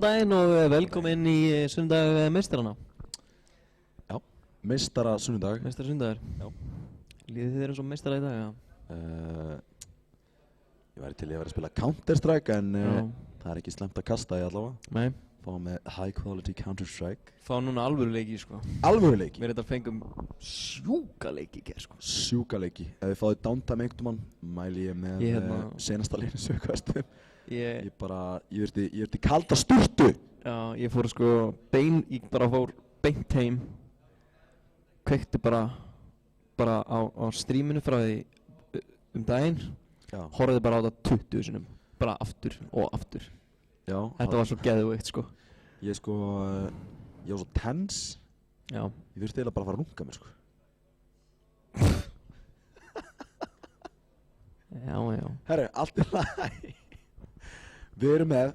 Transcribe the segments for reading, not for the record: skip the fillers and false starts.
Daginn og velkomin í sunnudag meistarana. Já, meistara sunnudag. Meistara sunnudagur. Já. Líður þið eins og meistara í dag, já? Ég væri til í að vera að spila Counter-Strike en það er ekki slemt að kasta í allavega. Nei. Fá með high quality Counter-Strike. Fá núna alvöru leiki, sko. Alvöru leiki? Við fengum sjúka leiki í gerð, sko. Sjúka leiki. Ef þið fáið downtime einhvern mann, mæli ég með senasta leikinu sögkvæstum. Ég virti kalda sturtu. Já, ég fór sko ég bara fór beint heim. Kveikti bara á streaminu frá því daginn. Já. Horfði bara á það 20 sinnum. Bara aftur og aftur. Já. Þetta var svo geðveikt, sko. Ég var svo tense. Já. Ég þurfti eiginlega bara að fara að runga mér, sko. Já. Herru, allt í lagi. Við erum með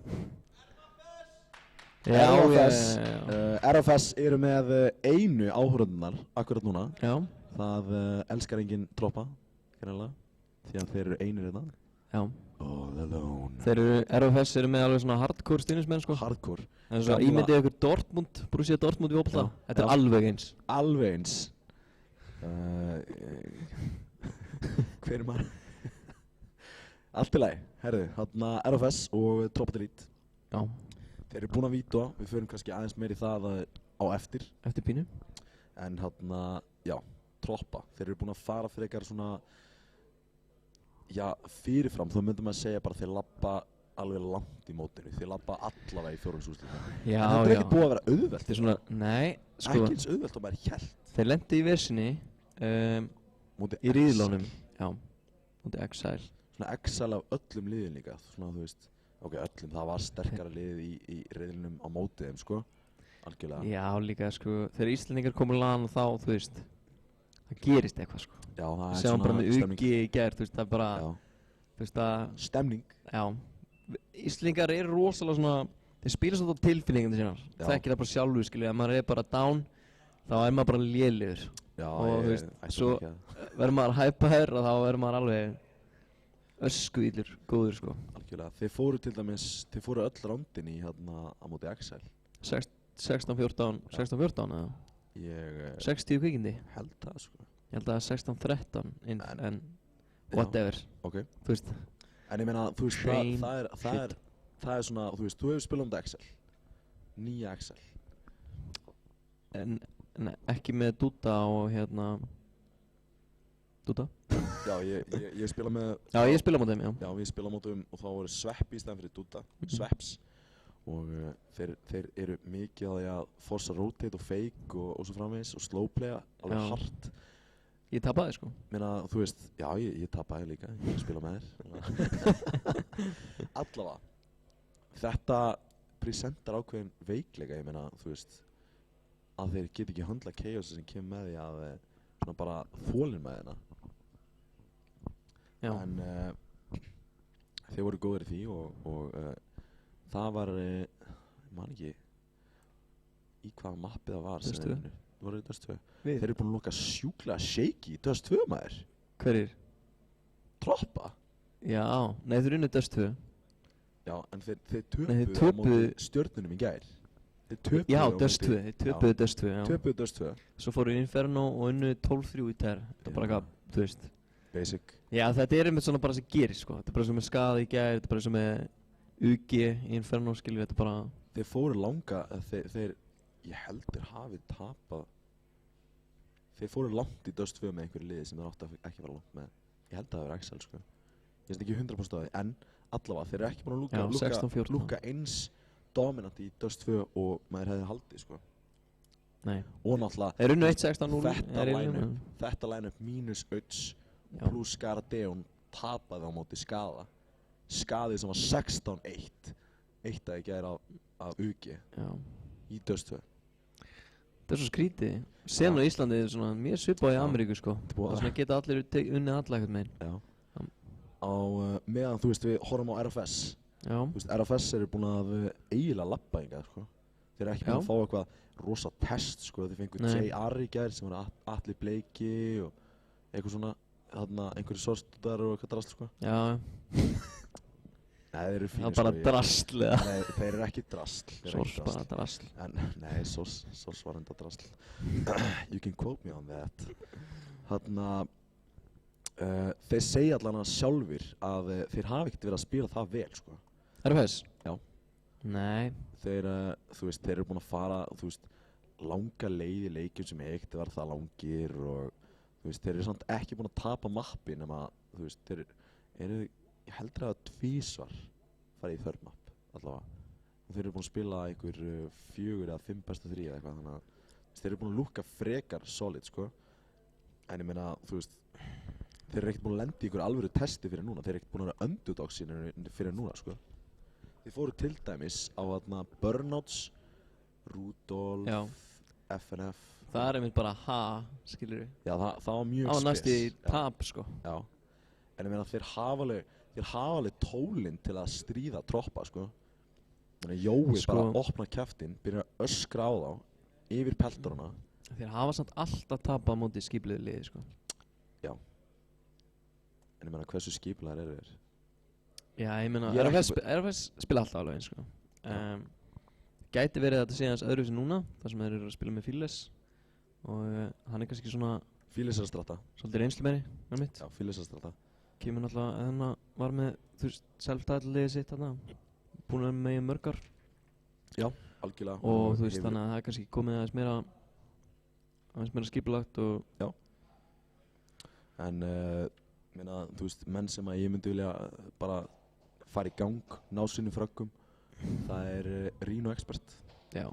RFS eru með einu áhorfendunar akkurat núna. Já. Það elskar enginn troppa, kannilega, því að þeir eru einir hérna. Já. All alone. RFS eru með alveg svona hardcore stuðningsmenn, sko. Hardcore. En svo ímyndið ykkur Dortmund, Borussia Dortmund í fótbolta. Þetta er alveg eins. Alveg eins. Hver er maður? Allt í lagi. Herðu, hérna RFS og Troppa Delete. Já. Þeir eru búin að víta, við förum kannski aðeins meir í það á eftir. Eftir pínu. En hérna, já, Troppa. Þeir eru búin að fara fyrir eitthvað svona, já, fyrirfram. Þá myndum maður segja bara þeir labba alveg langt í mótinu. Þeir labba allavega í fjórðungsúrslitum. Já, en þetta er ekki búið að vera auðvelt. Þetta er svona, nei, sko. Ekki eins auðvelt og maður hélt. Þeir lentu í vesinni í riðlunum. Já, mútið Exile. Svona Exile af öllum liðin líka. Svona, þú veist, ok, öllum. Það var sterkara lið í riðlunum á mótið þeim, sko. Algjörlega. Já, líka, sko. Þegar Íslendingar komur lan og þá, þú veist, það gerist eitthvað, sko. Já, það er Sjáum svona bara með stemning. Ugi í gær, þú veist, það er bara, þú veist, Stemning. Já. Íslendingar eru rosalega svona, þeir spila svolítið á tilfinningandi sínar. Þekkir það bara sjálfu, skilja, ef maður er bara down, þá er maður bara lélegur. Já, og þú veist, svo verður maður hæpaður og þá verður maður alveg öskuillur, góður, sko. Algjörlega. Þeir fóru til dæmis, þeir fóru öll rándin í hérna á móti Exile. 16-14 eða? 60 kvikindi? Held það, sko. Ég held að 16-13 en whatever. Ok. Þú veist. En ég meina, þú veist, það er svona, þú veist, þú hefur spilað um þetta Exile. Nýja Exile. En ekki með Dúta og hérna Dúta? Já, ég spila með... Já, ég spila á þeim, já. Já, við spila á þeim og þá voru Sveppi í stæðan fyrir Dúta. Sveps. Og þeir eru mikið að því að forsa rotate og fake og svo framvegis og slowplaya alveg hart. Ég tapaði, sko. Meina, þú veist, já, ég tapaði líka. Ég spila með þér. Allavega. Þetta presentar ákveðin veikleika, ég meina, þú veist, að þeir get ekki höndla chaosi sem kemur með því að svona bara þólinn með þeirna. Já. En þeir voru góðir í því og það var, ég man ekki í hvaða mappi það var. Dust 2. Það voru í Dust 2. Við? Þeir eru búin að loka sjúklega shaky í Dust 2 maður. Hverjir? Troppa? Já, nei þeir unnu Dust 2. Já, en þeir töpuðu á móti stjörnunum í gær. Já, Dust 2, þeir töpuðu Dust 2, já. Töpuðu Dust 2. Svo fóru Inferno og unnu 12-3 í tær. Þetta er bara eitthvað, þú veist. Basic. Já, þetta er einmitt svona bara sem gerist, sko. Þetta er bara sem er skaði í gær, þetta er bara sem er UG í Inferno, skilur við, þetta bara... Þeir fóru langa, ég heldur hafið tapað. Þeir fóru langt í Dust 2 með einhverju liði sem þeir átti að ekki fara langt með. Ég held að það var Excel, sko. Ég veist ekki 100% af því, en allavega, þeir eru ekki búin að lúka eins dominant í Dust 2 og maður hefði haldið, sko. Nei. Og náttúrulega... Þeir unnu 1-16-0. Þetta line-up mínus Öts pluss Skaradeon tapaði á móti Skaða. Skaði sem var 16-1. Eitt að ég gæri af UG í Dust 2. Þetta er svo skrítið. Sen á Íslandi er svona mjög svipað í Ameríku, sko. Það er svona geta allir unnið alla eitthvað meginn. Já. Á meðan, þú veist, við horfum á RFS. Já. Þú veist, RFS eru búin að eiginlega labba hingað, sko. Þeir eru ekki búin að fá eitthvað rosa test, sko. Þeir fengu J.R. í gær sem var Atli Bleiki og eitthvað svona, þarna einhverju sorstudar og eitthvað drast, sko. Já. Nei, þeir eru Það fínir er bara drasl eða Nei, þeir eru ekki drasl. Þeir eru Sors ekki bara drasl. En, nei, Sors var enda drasl. You can quote me on that. Þarna, þeir segja allan að sjálfir að þeir hafi ekkert verið að spila það vel, sko. RFS? Já. Nei. Þeir, þú veist, þeir eru búin að fara, þú veist, langa leið í leikjum sem ekkert var það langir og, þú veist, þeir eru samt ekki búin að tapa mappi nema, þú veist, þeir eru, ég heldur að tvísvar farið í third map, allavega. Og þeir eru búin að spila einhver 4 eða 5 bestu 3 eða eitthvað, þannig að þeir eru búin að lúkka frekar solid, sko. En ég meina, þú veist, þeir eru ekkert búin að lenda í einhver alvöru testi fyrir núna, þeir eru ekkert búin að vera underdogs fyrir núna, sko. Þeir fóru til dæmis á þarna Burnouts, Rudolf, Já. FNF. Það er einmitt bara skilur við. Já, það var mjög Það var næst í Já. tap, sko. Já, en ég meina þeir hafa alveg tólinn til að stríða troppa, sko. Þannig að Jói Sko- bara opna kjaftinn, byrjar að öskra á þá, yfir peltorana. Þeir hafa samt alltaf tapað á móti skipuliðu liði, sko. En ég meina hversu skipulegar eru þeir? Já, ég meina, Ég er ekki RFS spila alltaf alveg eins, sko. Gæti verið að þetta sé hans öðruvísi núna, þar sem þeir eru að spila með Fíles. Og hann er kannski svona, Fílisastrata. svolítið reynslu meiri, mitt. Já, Fílisastrata. Kemur náttúrulega, þannig að var með, þú veist, self-title-liðið sitt þarna. Búin að vera með í mörgar. Já, algjörlega. Og þú veist, þannig að það er kannski komið aðeins meira skipulagt og... En, meina, þú veist, menn sem að ég myndi vilja bara fara í gang, ná sinni fröggum, það er Rhino Expert. Já,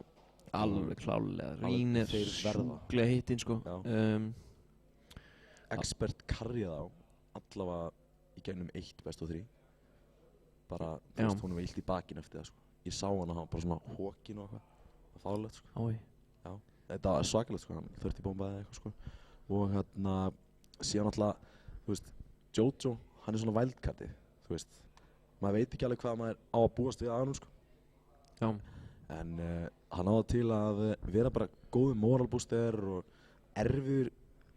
alveg klálega. Alveg, Rín er þeir verða. sjúklega hittinn, sko. Já. Expert karriða á, allavega í gegnum 1 best og 3. Bara, þú Já. veist, hún var illt í bakinn eftir það, sko. Ég sá hann að hann bara svona hókin og eitthvað. Það var fárlegt, sko. Ái. Já, þetta var svakalegt, sko, hann 30 bombaði eða eitthvað, sko. Og hérna, síðan alltaf, þú veist, Jojo, hann er svona wildcardi, þú veist. Maður veit ekki alveg hvað maður á að búast við að hann, sko. Já. En hann á það til að vera bara góður moralbúster og erfiður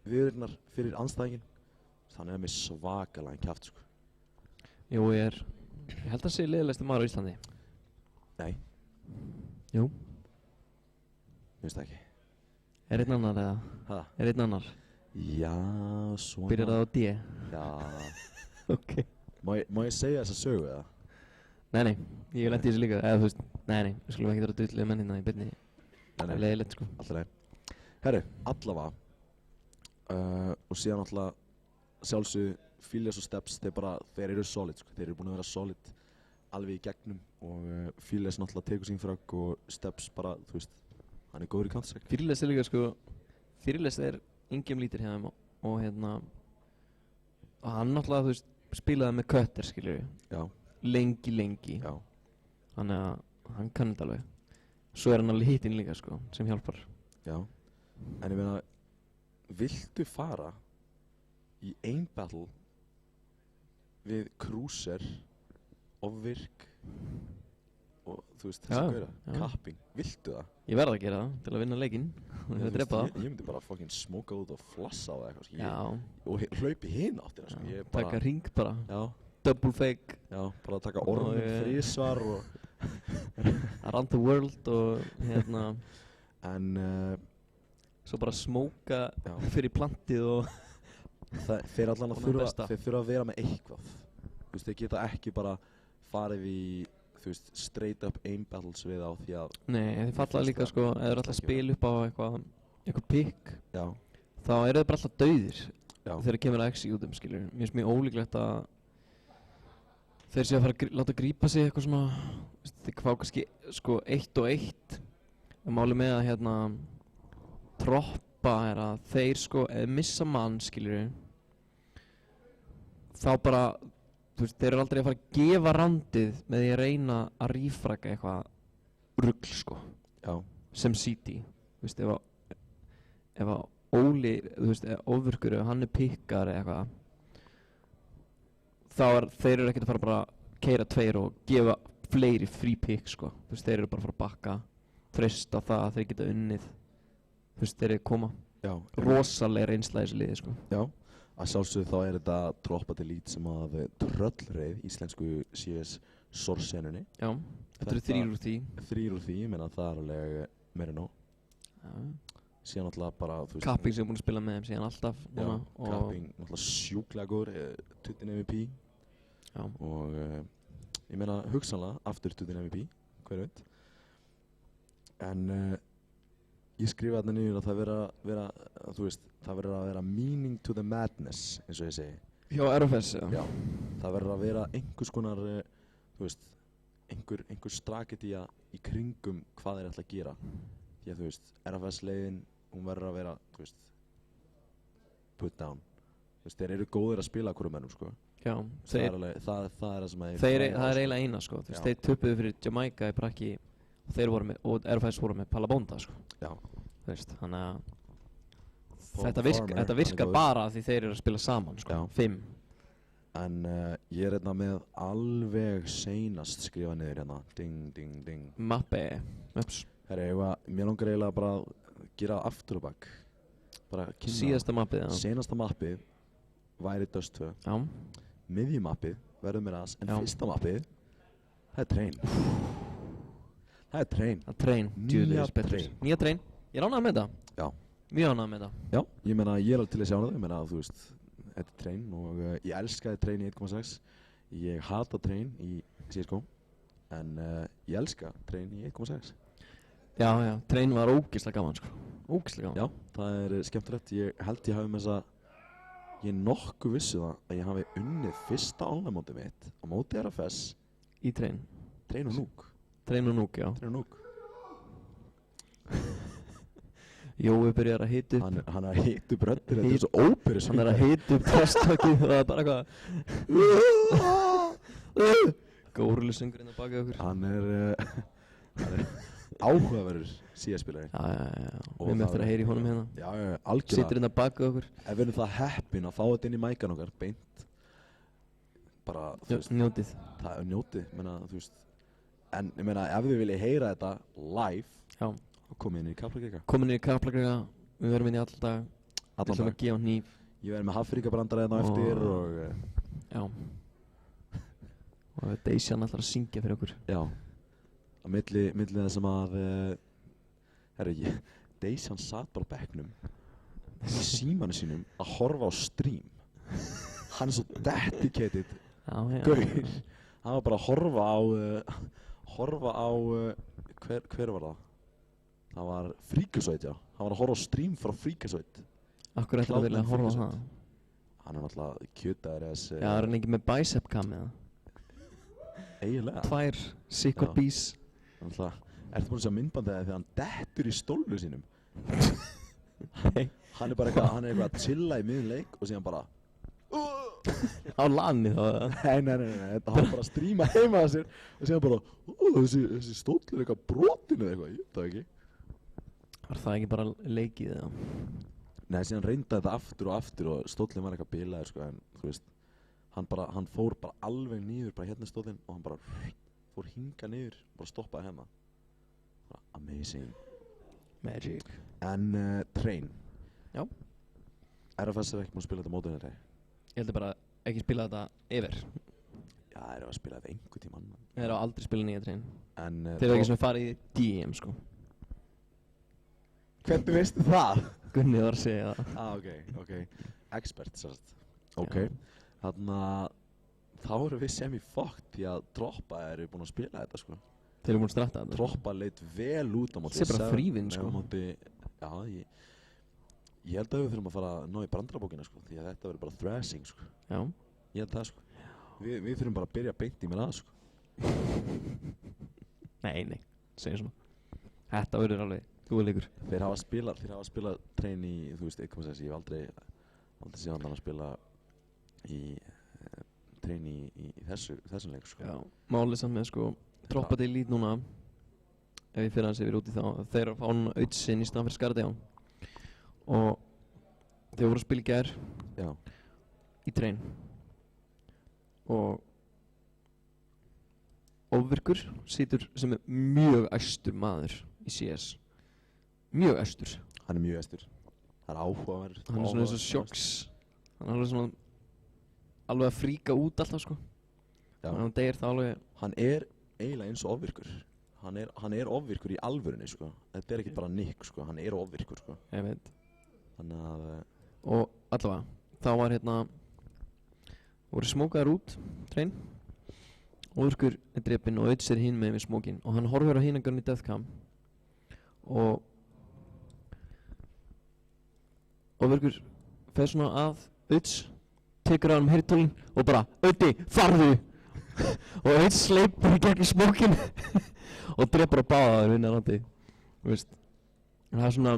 viðurnar fyrir andstæðinginn. Hann er með svakalega kjaft, sko. Jú, ég held að sé leiðilegasti maður á Íslandi. Nei, Jú. finnst það ekki. Er einn annar eða? Ha? Er einn annar? Já, svona. Byrjar það á D? Já. Ok. Má ég segja þessa sögu, eða? Nei, ég lendi í þessu líka. Eða þú veist, nei, við skulum ekki vera dulluðu menn hérna í byrni. Það er leiðilegt, sko. Alltaf leið. Herru, allavega. Og síðan alltaf sjálfsögðu Fíles og Steps, þeir eru solid, sko. Þeir eru búin að vera solid alveg í gegnum og Fíles náttúrulega tekur sín frögg og Steps bara, þú veist, hann er góður í Counter-Strike. Fyrirles er líka, sko, Fyrirles er yngjum lítir hjá þeim og hérna, og hann náttúrulega, þú veist, spilaði með Cutter, skilur við. Já. Lengi. Já. Þannig að hann kann þetta alveg. Svo er hann alveg hittinn líka, sko, sem hjálpar. Já. En ég meina, viltu fara í ein battle við Cruiser, Ofvirk og þú veist þessi Já, gauðra, já. Kapping, viltu það? Ég verð að gera það til að vinna leikinn og Þú að veist, drepa það. ég myndi bara fucking smóka út og flassa á það eitthvað, sko. Já, Og hlaupi hinn áttina, sko. Ég bara, taka ring bara, já, double fake, já, bara taka ormin Og, þrísvar og around the world og hérna, En svo bara smóka Já. fyrir plantið og þeir allan að Vonandi þurfa, besta. þeir þurfa að vera með eitthvað. Þú veist, þeir geta ekki bara farið í, þú veist, straight up aim battles við á því að, nei, þið falla finnst líka það sko, ef þið eru alltaf að spila upp á eitthvað pick, já, þá eru þið bara alltaf dauðir já, þegar það kemur að executum, skilur. Mér finnst mjög ólíklegt að þeir séu að fara að láta grípa sig eitthvað svona, þeir fá kannski sko 1 og 1. En málið með að hérna troppa er að þeir sko, ef missa mann, skilur, þá bara, þú veist, þeir eru aldrei að fara að gefa randið með því að reyna að rífraka eitthvað rugl, sko, já, sem CD. Þú veist, ef að Óli, þú veist, Ofvirkur, ef hann er pikkar eða eitthvað, þá þeir eru ekkert að fara bara að keyra 2 og gefa fleiri free pick, sko. Þú veist, þeir eru bara að fara að bakka, treysta það að þeir geta unnið. Þú veist, þeir eru að koma. já, Rosalega reynsla í þessu liði, sko. já. Að sjálfsögðu þá er þetta droppa til lít sem að Tröllreið, íslensku CS Sorsenunni. Já, þetta eru 3 úr því. 3 úr því, ég meina það er alveg meira en nóg. Já. Síðan náttúrulega bara, þú veist... Kapping sem er búinn að spila með þeim síðan alltaf núna. Já, Kapping náttúrulega sjúklega góður, Tuttin MVP. Já. Og ég meina hugsanlega aftur Tuttin MVP, hver veit. En ég skrifa þarna niður að það vera, þú veist, það verður að vera meaning to the madness, eins og ég segi. Hjá RFS, Já, það verður að vera einhvers konar, þú veist, einhver strategía í kringum hvað þeir ætla að gera. Því að þú veist, RFS-leiðin, hún verður að vera, þú veist, put down. Þú veist, þeir eru góðir að spila hverjum mennum, sko. Já, Það er það sem það er eiginlega eina, sko. Þú veist, Já. þeir töpuðu fyrir Jamaica í Praki og þeir voru með, og RFS voru með Palabonda, sko. Já. Þú veist, þannig að Farmer, þetta hann er virkar góður. bara því þeir eru að spila saman, sko. Já. 5. En ég er hérna með alveg seinast skrifað niður hérna. Ding, ding, ding. Mappe, ups. Herri, mér langar eiginlega bara að gera aftur og bak. Bara kynna. Síðasta mappið, já. Seinasta mappið væri Dust 2. Já. Miðjumappið verður mér aðs. En Já. fyrsta mappið, það er Train. Það er Train. Það Train, Nýja djúðlega betur. Train. Nýja Train. Ég er ánægð með þetta. Já. Mjög ánægð með þetta. Já, ég meina ég er alveg til að sjá það. Ég meina þú veist, þetta er Train og ég elskaði Train í 1.6. Ég hata Train í CSGO. En ég elska Train í 1.6. Já, já. Train var ógeðslega gaman, sko. Ógeðslega gaman. Já, það er skemmtilegt. Ég held ég hafi með þess að ég er nokkuð vissu það að ég hafi unnið fyrsta online-mótið mitt á móti RFS, Í Train. Train og Núk. Train og Núk, já. Train og Núk. Jói byrjar að hita upp. Hann er að hita upp röddir, þetta er svo óperu Hann er að hita upp testakið og það er bara eitthvað Górulusöngurinn að baka okkur. Hann er áhugaverður CS-spilari. Já. Og Við erum það eftir að heyra í honum hérna. Já, algjörlega. Sittur hérna að baka okkur. Ef við erum það heppin að fá þetta inn í mækan okkar, beint, bara, þú veist, Njótið. það er njótið, menna, þú veist. En ég meina, ef þið viljið heyra þetta live, Já. þá komið inn í Kaplakrika. Komin í Kaplakrika. Við verðum inn í all dag. Við ætlum að gefa hníf. Ég verði með Hafríkabrandara hérna á eftir og Já. Og Deisjan ætlar að syngja fyrir okkur. já, á milli þessum að, herru, Deisjan satt bara á bekknum í símanu sínum að horfa á stream. Hann er svo dedicated Já. gaur. Hann var bara að horfa á, hver var það? Það var Freakazoid, já. Hann var að horfa á stream frá Freakazoid. Akkur ætlar að vilja að horfa á það. Hann er náttúrulega kjötaður Já, er hann ekki með bicep cam eða? eiginlega. 2 sikkot Já. bís. Náttúrulega, ertu búinn að sjá myndbandið þegar hann dettur í stólnu sínum? Nei. Hann er bara eitthvað að chilla í miðjum leik og síðan bara Á lani þá eða? Nei, þetta hann bara að stríma heima að sér og síðan bara þessi stóll er eitthvað brotinn eða eitthvað, ég veit það ekki. Var það ekki bara leikið eða? Nei, síðan reyndaði þetta aftur og stóllinn var eitthvað bilaður sko, en þú veist, hann fór bara alveg niður, bara hérna stóllinn og hann bara fór hinga niður, bara stoppaði hérna. Bara amazing. Magic. En Train. Já. RFS er ekki múin að spila þetta mótið þetta. Ég heldur bara ekki spila þetta yfir. Já, það eru að spila þetta einhver tímann. Þeir eru aldrei spilað nýja Train. En Þeir eru ekki svona farið í DM sko. hvernig veistu það? Gunni var að segja það. Ok. Expert, sérst. Ok. Já. Þannig að þá erum við semi-fucked því að Droppa eru búin að spila þetta, sko. Þeir eru búin að stratta þetta. Droppa leit vel út á móti. Það sé bara þrývinn, sko. Já, ég held að við þurfum að fara að ná í brandarabókina, sko. Því að þetta verður bara thrashing, sko. Já. Ég held það, sko. Við þurfum bara að byrja beint í mér að, sko. Nei. Segja svona. Þetta verður alveg góðleikur. Þeir hafa spilað Train í, þú veist, 1.6. Ég hef aldrei séð hann að spila í Train í þessum leik, sko. Já. Málið samt með sko, Droppa til lít núna, ef ég fyrir hans yfir út í þá, þeir eru að fá núna Audsinn í staðan fyrir Skardejón. Og þeir voru að spila í gær Já. í Train. Og Ofvirkur situr sem er mjög æstur maður í CS. Mjög æstur. Hann er mjög æstur. Það er áhugaverð. Hann er svona eins og Sjokks. Hann er alveg svona alveg að fríka út alltaf sko. Já. Hann deyr þá alveg. Hann er eiginlega eins og ofvirkur. Hann er ofvirkur í alvörunni, sko. Þetta er ekki bara nikk, sko. Hann er ofvirkur, sko. Ég veit. Þannig að... Og allavega, þá var voru smókaðar út, trein. Ofvirkur er drepinn og Öds er hinn með við smókin. Og hann horfir á hinagarinn í deathcam. Og... Ofvirkur fer svona að Öds, tekur á hann heyrtólinn og bara Öddi, farðu! Og Öds sleipur í gegn smókin og drepur á báða þeir vinna randi. Þú veist, það er svona,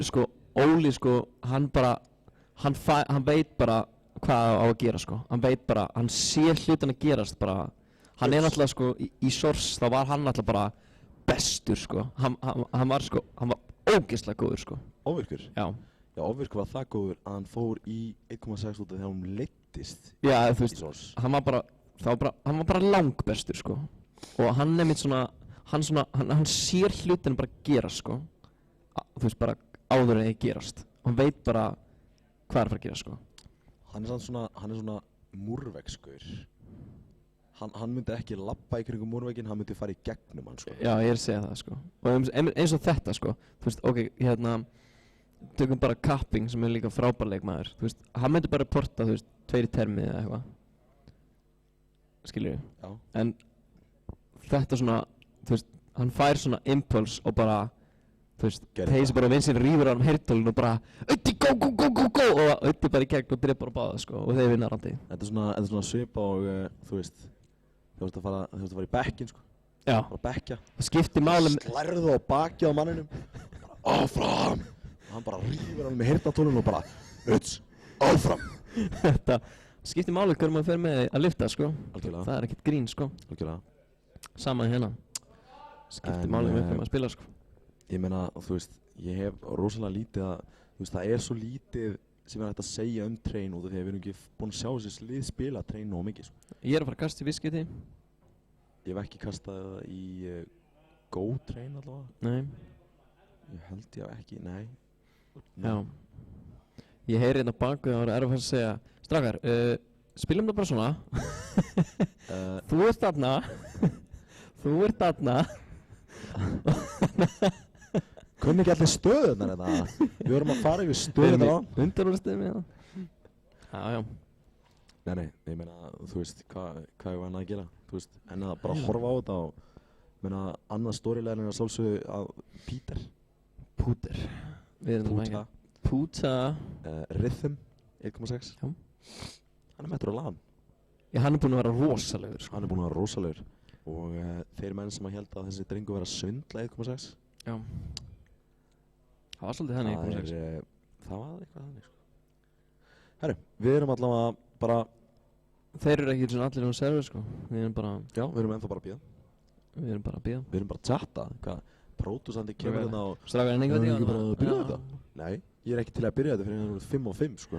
sko, Óli, sko, hann veit bara hvað á að gera, sko. Hann veit bara, hann sér hlutin að gerast bara. Hann er náttúrulega, sko, í Source, þá var hann náttúrulega bara bestur, sko. Hann var ógeðslega góður, sko. Ofvirkur? Já. Já, ofvirkur var það góður að hann fór í 1,6 út af þegar hún leiddist. Já, þú veist, hann var bara langbestur, sko. Og hann nefnir svona, hann sér hlutin bara gerast, sko. Þú veist, bara áður en þeir gerast. Hann veit bara hvað er að fara að gera, sko. Hann er svona múrveggskur. Hann myndi ekki labba í kringum múrvegginn, hann myndi fara í gegnum hann, sko. Já, ég er að segja það, sko. Og eins og þetta, sko. Þú veist, ok, tökum bara Kapping sem er líka frábær leikmaður. Þú veist, hann myndi bara porta, þú veist, 2 í termið eða eitthvað. Skilur ég? Já. En þetta svona, þú veist, hann fær svona impuls og bara, þú veist, Pace bara vinsinn rýfur á hann heyrtólinn og bara Öddi, go, go, go, go, go! Og Öddi bara í gegn og drepar á báða, sko, og þeir vinna randi. Þetta er svona svip á, þú veist, þú veist að fara í bekkinn, sko. Já. Bara bekkja. Það skiptir máli Slærðu á bakið á manninum. Bara áfram! Og hann bara rýfur hann með heyrnartólinn og bara Öds, áfram! Þetta skiptir máli hvernig maður fer með að lyfta, sko. Algjörlega. Það er ekkert grín, sko. Algjörlega. Sama hérna. Skiptir máli með hvernig maður spila, sko. Ég meina, þú veist, ég hef rosalega lítið að, þú veist, það er svo lítið sem er hægt að segja train út af því að við erum ekki búin að sjá þessi lið spila train nóg mikið, sko. Ég er að fara að kasta í viskiti. Ég hef ekki kastað það í Go train allavega. Nei. Ég held ég ekki, nei. Já. Ég heyri hérna baku og það er að fara að segja Strákar, spilum það bara svona. Þú ert þarna. Þú ert þarna. Kunni ekki allir stöðunar þetta. Við vorum að fara yfir stöðunar á. Undanúrslitum í það. Já. Nei, ég meina, þú veist, hvað ég var hann að gera, þú veist, en að bara horfa á þetta og, meina, annað storyline er að sjálfsögðu að Peter. Púter. Púta. Rhythm, 1,6. Já. Hann er mættur á LAN. Já, hann er búinn að vera rosalegur, sko. Hann er búinn að vera rosalegur. Og þeir menn sem að held að þessi drengur vera svindla 1,6. Já. Það var svolítið þannig 1,6. Það var eitthvað þannig, sko. Herru, við erum allavega bara... Þeir eru ekki svona allir á server, sko. Við erum bara... Já, við erum ennþá bara að bíða. Við erum bara að bíða. Við erum bara að chatta. Hvað? Pródúsandi kemur hérna og... Strákar, en einhvern veginn bara að byrja þetta? Nei, ég er ekki til að byrja þetta fyrir hérna 5 og 5, sko.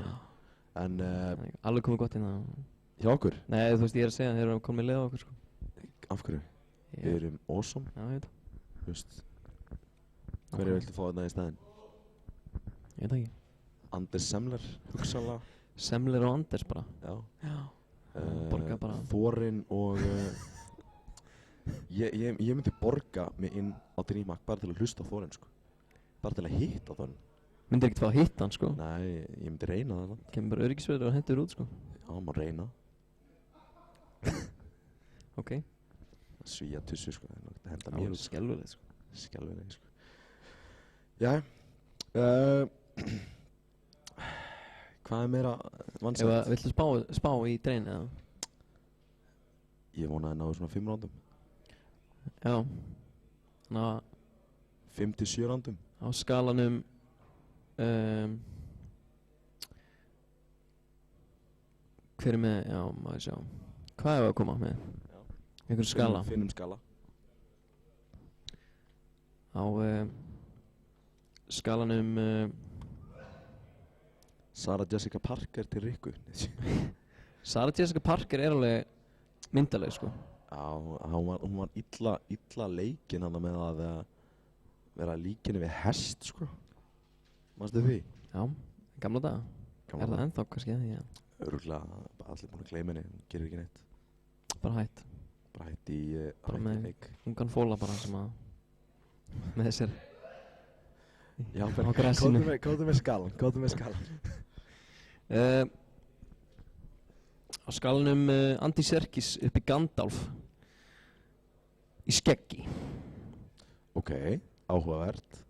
En... Alveg komið gott hérna. Hjá okkur? Nei, þú veist, ég er að segja, þeir eru komið með leið á okkur, sko. Af hverju? Við erum awesome. Já, ég veit. Þú veist. Hverju viltu fá þetta í staðinn? Ég veit ekki. Anders Semler, hugsanlega. Semler og Anders bara. Já. Borga bara. Þorinn og... Ég myndi borga mig inn á Dreamhack bara til að hlusta á Þorinn, sko. Bara til að hitta Þorinn. Myndir ekkert fá að hitta hann, sko? Nei, ég myndi reyna það. Kemur bara öryggisverður og hendur út, sko? Já, maður reyna. Ok. Svíja tussu, sko. Það henda mér út. Skelvilegt, sko. Skelvilegt, sko. Já. Hvað er meira vansætt? Viltu spá í drein, eða? Ég vona að náðu svona 5 rándum. Já. Þannig að... 5-7 rándum. Á skalanum... Hver er með... Já, maður sjá. Hvað er að koma með? Já. Einhver skala? Finnum skala. Á... skalanum... Sarah Jessica Parker til Rikku. Sarah Jessica Parker er alveg myndaleg, sko. Já, hún var illa leikinn hana með að vera líkinni við hest, sko. Manstu því? Já, gamla daga. Er það ennþá kannski, já? Örugglega, allir búin að gleyma henni, hún gerir ekki neitt. Bara hætt. Bara hætt í Bara hætt í með- leik. Ungan fóla bara sem að með sér Já, á grassinu. Kóðu með skalan. Á skalanum Andy Serkis upp í Gandalf í skeggi. Ok, áhugavert.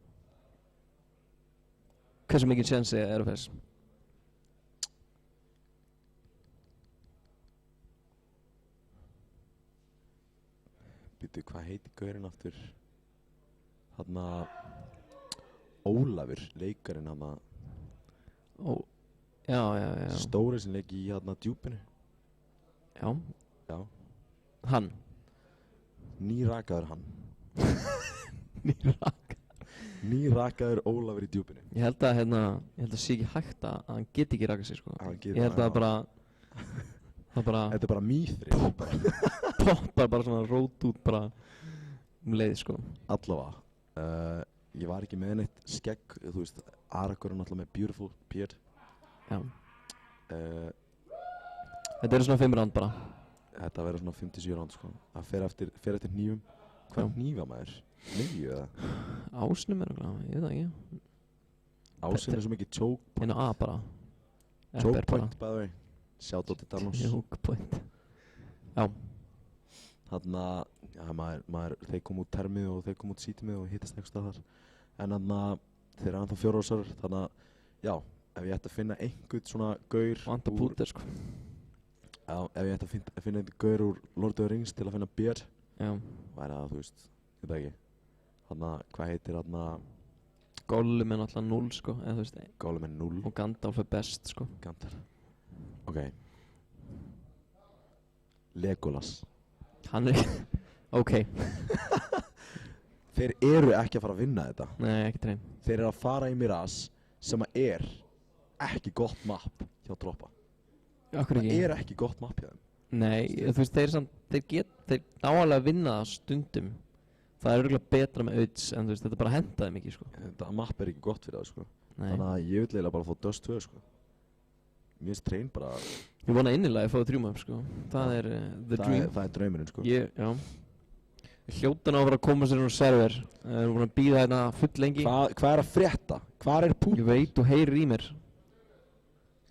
Hversu mikið sénsi er þess? Býtu, hvað heiti gaurinn aftur? Þarna Ólafur, leikarinn þarna Ó, já. stóri sem leik í þarna djúpinu. Já, Já, hann. nýrakaður hann. Nýrak. Nýrakaður Ólafur í djúpinu. Ég held að sé ekki hægt að hann geti ekki rakað sig sko. Hann getur Ég held að það, það bara Þetta er bara mýþri. poppar bara svona rót út bara leið sko. Allavega, ég var ekki með neitt skegg, þú veist, Arakur er náttúrulega með beautiful beard. Já. Uh, Þetta eru svona 5 ránd bara. þetta verður svona 57 ránd sko. Það fer eftir hnífum. Hvað Já. hnífa maður? Miðju eða? Ásnum er okkur, ég veit það ekki. Ásinn er svo mikið choke Einu A bara. Choke point, by the way. Shout out to Danos. Choke point. Já. Þarna, já, þeir kom út termið og þeir kom út sítimið og hittast einhvers staðar. En þarna, þeir eru ennþá 4 ársar, þannig að, já, ef ég ætti að finna einhvern svona gaur Vanda púter sko. Já, ef ég ætti að finna einhvern gaur úr Lord of the Rings til að finna beard, Já. væri það, þú veist, ég veit ekki. Þarna, hvað heitir þarna, Gollum er náttúrulega 0 sko, eða þú veist, Gollum er 0, og Gandalf er best sko. Gandalf. Ok. Legolas. Hann er ok. Þeir eru ekki að fara að vinna þetta. Nei, ekki treyn. Þeir eru að fara í Mirage sem að er ekki gott map hjá Droppa. Akkur Það ekki. er ekki gott map hjá þeim. Nei, þú veist, þeir náalega vinna það stundum. Það er örgulega betra með auðs, en þú veist, þetta bara hendaði mikið sko. Þetta map er ekki gott fyrir það, sko. Nei. Þannig að ég vil eiginlega bara fá Dust 2, sko. Mér finnst train bara, Ég vona innilega að ég fáið 3 map sko. Það er the dream. það er draumurinn, sko. Já. Hljóta ná að vera að koma sér á server. Við erum búin að bíða hérna full lengi. Hvað er að frétta? Hvar er Pút? Ég veit, þú heyrir í mér.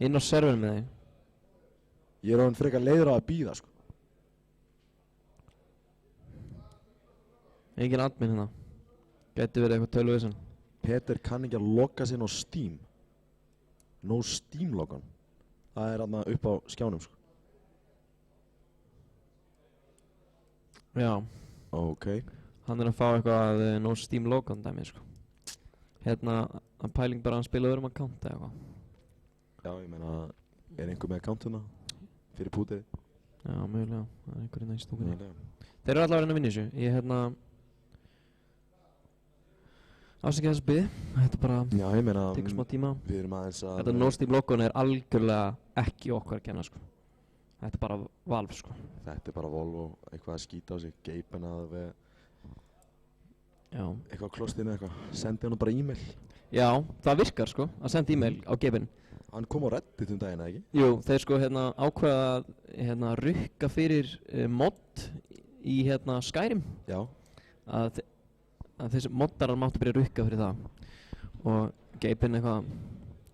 Inn á serverinn með þig. Ég er orðinn frekar leiður á að bíða, sko. Engin admin hérna. Gæti verið eitthvað tölvuvesen. Peter kann ekki að logga sinn á Steam. No Steam loggan. Það er þarna upp á skjánum, sko. Já. Ok. Hann er að fá eitthvað no Steam logon dæmi sko. Hérna, að pæling bara að hann spila öðrum account eða eitthvað. Já, ég meina, er einhver með accountuna fyrir Pútið? Já, mögulega. Það er einhverjum næst stúkunni. Mögulega. Þeir eru allavega að reyna að vinna í þessu. Ég afsækja þess bið. Þetta bara Já, ég meina, tekur smá tíma. við erum aðeins að... Þetta no Steam logon er algjörlega ekki okkar að kenna sko. Þetta er bara Valve sko. Þetta er bara Volvo, eitthvað að skýta á sig, geipen að við Já. eitthvað á klostinu eitthvað, sendi hann bara e-mail. Já, það virkar sko, að senda e-mail á geipin. Hann kom á Reddit Daginn, eða ekki? Jú, þeir sko ákveða að rukka fyrir mod í Skyrim. Já. Að þessi moddarar máttu byrja að rukka fyrir það. Og geipin eitthvað,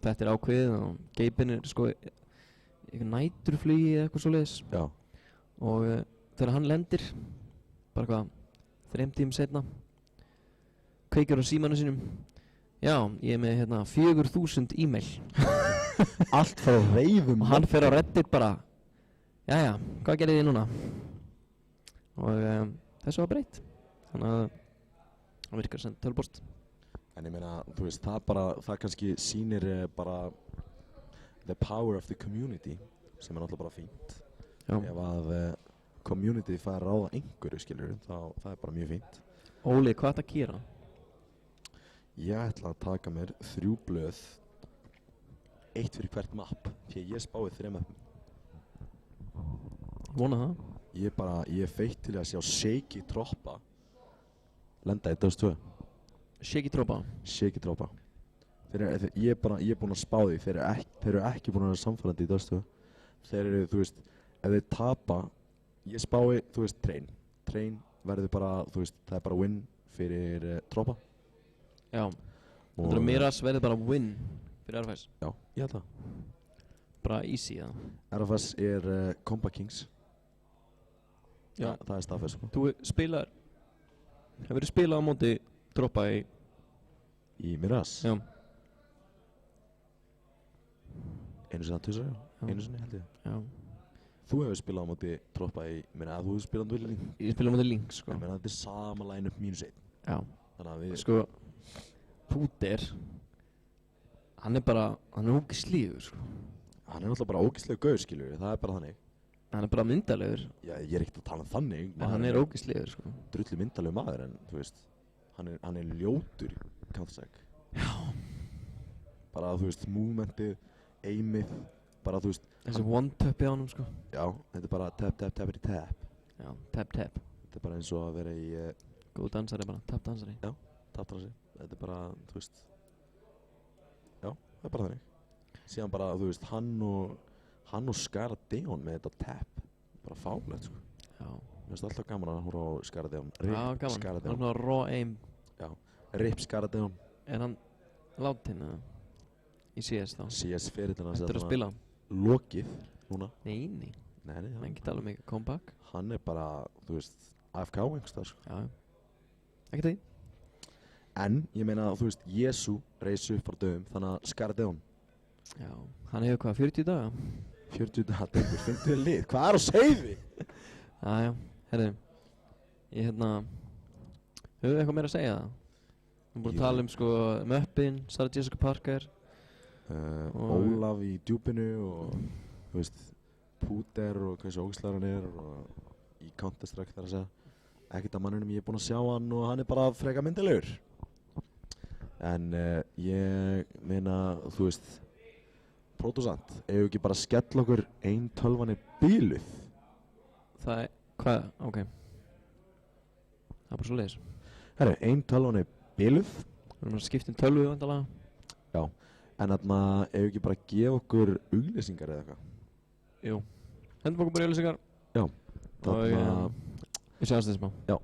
þetta er ákveðið og geipin er sko eitthvað næturflugi eða eitthvað svoleiðis. Já. Og þegar hann lendir, bara eitthvað 3 tímum seinna, kveikir á símanum sínum. Já, ég er með 4000 e-mail. Allt frá reyðum. Og hann fer á Reddit bara, jæja, hvað gerði þið núna? Og þessu var breytt. Þannig að hann virkar að senda tölvupóst. En ég meina, þú veist, það kannski sýnir bara the power of the community, sem er náttúrulega bara fínt. Já. Ef að community fær að ráða einhverju, skilur, þá það er bara mjög fínt. Óli, hvað ætti að gera? Ég ætla að taka mér 3 blöð, 1 fyrir hvert map, því ég spáði 3 mappum. Vona það. Ég er feitt til að sjá Shaky Droppa lenda í Dust 2. Shaky Droppa. Shaky Droppa. Ég er búinn að spá því, þeir eru ekki búin að vera samfærandi í Dust 2. Þeir eru, þú veist, ef þeir tapa Ég spái, þú veist, Train verður bara, þú veist, það er bara win fyrir Troppa. Já. Þetta er Miras verður bara win fyrir RFS. Já, ég held það. Bara easy það. RFS er Comba Kings. Já. Það er staðfest, sko. Þú hefur spilað á móti Troppa Í Miras? Já. Einu sinni að tusa, Já. Einu sinni held ég. Já. Þú hefur spilað á móti Troppa þú hefur spilað á móti Link. Ég spila á móti Link, sko. Ég meina þetta er sama line-up -1. Já. Þannig að við... Sko, Púter, hann er ógeðslegur, sko. Hann er náttúrulega bara ógeðslega gauð, skilur það er bara þannig. Hann er bara myndalegur, Já, ég er ekkert að tala um þannig. en hann er ógeðslegur, sko. Drullu myndalegur maður, en þú veist, hann er ljótur í Counter-Strike. Já. Bara, þú veist, movementið, aimið, bara, þú veist... Þessi one-tupið á honum, sko. Já, þetta er bara tap. Já, tap. Þetta er bara eins og að vera í... Góð dansari bara, tap-dansari. Tapdansi. Þetta er bara, þú veist... Já, það er bara þannig. Síðan bara, þú veist, hann og Skara Deon með þetta tap. Bara fálægt, sko. Já. Mér finnst alltaf gaman að horfa á Skara Deon. Já, gaman. Skara Hann er Deon. svona raw aim. Já, rip Skara Deon. Er hann látin eða? Í CS þá? CS ferillina Þetta er að spila? lokið núna. Nei. Nei, Hann geta alveg mikið comeback. hann er bara, þú veist, AFK einhverstaðar, sko. Já. Ekki því? En, ég meina, þú veist, Jesu reysi upp frá döðum, þannig að Skara Deon Já. Hann hefur hvað, 40 daga? 40 dagar, 50 lið, hvað er á seiði? Já. Herðu. Ég höfum við eitthvað meira að segja það? Við erum búin að tala um sko Möppin, Sarah Jessica Parker. Ólaf í djúpinu og, þú veist, Púter og hversu ógislegar hann er og í Counter-Strike þar að segja. Ekkert að manninum, ég er búinn að sjá hann og hann er bara freka myndalegur. En ég meina, þú veist, Protosant, eigum við ekki bara að skella okkur ein tölvan er bíluð? Það er, hvað, ok. Það er bara svo leiðis. Herru, ein tölvan er bíluð. Við erum að skipta um tölvu vandalega. Já, en þarna eigum við ekki bara að gefa okkur auglýsingar eða eitthvað? Jú. Hendum okkur bara í auglýsingar. Já, Og þarna... við sjáumst þess má. Já.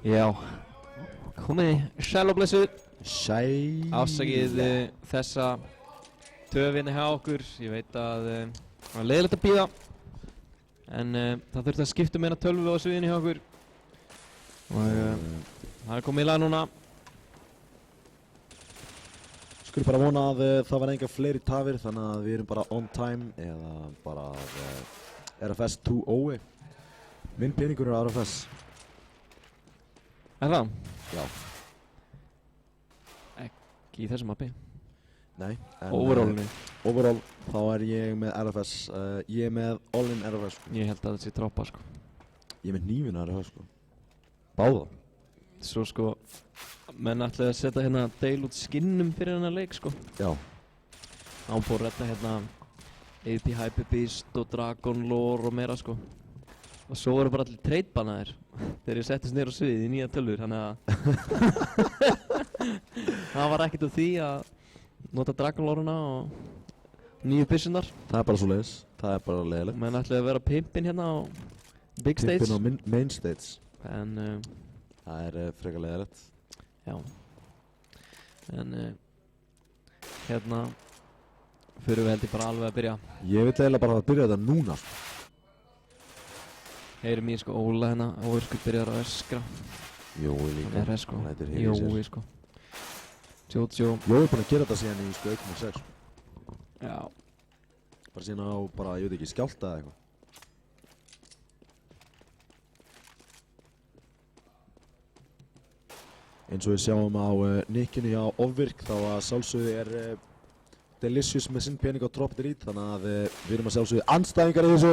Já, komið sæl og blessuð. Sæl. Afsakið þessa töfinni hjá okkur. Ég veit að það var leiðilegt að bíða. En það þurfti að skipta meina tölvu á sviðinu hjá okkur. Og það komið í lag núna. Skulum bara vona að það var enga fleiri tafir, þannig að við erum bara on time eða bara RFS 2-0. Minn peningur er RFS. Er það? Já. Ekki í þessum mappi. Nei. Overallinu. Overall, þá er ég með RFS. Ég er með all-in RFS. Ég held að þetta sé troppa sko. Ég er með hnífina RFS sko. Báða. Svo sko, menn ætlaði að setja hérna deil út skinnum fyrir hennar leik sko. Já. Hann fór að redda hérna AP Hypebeast og Dragon Lore og meira sko. Og svo voru bara allir trade-bannaðir þegar ég settist niður á sviðið í nýja tölvur, þannig að það var ekkert úr því að nota Dragon Lore-una og nýju byssunar. Það er bara svo leiðis. Það er bara leiðilegt. Menn ætlaði að vera pimpin hérna á Big Stage. Pimpin á main stage. En það er frekar leiðilegt. já. En hérna fyrir við held ég bara alveg að byrja. Ég vil eiginlega bara að byrja þetta núna sko. Heyrim ég sko Óla hérna, óörskur byrjar að öskra. Jói líka. Hann er hress sko. Hann lætur heyra í sér. Jói sko. Jojo. Jói er búinn að gera þetta síðan í sko 1.6 sko. Já. Bara síðan á bara, ég veit ekki, skjálta eða eitthvað. Eins og við sjáum á nikkinu hjá Ofvirk, þá að sjálfsögðu er Delicious með sinn pening á Drop Delete, þannig að við erum að sjálfsögðu andstæðingar í þessu.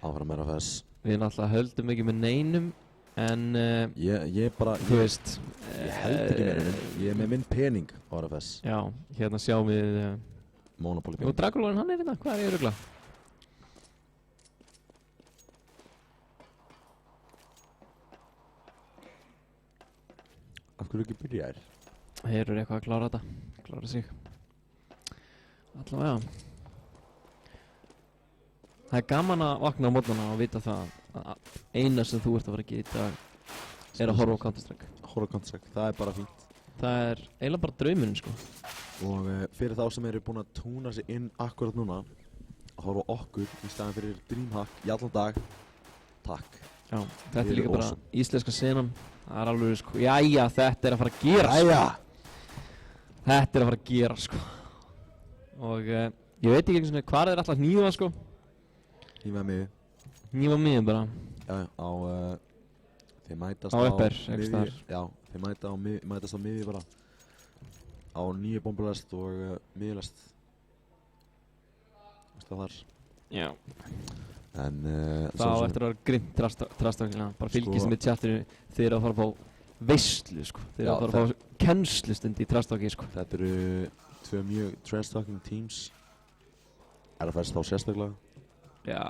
Áfram er að fess. Við náttúrulega höldum ekki með neinum, en Ég bara, þú veist. ég held ekki með henni, ég er með minn pening á RFS. Já, hérna sjáum við Monopoly Jú, pening. Dragon Lore hann er hérna, hvað er ég að rugla? Af hverju ekki byrjaðir? Heyrur eitthvað að klára þetta, klára sig. Allavega. Það er gaman að vakna á morgnana og vita það að eina sem þú ert að fara að gera í dag er að horfa á Counter-Strike. Horror Counter-Strike, það er bara fínt. Það er eiginlega bara draumurinn sko. Og fyrir þá sem eru búin að túna sig inn akkurat núna, að horfa á okkur í staðan fyrir Dreamhack í allan dag, takk. Já, þetta er Þið líka eruð bara awesome. íslenska senan. Það er alveg sko, jæja, þetta er að fara að gera sko. Jæja! Þetta er að fara að gera sko. Og ég veit ekki svona hvað þeir alltaf hnífa sko. Hífaði mig. Hnífa mig bara. Já, á, þeir mætast Á upper, miðju- einhvers staðar. Já, þeir mætast á miði bara. Á 9 bombalest og miðlest. Veist það þar. Já. En Það á eftir að vera grimt trastaklega. Bara fylgist Sko- með chatinu þeir eru að fara að fá veislu sko. Þeir eru Já, að fara að fá kennslustund í trastakki sko. þetta eru tvö mjög trash-talking teams. RFS þá sérstaklega. Já.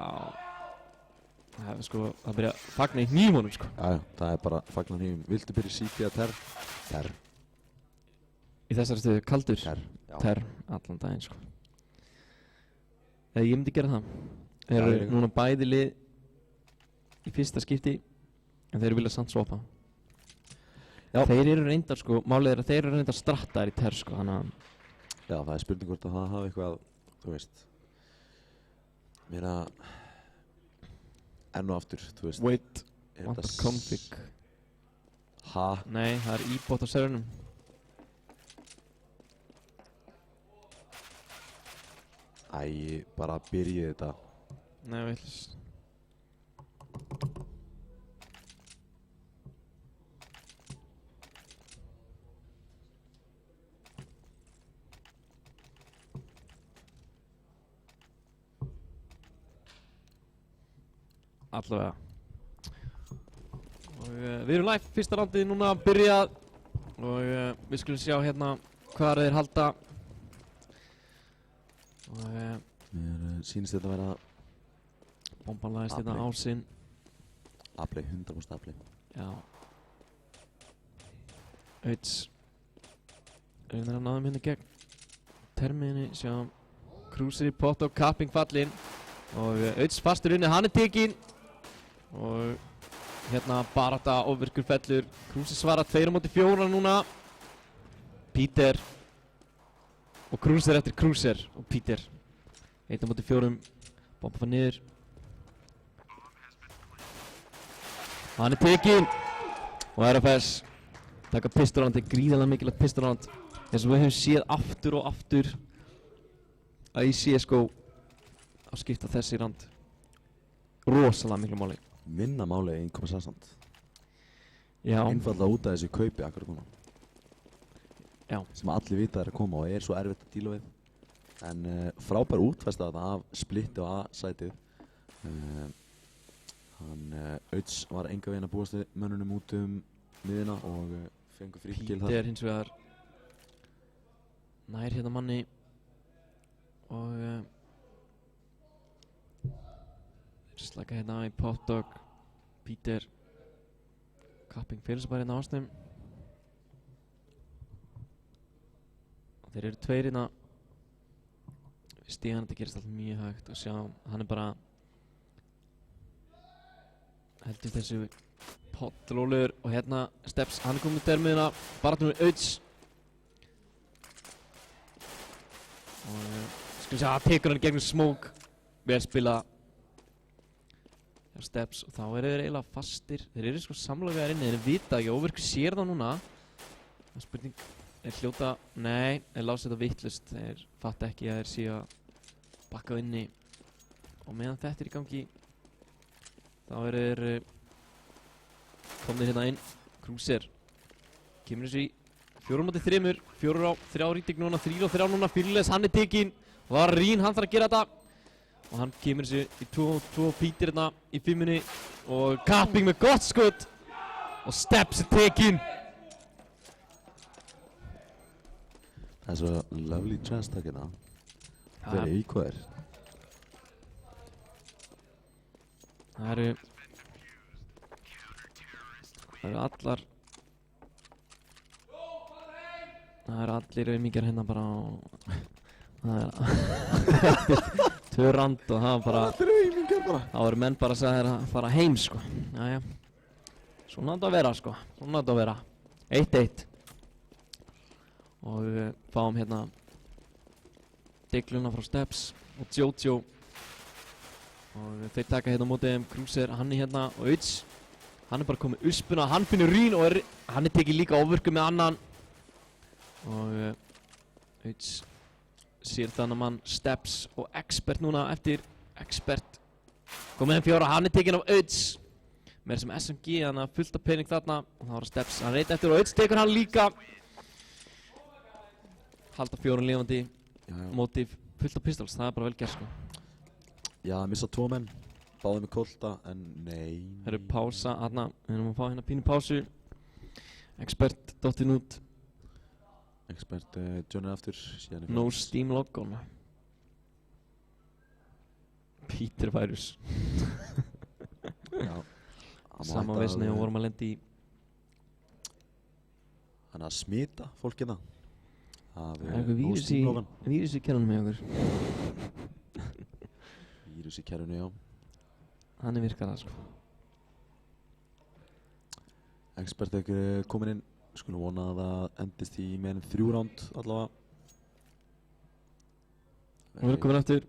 Það er sko, það byrja að fagna í hnífunum sko. Já, það er bara fagnan hífum. Viltu byrja CP að ter? Ter. Í þessari stöðu kaldur. Ter. Já. Ter, allan daginn sko. Eða ég myndi gera það. Þeir Já, eru ég líka. núna bæði lið í fyrsta skipti en þeir vilja samt swappa. Já. Þeir eru reyndar sko, málið er að þeir eru reyndar strattaðir í ter sko, þannig að Já, það er spurning hvort að það hafi eitthvað, þú veist, meira enn og aftur, þú veist. wait, er vantar þetta config. Ha? Nei, það er e-bot á servernum. Æ, bara byrjið þetta. Nei, veitlis. Allavega. Og við erum live, fyrsta randið núna byrjað. Og við skulum sjá hérna hvað þeir halda. Og Mér sýnist þetta að vera bomban lagðist hérna Afli. á sinn. afli, 100% afli. Já. Auðs. Reynir að náðum hérna gegn termiðinni, sjá. Krúsir í pott og kapping fallinn. Og Auðs fastur inni, hann er tekinn. Og hérna barátta, ofvirkur fellur. Kruse svarar 2-4 núna. Peter og Kruse eftir Kruse og Peter 1-4. Bomba fann niður. Hann tekinn og RFS taka pistol round, gríðarlega mikilvægt pistol round eins og við höfum séð aftur og aftur að í CSGO að skipta þessi round rosalega miklu máli. Minna máli en koma samt. Já. Einfallega út af þessu kaupi akkurat núna. Já. Sem allir vita að koma og svo erfitt að díla við. En frábær útfæsta þarna af splitti og A-sætið. Auds var enga veginn að búast við mönnunum út miðina og fengur fríkill þar. Peter hins vegar nær hérna manni og slæka hérna í Potdog. Peter kapping fyrir sig bara hérna ásnum. Þeir eru tveir hérna. Stíðan þetta gerist alltaf mjög hægt og sjá, hann bara heldur þessu pottrólegur og hérna Steps, hann komið með dermiðina, baráttunum við Auds og skulum sjá, hann tekur hann gegnum smoke, vel spila hjá Steps og þá eru þeir eiginlega fastir, þeir eru sko samlokaðir inni, þeir vita ekki, Óvirkur sér það núna, það er spurning, þeir hljóta, nei, þeir lása þetta vittlust, þeir fatta ekki að þeir séu að bakka inni og meðan þetta er í gangi þá eru þeir komnir hérna inn. Kruse kemur þessu í 4-3, 4-3 ríting núna, 3-3 núna, Fearless, hann er tekinn, Varín, hann þarf að gera þetta og hann kemur þessu í 2-2 Peter hérna í 5-minni og Kapping með gott skot og Steps er tekinn. Það er svo lovely chance takk hérna. Very equal. Það eru allar allir auðmíkjar hérna bara það er 2 rand og það var bara allir auðmíkjar bara þá eru menn bara að segja þér að fara heim sko. Jæja, svona átt að vera sko, svona átt að vera 1-1 og við fáum hérna Digluna frá Steps og Jojo og þeir taka hérna á móti Kruse, hann er hérna og Auds, hann er bara komið uspuna, hann finnur Rín og hann er tekið líka ofvirku með annan og Auds sér þannig mann Steps og Expert núna eftir Expert komið þeim 4, hann er tekinn af Auds með þessum SMG, hann er fullt af pening þarna og þá er Steps, hann reyta eftir og Auds tekur hann líka halda 4 lifandi móti fullt af pistols, það er bara vel gert sko. Já, missa 2 menn, báði með kolta, en nei. Það eru pása, aðna, við erum að fá hérna pínu pásu. Expert dottinn út. Expert Johnny aftur, síðan No Steam logon. Peter Virus. Já. Sama veisni og vorum að lenda í. Hann er að smita fólk hérna. Það er eitthvað vírus í kerunum með okkur. Vírus í kerunum, já. Þannig virkar það sko. Expert er komin inn. Skulum vona að það endist í meðan 3 round allavega. Og við erum komin aftur.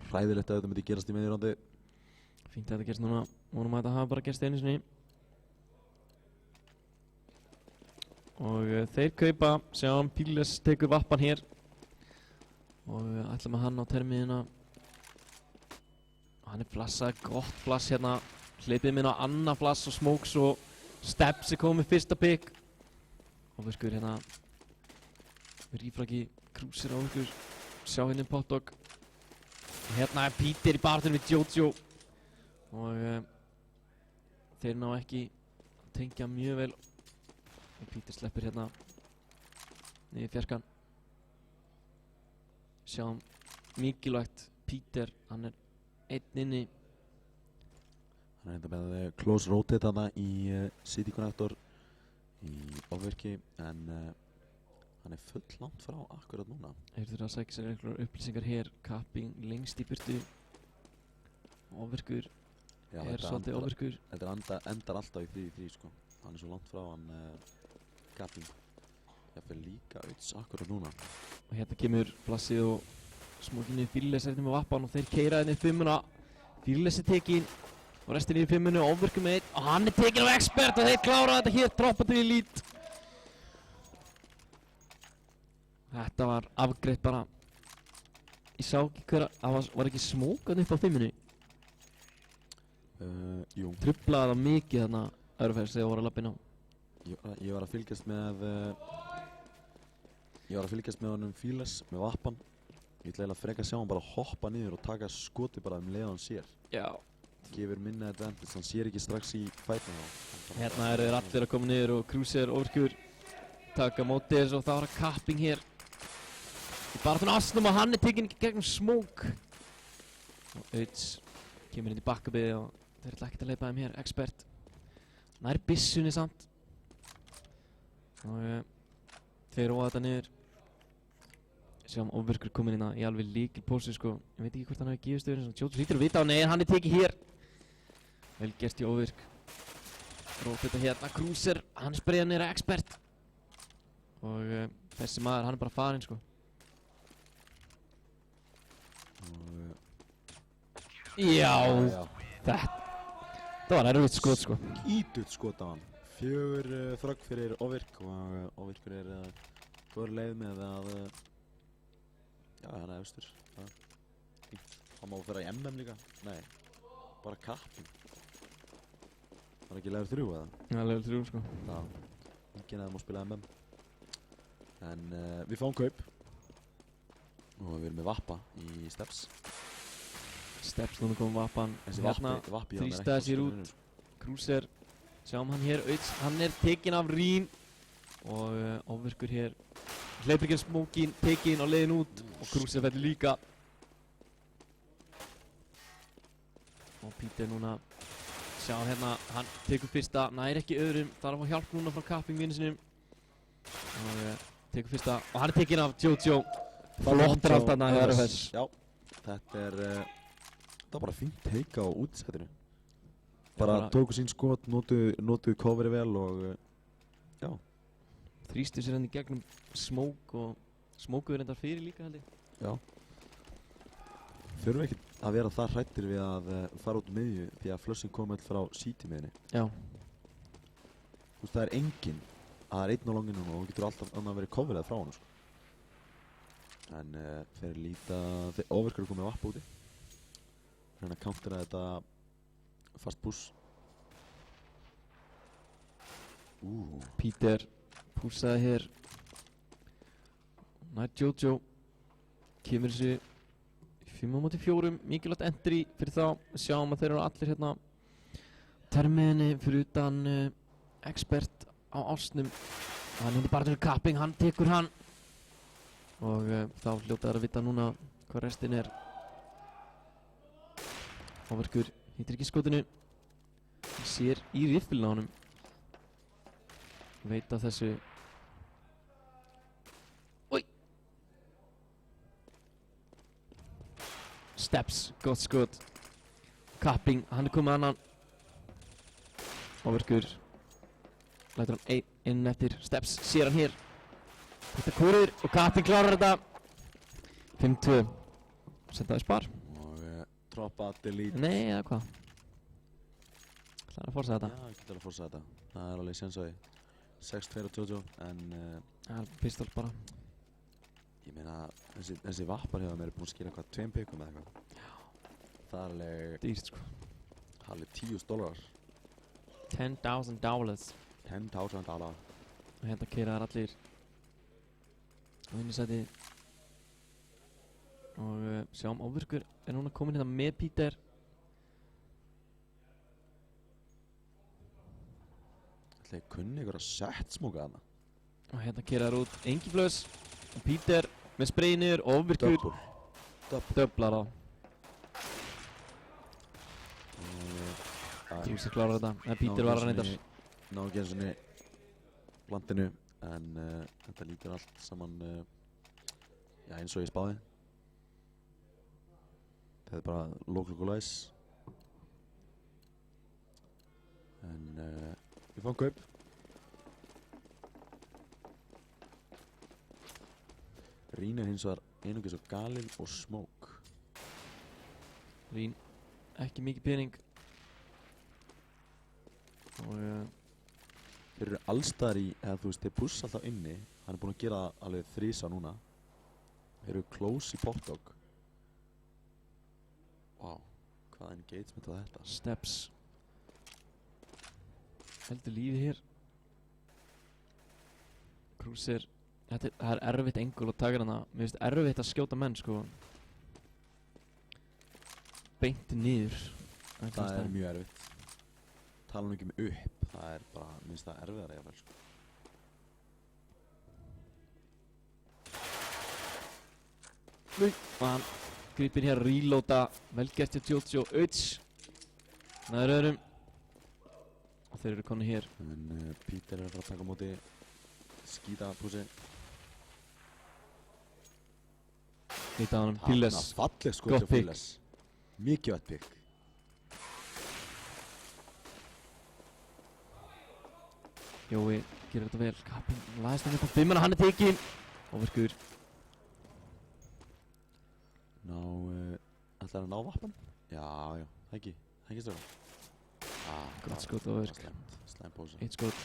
Hræðilegt að þetta myndi gerast í meðan roundi. Fínt að þetta gerst núna. Vonum að þetta hafa bara gerst einu sinni. Og þeir kaupa, sjáum Fearless tekur vappan hér og ætla með hann á termiðina. Hann er flassað, gott flass hérna, hleypið minn á annað flass og Smokes og Steps er komið fyrsta pick. Og við skur hérna, rífraki Kruse á ykkur, sjá hérna Potdog. Hérna er Peter í barðinu við Jojo og þeir ná ekki að tengja mjög vel. Og Peter sleppir hérna niður fjarskan. Sjáum mikilvægt Peter, hann er einn inni. Hann er enda með close rotate þarna í City Connector í ofvirki en hann er full langt frá akkurat núna. Þeir þurfa að sækja sér einhverjar upplýsingar hér. Kapping lengst í burtu. Ofvirkur Já, er svolítið ofvirkur. Þetta endar alltaf í 3-3 sko. Hann er svo langt frá hann Gapping. Ég fyrir líka auðs akkurat núna. Og hérna kemur Blassið og smókinni Fíles eftir með vappan og þeir keyra inn í 5-una. Fíles er tekinn og restin í 5-unu og ofvirkur með 1 og hann er tekinn á Expert og þeir klára þetta hér, droppa til í lít. Þetta var afgreitt bara. Ég sá ekki hver að var ekki smókan upp á 5-unu. Jú. Truflaði það mikið þarna Örfærs þegar voru að labba inn á. Ég var að fylgjast með honum Fíles með vappan. Ég ætla eiginlega frekar að sjá hann bara hoppa niður og taka skoti bara leið hann sér. Já. Gefur minna advantage, hann sér ekki strax í fætna þá. Hérna eru þeir allir að koma niður og Cruiser ofvirkur taka mótið þessu og það var að Capping hér. Í baráttunni Asnum og hann er tekinn gegnum Smoke. Og Auds kemur inn í bakkabiði og þeir ætla ekkert að leipa þeim hér, Expert. Nær byssunni samt. Og þeir róa þetta niður. Sjáum ofvirkur kominn inn í alveg lykilpósi sko. Ég veit ekki hvort hann hefur gefið stöðurinn svona. Jótus hlýtur að vita á nei, hann er tekið hér. Vel gert í ofvirk. Róp þetta hérna, Cruiser, hann spreyðar niður að Expert. Og þessi maður, hann er bara farinn sko. Já, þetta var erfitt skot sko. Skítut skot á hann. 4 frögg fyrir ofvirk og ofvirkur góður leið með að já, hann er efstur. Hann má fara í MM líka. Nei, bara Capping. Var ekki level 3 eða? Já, level 3 sko. Já, enginn eða má spila MM. En við fáum kaup. Og við erum með Vappa í Steps. Steps núna komum Vappan. Þessi Hérna Vappi þrýstaði sér út. Cruiser, sjáum hann hér, Auds, hann er tekinn af Rín. Og ofvirkur hér. Hleypir ekki smókin, tekinn á leiðin út. Og Cruiser fellur líka. Og Peter núna, sjá hérna, hann tekur fyrsta, nær ekki öðrum. Þarf að fá hjálp núna frá Capping vinnu sinum. Og tekur fyrsta, og hann er tekinn af Jojo. Flottur allt þarna hjá RFS. Já, þetta var bara fínt teika á útsettinu. Bara tóku sín skot, notuðu coverið vel og já. Þrýstu sér hann í gegnum Smoke og Smoke er reyndar fyrir líka held ég. Já. Þurfum ekki að vera það hrættir við að fara út miðju því að Flushing kom öll frá CT miðinni. Já. Þú veist, það er enginn að það er einn á longinu og þú getur alltaf annað verið coverið frá hann sko. En þeir líta, ofvirkur er komið Vappa úti. Hérna countera þetta fast push. Peter pussaði hér. Nær Jojo. Kemur þessi 5-4, mikilvægt entry fyrir þá. Sjáum að þeir eru allir hérna termiðinni fyrir utan Expert á Ásnum. Hann er bara til Capping, hann tekur hann. Og þá hljóta þær að vita núna hvað restin er. Ofvirkur hittir ekki skotinu. Sér í riffilin á honum. Veit að þessu. Oj! Steps, gott skot. Capping, hann er komið annan. Ofvirkur lætur hann inn eftir Steps, sér hann hér. Þetta kúrir og Capping klárar þetta. 5-2. Setaði spar. Droppa, delete. Nei, eða hvað? Það er að forsa þetta. Já, ég geti alveg að forsa þetta. Það er alveg séns á því. 6-2 á Jojo, en það er pistol bara. Ég meina, þessi Vappar hjá þeim eru búin að skila hvað 2 pikum eða eitthvað. Já. Það er alveg dýrt sko. Það er alveg $10,000. $10,000. $10,000. Og hérna keyra þær allir á einu sæti. Og sjáum ofvirkur er núna komin hérna með Peter. Ætli ég kunni ykkur að set smóka þarna. Og hérna keyra þær út Engiflös og Peter með sprayið niður og ofvirkur döblar á. Cruiser klárar þetta, en Peter var að reyndar. Ná ekki eins og niður landinu, en þetta lítur allt saman já, eins og ég spáði. Þetta er bara local guys. En við fáum kaup. Rín hins vegar einungis á galinn og smók. Rín, ekki mikið pening. Og Þeir eru allstaðar í, eða þú veist, þeir pussa alltaf inni. Hann er búinn að gera það alveg 3 núna. Þeir eru close í potdog. Vá, hvaða engagement var þetta? steps. Heldur lífið hér. Cruiser. Það er erfitt engul að taka hana. Mér finnst erfitt að skjóta menn sko. Beint niður. Það er mjög erfitt. Tala nú ekki með upp. Það er bara, minnst það erfiðar jafnvel sko. Hann gripir hér að reloada. Vel gert hjá Jojo Uts. Næður öðrum. Og þeir eru konni hér. En Peter er að fara að taka á móti skítapúsi. Nýtt á hann. Píles. Falleg sko Gott til pick. Píles. Mikið vett pick. Jói gerir þetta vel. Kappinn læðist hann upp á 5 og hann er tekinn. Óverkur. Ætlar að ná vappan? Já, það ekki stöðum. Gott skot á verk. Slæm pósa. 1 skot.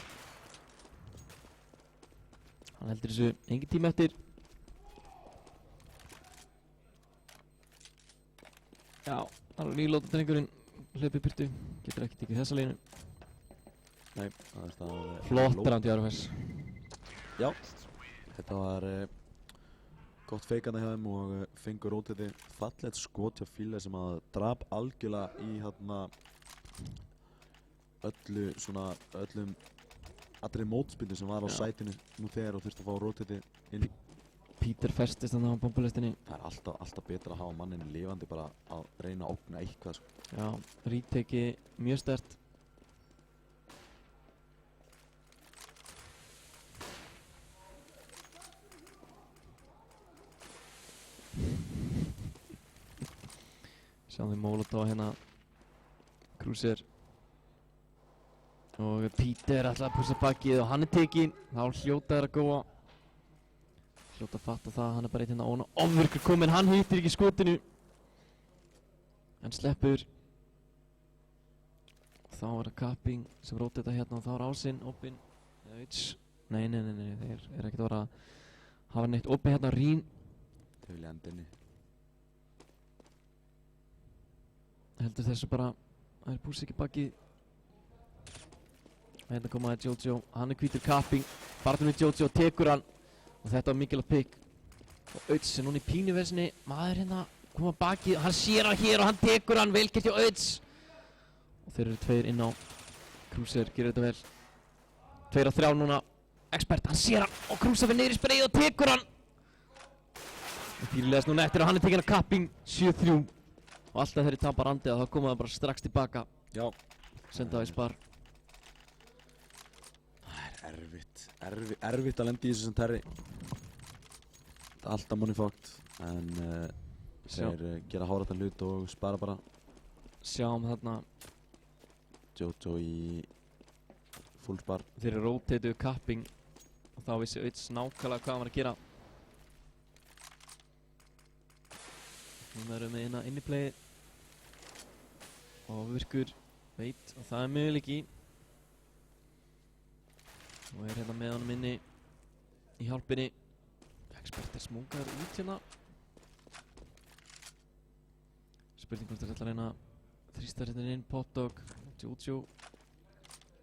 Hann heldur þessu. Engin tíma eftir. Já, hann er nýlóta drengurinn. Hlaupi burtu. Getur ekki tekið þessa línu. Nei, það er það. Flott rand í RFS. Já, þetta var gott feikana hjá þeim og fengur rótiti fallegt skot hjá Fíle sem að drap algjörlega í allri mótspilni sem var á sætinu nú þegar og þurfti að fá rótiti inn. Peter festist hann á bombulistinni. Það er alltaf betra að hafa mannin lifandi bara að reyna að ógna eitthvað sko. Já, retake mjög sterkt. Sjáum við Molotov hérna. Cruiser. Og Peter ætlaði að pussa bakið og hann er tekinn. Þá hljóta þær að góa. Hljóta að fatta það, hann er bara eitt hérna óna. Ofvirkur kominn, hann hittir ekki skotinu. En sleppur. Þá er það Kapping sem róti þetta hérna og þá er Ásinn opinn. Nei, þeir eru ekkert að vera að hafa neitt opinn hérna Rín. Þeir vilja enda inni. Heldur þessu bara, það er pússi ekki bakið. Hérna komaði Jojo, hann er hvítur Kapping. Barður við Jojo, tekur hann. Og þetta var mikilvægt pick. Og Uts er núna í pínuversinni. Maður hérna koma bakið, hann sér hann hér og hann tekur hann. Vel gert hjá Uts. Og þeir eru 2 inn á. Cruiser gerir þetta vel. 2 á 3 núna. Expert, hann sér hann og Cruiser fyrir niður í spreið og tekur hann. Og Pínulegast núna eftir og hann er tekinn af Kapping. 7-3. Og alltaf þegar ég tapar andið þá koma það bara strax tilbaka. Já. Senda það í spar. Það er erfitt að lenda í þessu sem Terry. Það er alltaf money fucked. En þeir gera háratan hlut og spara bara. Sjáum þarna. Jojo í full spar. Þeir eru rotateuðu Kapping. Og þá vissi Uts nákvæmlega hvað hann var að gera. Núna erum við inn í playið. Og virkur veit og það er möguleiki. Og er hérna með honum inni í hjálpinni. Expert er smúkaður út hérna. Spurning hvort þeir ætla að reyna að þrýsta hérna inn Potdog. Jojo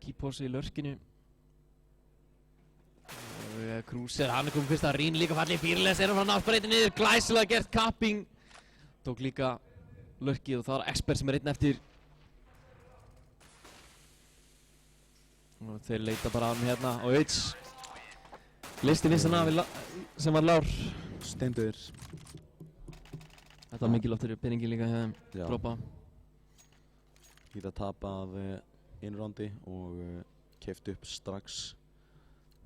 kýpósi í lörkinu. Og Cruiser, hann er komið fyrst að Rín líka fallið. Fearless er hann frá náttbreyti niður. Glæsilega gert Kapping. Tók líka lörkið og það var Expert sem er einn eftir. Og þeir leita bara á hann hérna og Uts listi vissan af sem var lár. Steindur. Þetta var mikilvægt fyrir peningi líka hjá þeim. Droppa. Geta tapað einu rándi og keypt upp strax.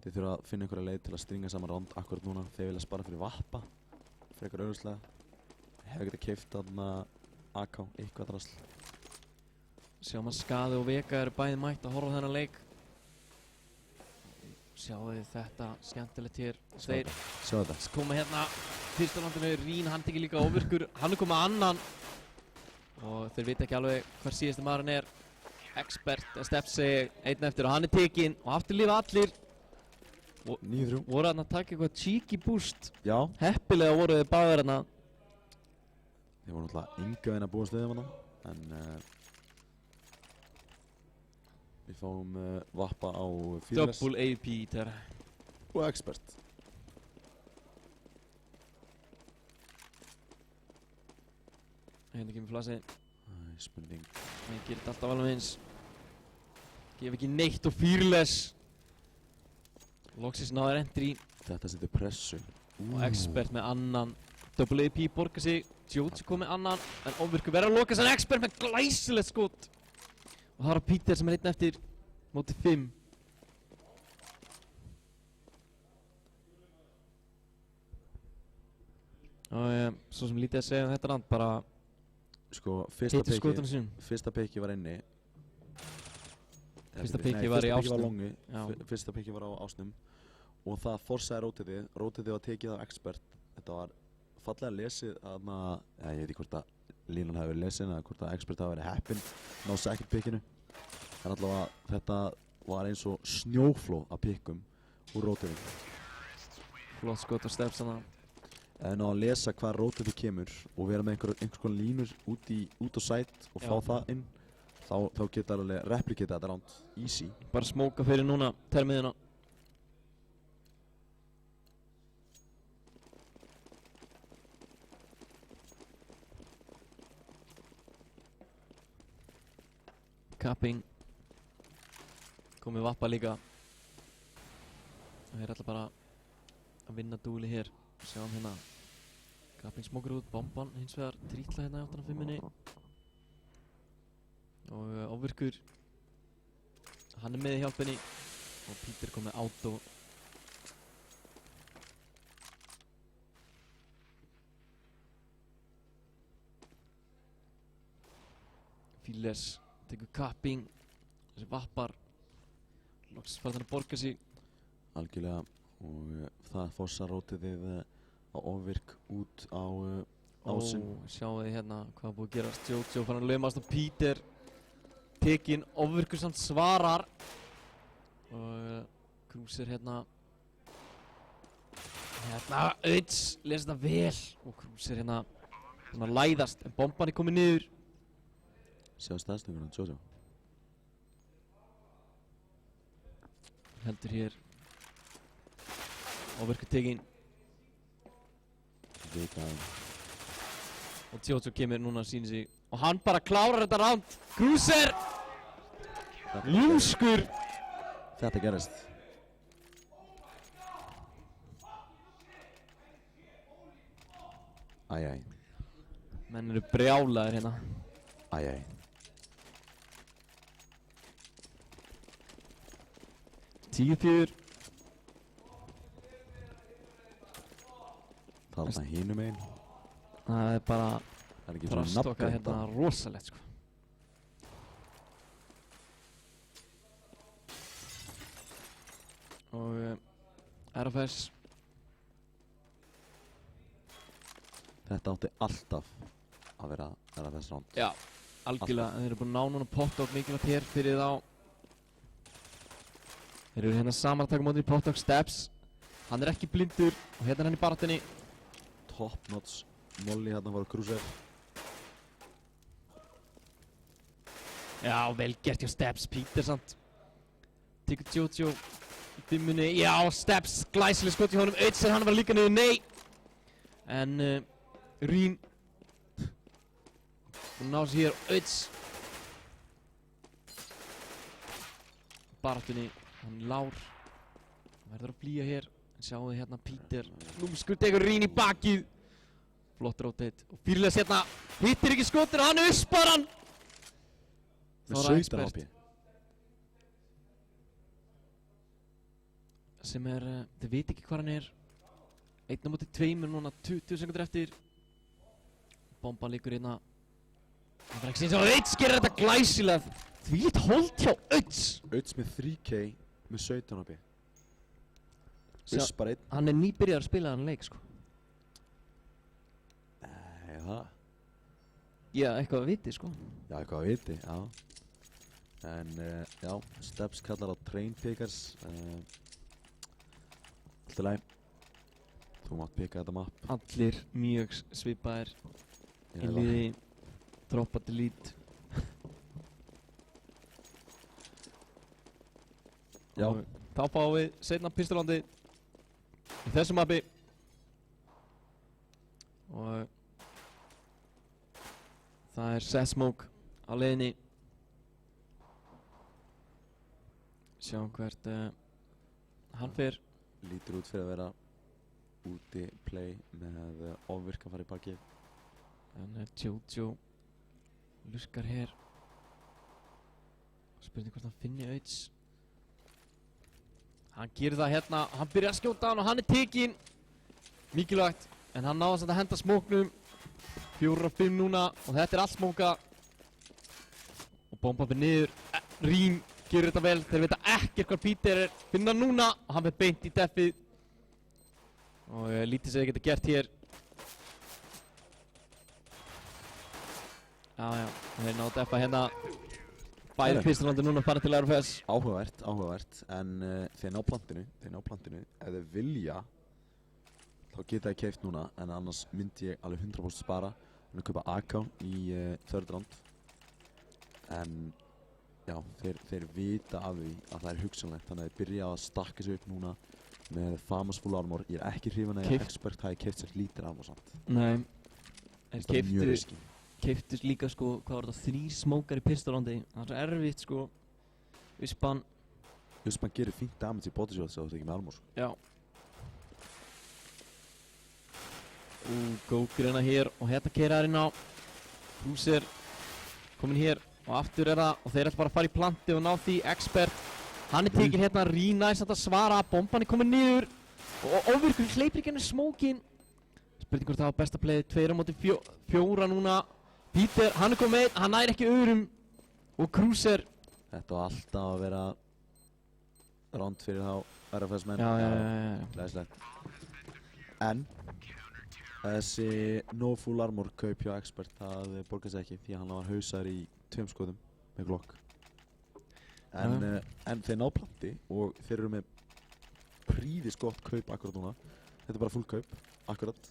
Þeir þurfa að finna einhverja leið til að stringa saman ránd akkurat núna. Þeir vilja spara fyrir vappa. Frekar auðvitslega. Hefur getað keypt þarna AK, eitthvað drasl. Sjáum að Skaði og Vega eru bæði mætt að horfa á þennan leik. Sjáu þið þetta skemmtilegt hér. Þeir Sjá þetta. koma hérna fyrsta landinu, Rín, hann tekir líka ofvirkur. Hann er komið að annan. Og þeir vita ekki alveg hver síðasti maðurinn er. Expert, Stepsi, einn eftir og hann er tekinn. Og aftur lifa allir. 9-3. Voru hann að taka eitthvað cheeky boost. Já. Heppilega voru þið báðir hérna. Þeir voru náttúrulega enga veginn að búast við þeim hana. En við fáum Vappa á Fearless. Double AP þeirra. Og Expert. Hérna kemur Flasi. Spurning. Hann gerir þetta alltaf alveg eins. Gef ekki neitt og Fearless. Loksins náður entry. Þetta setur pressu. Og Expert með annan. Double AP borgar sig. Joji kom með annan. En ofvirkur verður að loka sig en Expert með glæsilegt skot. Og það er Peter sem er einn eftir mótið 5. Og svo sem lítið að segja um þetta land, bara Sko, hittir skotunum sínum. fyrsta piki var inni. Fyrsta piki var í ásnum. Longi, fyrsta piki var á ásnum. Og það forsaði rótiðið. Rótiðið var tekið af Expert. Þetta var fallega lesið að ég veit ekki hvort að línan hafi verið lesin eða hvort að Expert hafi verið heppinn ná second pickinu. En allavega þetta var eins og snjóflóð af pikkum úr rótiðið. Flott skot og Steps hana. Ef við náðum að lesa hvað rótiðið kemur og vera með einhvers konar línur út á site og fá það inn, þá geta alveg replikita þetta round easy. Bara smóka fyrir núna termiðina. Capping. Komið Vappa líka. Og þeir ætla bara að vinna dúli hér. Sjáum hérna. Capping smókur út, bomban hins vegar trítla hérna í 8.5-minni. Og ofvirkur. Hann er með í hjálpinni. Og Peter kom með auto. Fearless tekur Capping. Þessi Vappar. Loksins fara þannig að borga sig. Algjörlega. Og það fossar rótiðið á ofvirk út á ásinn. Sjáum við hérna hvað er búið að gerast. Jojo fann að laumast og Peter tekinn, ofvirkur samt svarar. Og Cruiser hérna Auds les þetta vel. Og Cruiser hérna svona læðast en bomban er komið niður. Sjá staðstönguna, Jojo. Heldur hér. Ofvirkur tekinn. Og Jojo kemur núna að sýna sig. Og hann bara klárar þetta round. Cruiser! Lúskur! Þetta gerist. Æjæj. Menn eru brjálaðir hérna. Æjæj. Tíu fjör. Þarna hinum einn. Það er bara Það er ekki svona stokkað nafngreint hérna rosalegt sko. Og RFS. Þetta átti alltaf að vera RFS round. Já, algjörlega. Þeir eru búin að ná núna Potdog mikilvægt hér fyrir þá. Þeir eru hérna samantak mótið í Potdog Steps. Hann er ekki blindur og hérna er hann í baráttunni. Top notch molly hérna var Cruiser. Já, vel gert hjá Steps, Peter samt. Tekur Jojo í 5-munni. Já, Steps, glæsileg skot í honum. Auds hann var líka niður, nei. En Rín. Og ná sér hér, Auds. Baráttunni, hann Lár. Hann verður að flýja hér. Sjáum við hérna Peter. Lúmskur tekur Rín í bakið. Flott rotate. Og Fearless hérna. Hittir ekki skotir og hann uspar hann. Með 17 HP. Sem er, þið veit ekki hvað hann er. 1 á móti 2 núna 20 sekundur eftir. Bomban liggur hérna. Það er ekki síns að Öts gerir þetta glæsilega. Þvílíkt hold hjá Öts. Öts með 3K með 17 HP. Öts bara einn. Hann er nýbyrjar að spila þann leik, sko. Nei, það. Já, eitthvað að viti, sko. Já, eitthvað að viti, já. En, já, Steps kallar á Train Pickers. Allt í lagi. Þú mátt pika þetta mapp. Allir mjög svipaðir. Í liði, droppa delete. Já. Og þá fáum við seinna pistolandi í þessu mappi. Og það er Sesmoke á leiðinni. Sjáum hvert hann fer. Lítur út fyrir að vera úti play með ofvirka fara í bakið. En Jojo lurkar hér. Spurning hvort hann finni Öts. Hann gerir það hérna, hann byrjar að skjóta hann og hann er tekinn. Mikilvægt, en hann náði að henda smóknum. 4 af 5 núna og þetta er allt smóka. Og bomba fyrir niður. Rím gerir þetta vel, þeir vita ekkert hvað Peter er. Finna núna og hann fer beint í deffið. Og lítið sem þeir geta gert hér. Já, þeir náðu deffa hérna. Bæði pistolandi núna farið til RFS. Áhugavert, en þeir ná plantinu. Ef þeir vilja, þá geta þeir keypt núna, en annars myndi ég alveg 100% spara. Þannig að kaupa AK í third round. En, já, þeir vita af því að það er hugsanlegt, þannig að þeir byrja að stakka sig upp núna með Famous Full Armor. Ég er ekki hrifinn að Expert hafi keypt sér lítið armor samt. Nei, en Það er mjög riski. Keyptu líka sko, hvað var þetta, 3 smókar í pistolandi. Það er svo erfitt sko. Uspan gerir fínt damage í body shots ef þú ert ekki með armor. Já. Gókur hérna hér og hérna keiraðar inn á. Cruiser kominn hér og aftur er það og þeir ætla bara að fara í planti og ná því. Expert, hann er tekinn hérna, Rínæs að svara, bomban er komin niður og ofvirkur hleypir ekki henni smókin. Spurning hvort það var besta playið, 2 á móti 4 núna. Peter, hann er komið einn, hann nær ekki öðrum og Cruiser. Þetta var alltaf að vera ránd fyrir þá RFS menn. Já. Glæsilegt. En þessi no full armor kaup hjá Expert, það borgar sig ekki því að hann var hausaður í 2 skoðum með Glock. En þeir ná planti og þeir eru með príðis gott kaup akkurat núna. Þetta er bara full kaup, akkurat.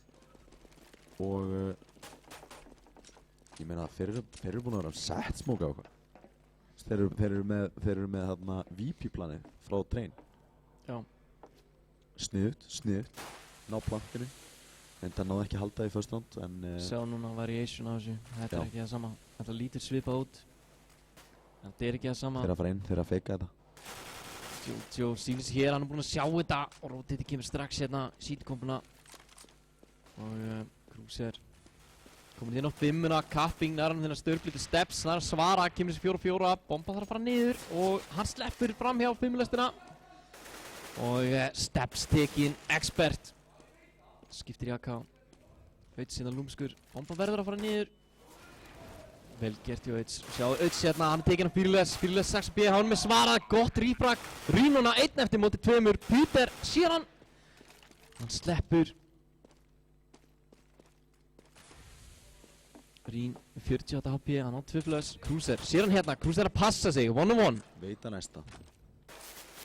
Og ég meina þeir eru búin að vera set smóka á okkur. Þeir eru með þarna VP-planið frá Train. Já. Sniðugt, ná plantinu. En það náði ekki að halda í first round, en Sjá núna variation á þessu, þetta er ekki það sama. Þetta lítur svipað út. Þetta er ekki það sama. Þeir eru að fara inn, þeir eru að feika þetta. Jojo sýnir sig hér, hann er búinn að sjá þetta og Rotator kemur strax hérna, sítkompuna. Og Cruiser komin inn á 5-una, Capping nær hann þennan störflíti Steps, hann er að svara, kemur þessi 4-4, bomba þarf að fara niður og hann sleppur fram hjá 5-lestina. Og Steps tekinn, Expert. Skiptir í AK. Öts hérna lúmskur, bomba verður að fara niður. Vel gert hjá Öts. Sjáu Öts hérna, hann er tekinn á Fearless 6B, hann með svarað, gott rýfrak. Rínuna 1 eftir móti 2, Peter sér hann. Hann sleppur. Rín 48 HP, hann á 2 plus. Cruiser, sér hann hérna, Cruiser að passa sig, 1-on-1. Veit að næsta.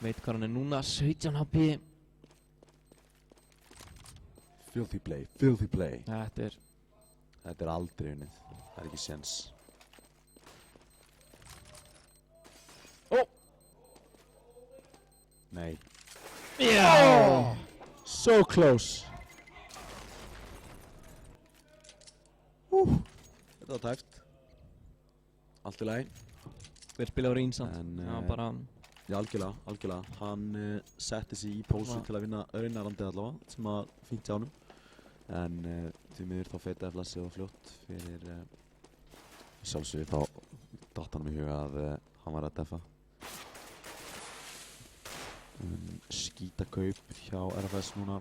Veit hvað hann er núna, 17 HP. Filthy play. Þetta er aldrei unnið, það er ekki séns. Nei. Já! So close. Þetta var tæft. Allt í lagi. Hver spila á Rín samt? En, Já, bara... Já, algjörlega. Hann setti sig í pósu til að vinna raunarandið allavega, sem var fínt hjá honum. En því miður þá feitaði flassið og fljótt fyrir sjálfsögðu þá datt hann í huga að hann var að deffa. Skítakaup hjá RFS núna.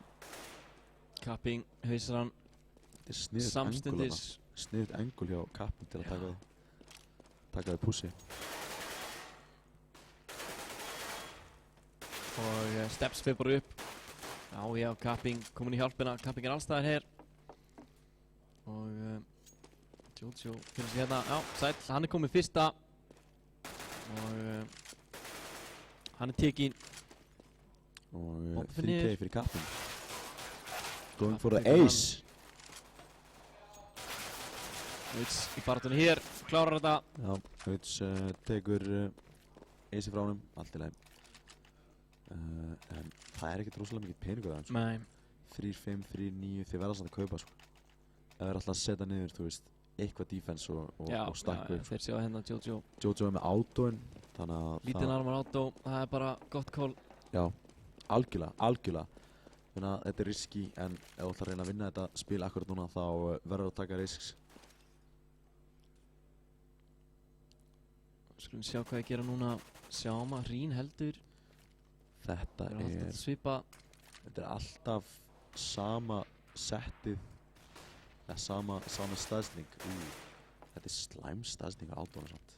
Capping, hausar hann. Þetta er sniðugt Samstundis. Sniðugt engul hjá Capping til að taka það. taka við pússi. Og Steps fyrir bara upp. Já, Kapping komin í hjálpina. Kapping allstaðar hér. Og Jojo finnst sér hérna. Já, sæll. Hann komið fyrsta. Og hann tekinn. Og 3K fyrir Kapping. Going for the Kapping ace. Uts í barðunni hér. Klárar þetta. Já, Uts tekur ace frá honum. Allt í lagi. En það ekkert rosalega mikið peningur aðeins. Nei. 3-5, 3-9, þið verða samt að kaupa sko. Ef þið er alltaf að setja niður, þú veist, eitthvað defense og stakka upp. Þeir sjá hérna Jojo. Jojo með autoinn, þannig að Lítinn armar auto, það er bara gott call. Já, algjörlega. Þannig að þetta er risky, en ef þú ætlar að reyna að vinna þetta spil akkurat núna, þá verður að taka risks. Skulum sjá hvað ég gera núna. Sjáum að Rín heldur. Þetta er alltaf sama settið, eða sama staðsning. Þetta er slæm staðsning á autoinu samt.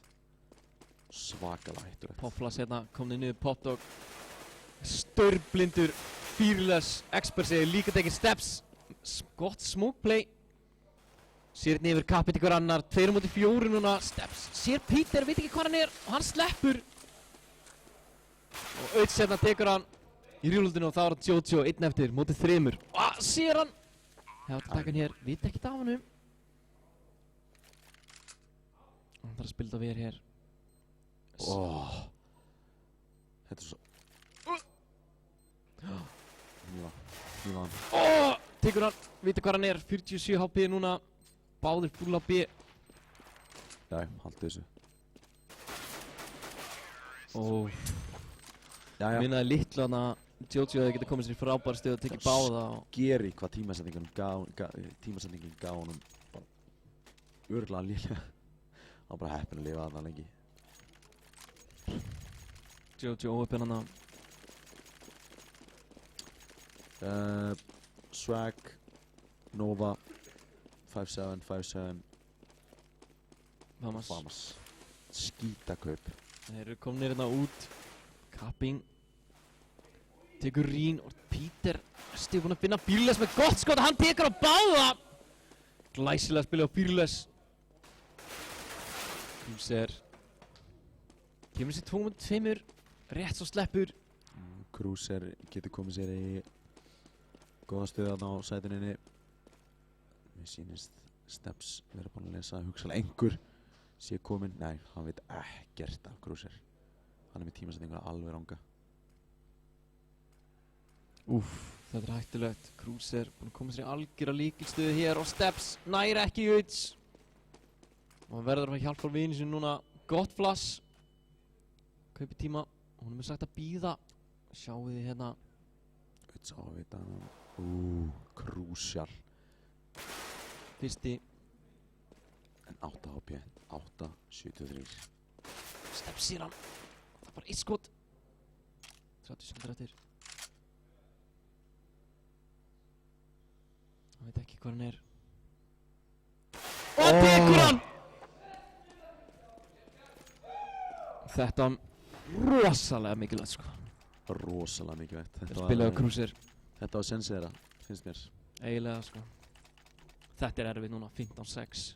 Svakalega hættulegt. Popflass hérna, komni niður Popdog. Störblindur, fearless, expert segir líka tekið Steps. Gott smoke play. Sér hérna yfir Kappið til hver annar, 2-4 núna. Steps, sér Peter, veit ekki hvað hann er og hann sleppur. Og Uts hérna tekur hann í rjúlundinu og þá er Jojo einn eftir, mótið 3. Sér hann! Það er að taka hann hér, veit ekkert af hannum. Hann þarf að spila þetta við hér. Þetta er svo... Nýva hann. Tekur hann, veit hvað hann er, 47 HP núna. Báðir full HP. Já, haldu þessu. Minnaði litlu hann að Jojo hefði getið komið sér í frábæra stöð og tekið báða. Geri hvað tímasetningin gaf honum örugglega lélega. Hann var bara heppinn að lifa þarna lengi. Jojo óöppinn hann Swag, Nova, 5-7, 5-7. Famas. Skítakaup. Þeir eru komnir hérna út. Kapping. Tekur Rín og Peter Stig búinn að finna Fearless með gott skot og hann tekur á báða. Glæsilega spilið á Fearless. Cruiser kemur sér 2-2, rétt svo sleppur. Cruiser getur komið sér í góða stöðu þarna á sætininni. Mér sýnist Steps vera búinn að lesa hugsanlega einhver sé kominn. Nei, hann veit ekkert af Cruiser. Hann er með tímasetninguna alveg ranga. Þetta er hættulegt. Cruiser búinn að koma sér í algjöra lykilstöðu hér og Steps nær ekki Uts. Og hann verður að hjálpa vini sinni núna. Gott flass. Kaupi tíma. Honum er sagt að bíða. Sjáu þið hérna. Uts á að vita. Crucial. Fyrsti. En 8 HP. 8-73. Steps sér hann. Það er bara 1 skot. 30 sekúndur eftir. Hann veit ekki hvað hann er. Og tekur hann! Þetta var rosalega mikilvægt sko. Rosalega mikilvægt. Þeir spilaðu Cruiser. Þetta var sensið þeirra, finnst mér. Eiginlega sko. Þetta er erfitt núna, 15-6.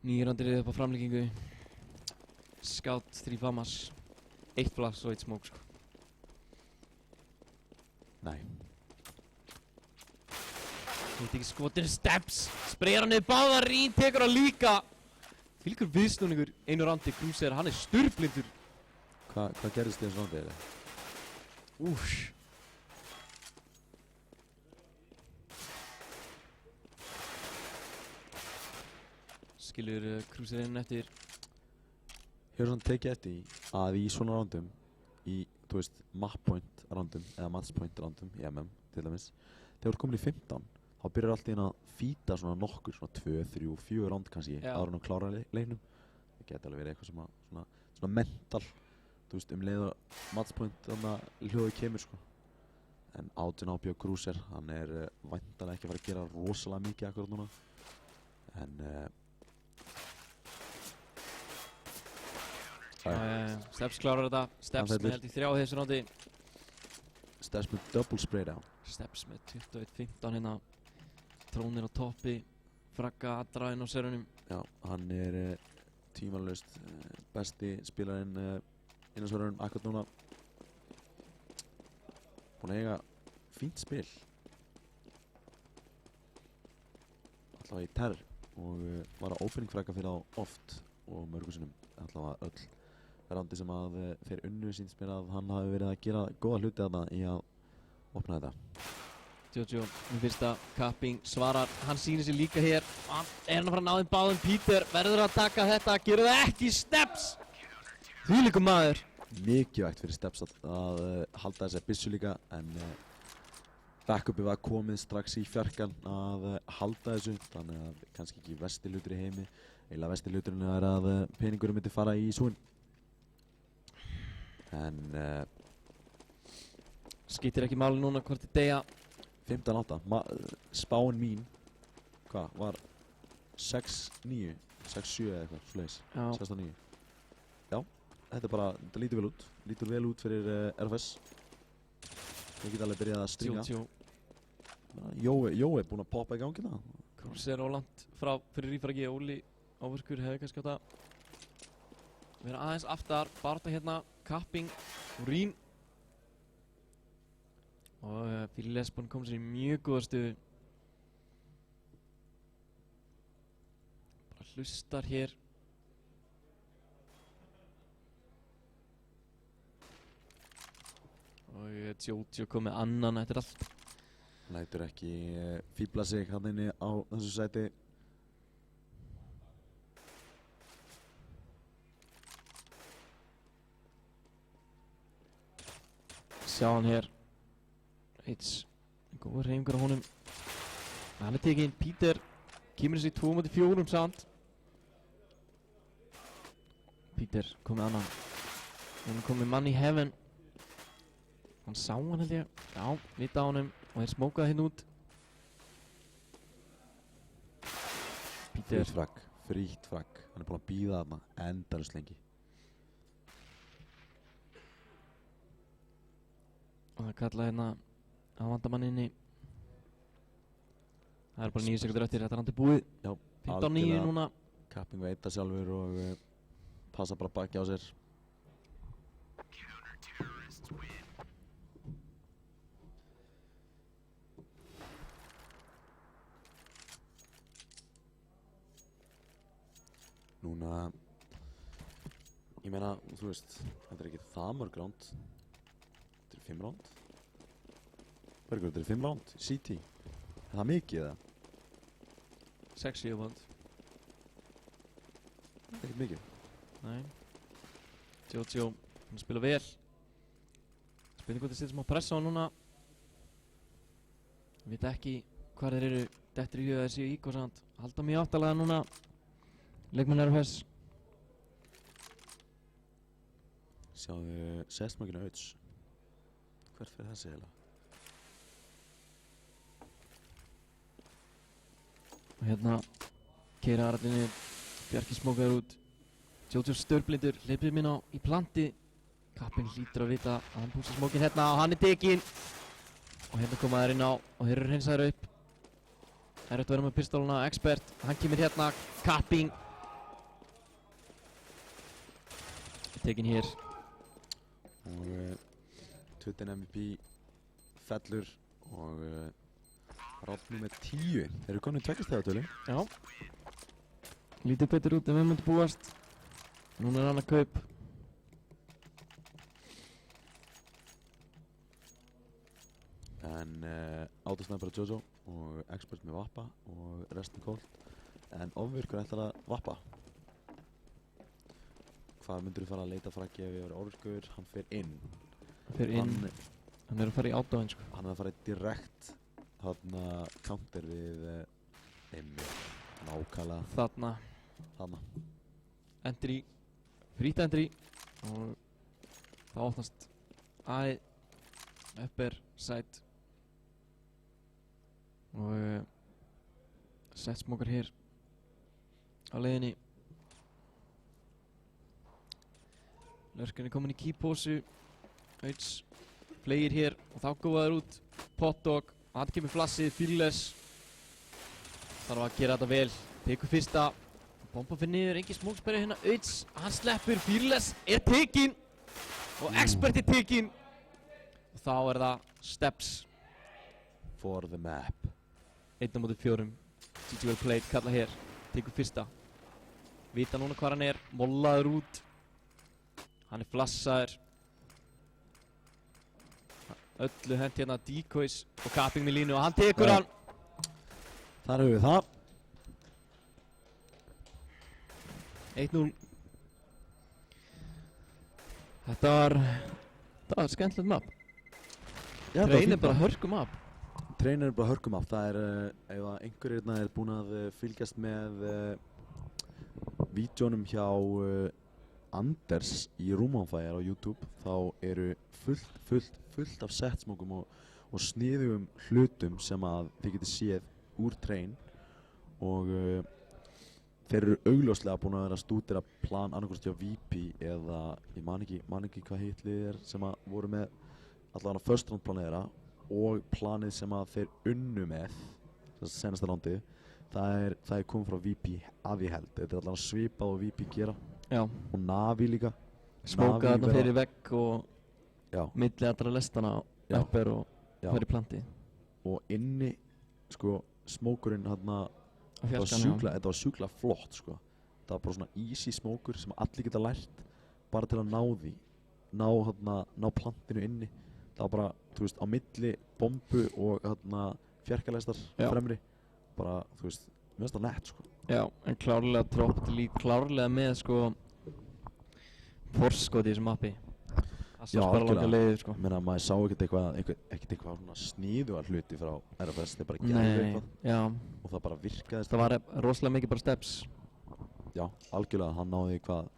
9 randir upp á framlíkingu. Scout, 3 famas. 1 flass og 1 smoke sko. Nei. Þetta ekki skotinu Steps. Spreyjar hann niður báða, Rín tekur hann líka. Fylgur viðsnúningur, 1 randi, Cruiser, hann er störblindur. Hvað gerðist í þessu randi eða? Skilur Cruiser inn eftir. Hefur svona tekið eftir að í svona rándum, í, þú veist, map point rándum, eða match point rándum, í MM, til dæmis, þegar þú ert komin í 15, þá byrjar allt í að fýta svona nokkur, svona 2, 3, 4 ránd kannski, áður en að klára leiknum. Það geti alveg verið eitthvað sem svona mental, þú veist, leið og match point, þannig að hljóðið kemur, sko. En 18 HP á Cruiser, hann er væntanlega ekki að fara að gera rosalega mikið akkurat núna. En Steps klárar þetta. Steps með held í 3 þessu rándi. Steps með double spray down. Steps með 21-15 hérna. Trónir á toppi. Fragga aðdraðinn á serunum. Já, hann tímalaust besti spilarinn innansvörðurinn akkurat núna. Búinn að eiga fínt spil. Allavega í terr og var að opening fragga fyrir þá oft og mörgum sinnum. Allavega öll randi sem að þeir unnu sínst mér að hann hafi verið að gera góða hluti þarna í að opna þetta. Jojo með fyrsta kapping svarar, hann sýnir sig líka hér. Hann að fara að ná þeim báðum. Peter verður að taka þetta, gerur það ekki. Steps! Þvílíkur maður. Mikilvægt fyrir Steps að halda þessa byssu líka en backupið var komið strax í fjarkan að halda þessu, þannig að kannski ekki versti hlutur í heimi. Eiginlega versti hluturinn að peningurum myndi fara í súin. En skiptir ekki máli núna hvort þið deyja. 15-8, spáin mín, hvað, var 6-9, 6-7 eða eitthvað, svoleiðis, 6-9. Já, þetta lítur vel út fyrir RFS. Ég get alveg byrjað að stringa. Jói búinn að poppa í gangi það. Kross ólangt frá fyrir Rífargi. Óli áverkur hefði kannski átt að vera aðeins aftar. Barta hérna, kapping og Rín. Og fyrir Lesbon kom sér í mjög góða stöðu. Bara hlustar hér. Og Jojo kom með annan eftir allt. Lætur ekki fíbla sig hann inni á þessu sæti. Sjá hann hér. Eits góður hreyfingur á honum. Hann tekinn. Peter kemur þessi 2-4 samt. Peter kom með annan. Hann kom með mann í heaven. Hann sá hann held ég. Já, vita á honum og þeir smókaði hérna út. Peter. Frítt fragg. Hann búinn að bíða þarna endalaust lengi. Og það kallaði hérna að vanda mann inni. Það bara 9 sekundur eftir, þetta er hann til búið. Já, 15-9 núna. Kapping veit það sjálfur og passa bara baki á sér. Núna, ég meina, þú veist, þetta ekki það mörg ránd. Þetta 5 ránd. Bergur, þetta 5 ránd, CT. Er það mikið eða? 6-7 ránd. Ekkert mikið. Nei. Jojo, hann spila vel. Spurning hvort það setja smá pressa á hann núna. Ég veit ekki hvað þeir eru dettur í huga þessi í íkosand. Halda mjög áttalega núna. Leikmenn RFS. Sjáðu sestmökkinu Auts. Hvert fyrir þessi eiginlega? Og hérna keyra aðrallinu. Bjarki smókaður út. Jojo störblindur, hleypir minn á í planti. Kappinn hlýtur að vita að hann púsar smókinn hérna og hann er tekinn. Og hérna koma þær inn á og þeir eru hreinsaðir upp. Það er eftir að vera með pistóluna Expert. Hann kemur hérna, Kapping. Tekinn hér. Og Tutin MVP fellur og Rodney með 10. Þeir eru komin í 2 stiga tölu. Já. Lítið betur út en við myndum búast. Núna er hann að kaup. En autosnæpar á Jojo og Expert með Vappa og restin Colt. En ofvirkur ætlar að Vappa. Hvað myndir þú fara að leita fraggi ef ég verið ofvirkur? Hann fer inn. Fer inn. Hann er að fara í autoin sko. Hann er að fara direkt þarna counter við einmitt nákvæmlega þarna. Entry. Frýta entry. Og það opnast æ upper side. Og set smokar hér á leiðinni. Lurkin er komin í kýpósu. Auts flegir hér og þá góðaður út. Potdog, hann kemur flassið, Fearless. Þarf að gera þetta vel. Tekur fyrsta. Bomba fyrir niður, engin smóksperri hérna. Auts, hann sleppur, Fearless er tekinn. Og Expert er tekinn. Og þá er það Steps. For the map. 1-4. GG well played, kalla hér. Tekur fyrsta. Vita núna hvað hann er. Mollaður út. Hann er flassaður. Öllu hent hérna decoys og capping með línu og hann tekur hann. Þar höfum við það. 1-0. Þetta var skemmtilegt map. Train er bara hörku map. Train er bara hörku map. Það er, ef einhverjir hérna er búinn að fylgjast með vídjónum hjá Anders í Room on Fire á YouTube, þá eru fullt af setsmókum og sniðugum hlutum sem að þið getið séð úr Train og þeir eru augljóslega búin að vera að stúdera plan annarkvæmst hjá VP eða ég man ekki hvað hitlið er sem að voru með allavega first round planið þeirra og planið sem að þeir unnu með senasta roundið, það er komið frá VP að ég held. Þetta er allavega svipað og VP gera. Já. Og Navi líka. Smóka þarna fyrir vegg og milli allra lestana upper og fyrir planti. Og inni, sko, smókurinn hérna, þetta var sjúklega flott, sko. Það var bara svona easy smókur sem allir geta lært bara til að ná því. Ná plantinu inni. Það var bara, þú veist, á milli bombu og hérna fjarkalestar fremri. Bara, þú veist, mér finnst það nett, sko. Já, en klárlega Tropical League klárlega með, sko, forskot í þessu mappi. Já, algjörlega. Sko. Meina, maður sá ekkert eitthvað svona sniðuga hluti frá RFS, þeir bara gerðu eitthvað og það bara virkaði. Það var rosalega mikið bara steps. Já, algjörlega, hann náði eitthvað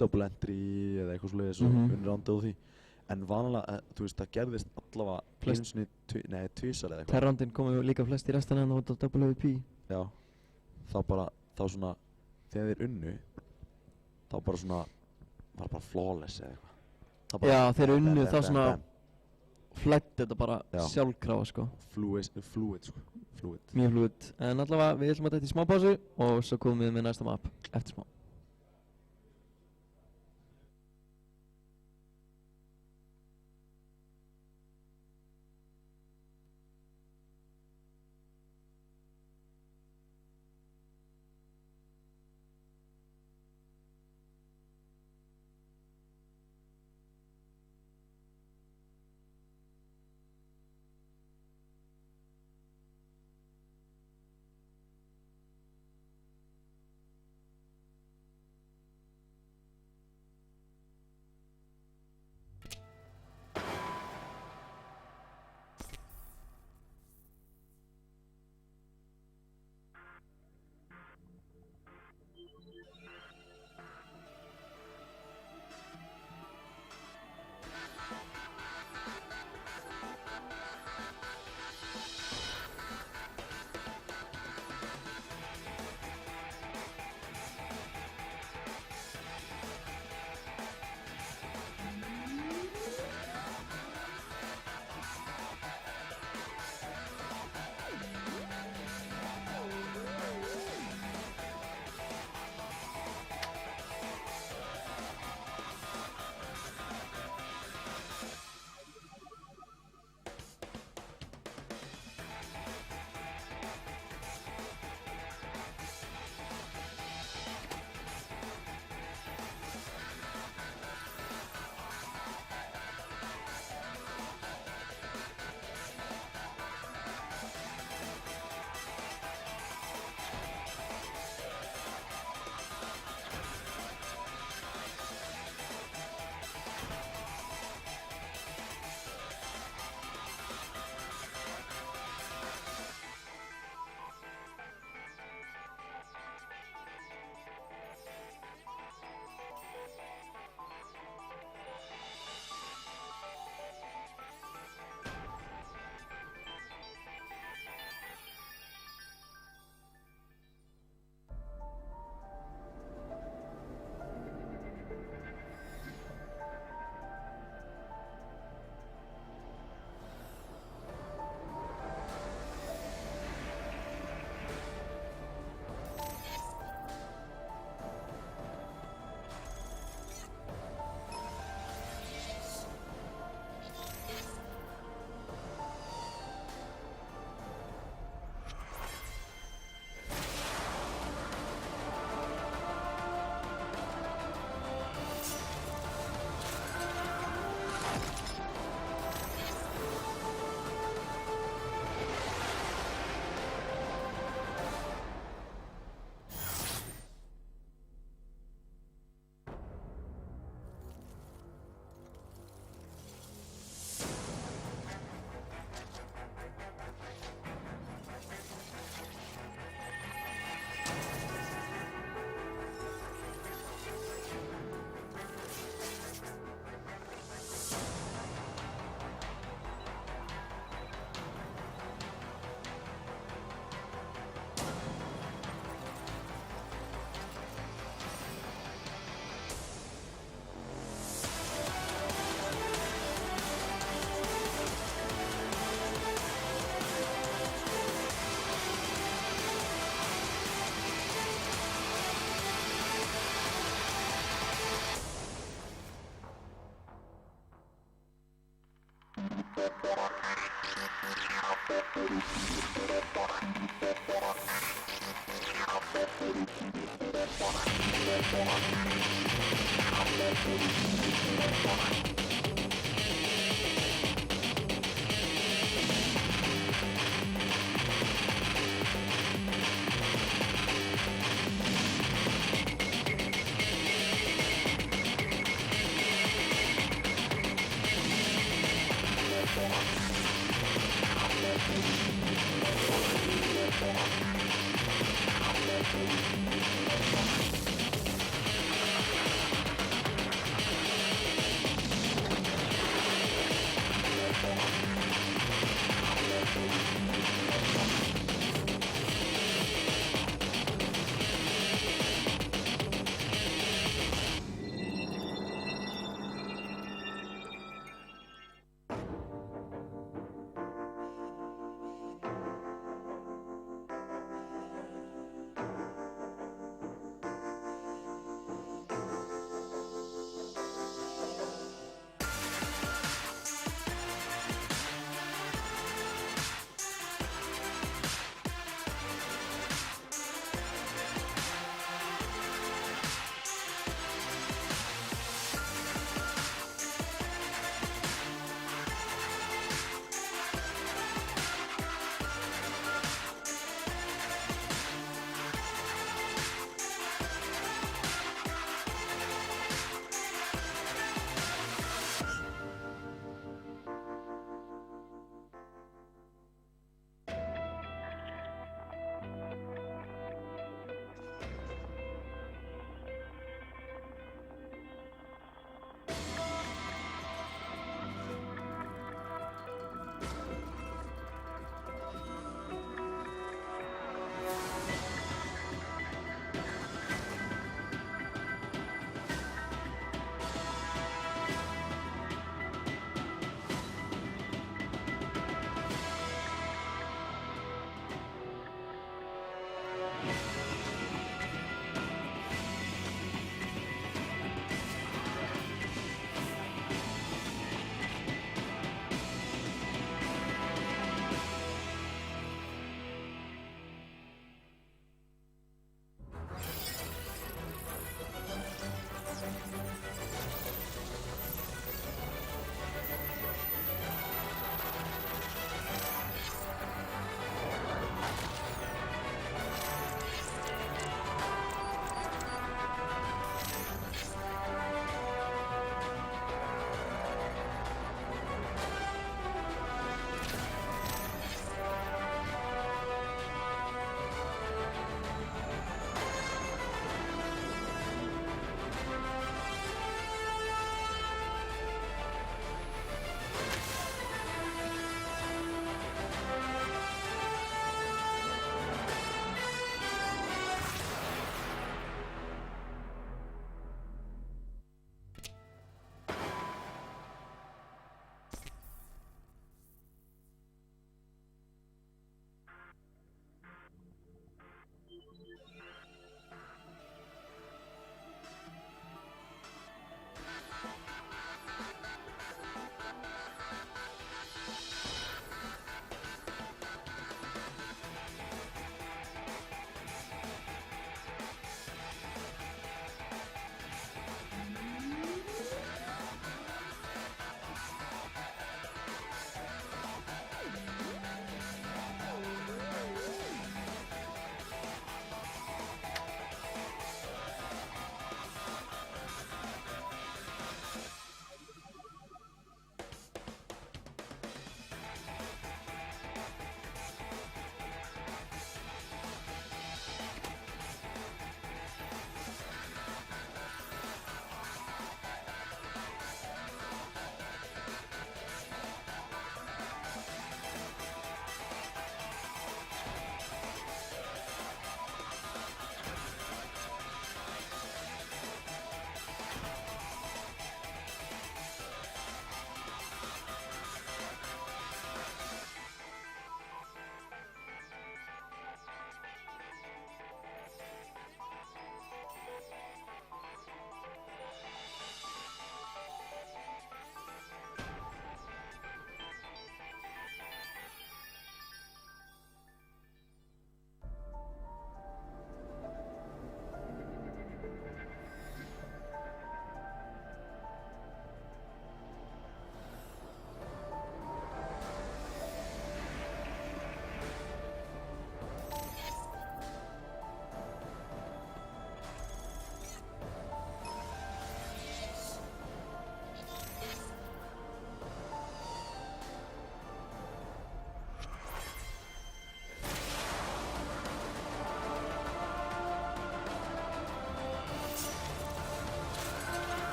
double entry eða eitthvað svoleiðis og unnur ándið á því. En vanalega, þú veist, það gerðist allavega einsinni, tvisar eða eitthvað. Terrandinn komu líka flest í restina en út á double MVP. Já, þá svona, þegar þeir unnu, þá bara svona, var bara flawless eða eitthvað. Já, þeir unnu, þá svona, flætti þetta bara sjálfkrafa, sko. Fluid, sko. Mjög fluid. En allavega, við ætlum að þetta í smá pásu og svo komum við með næsta map eftir smá.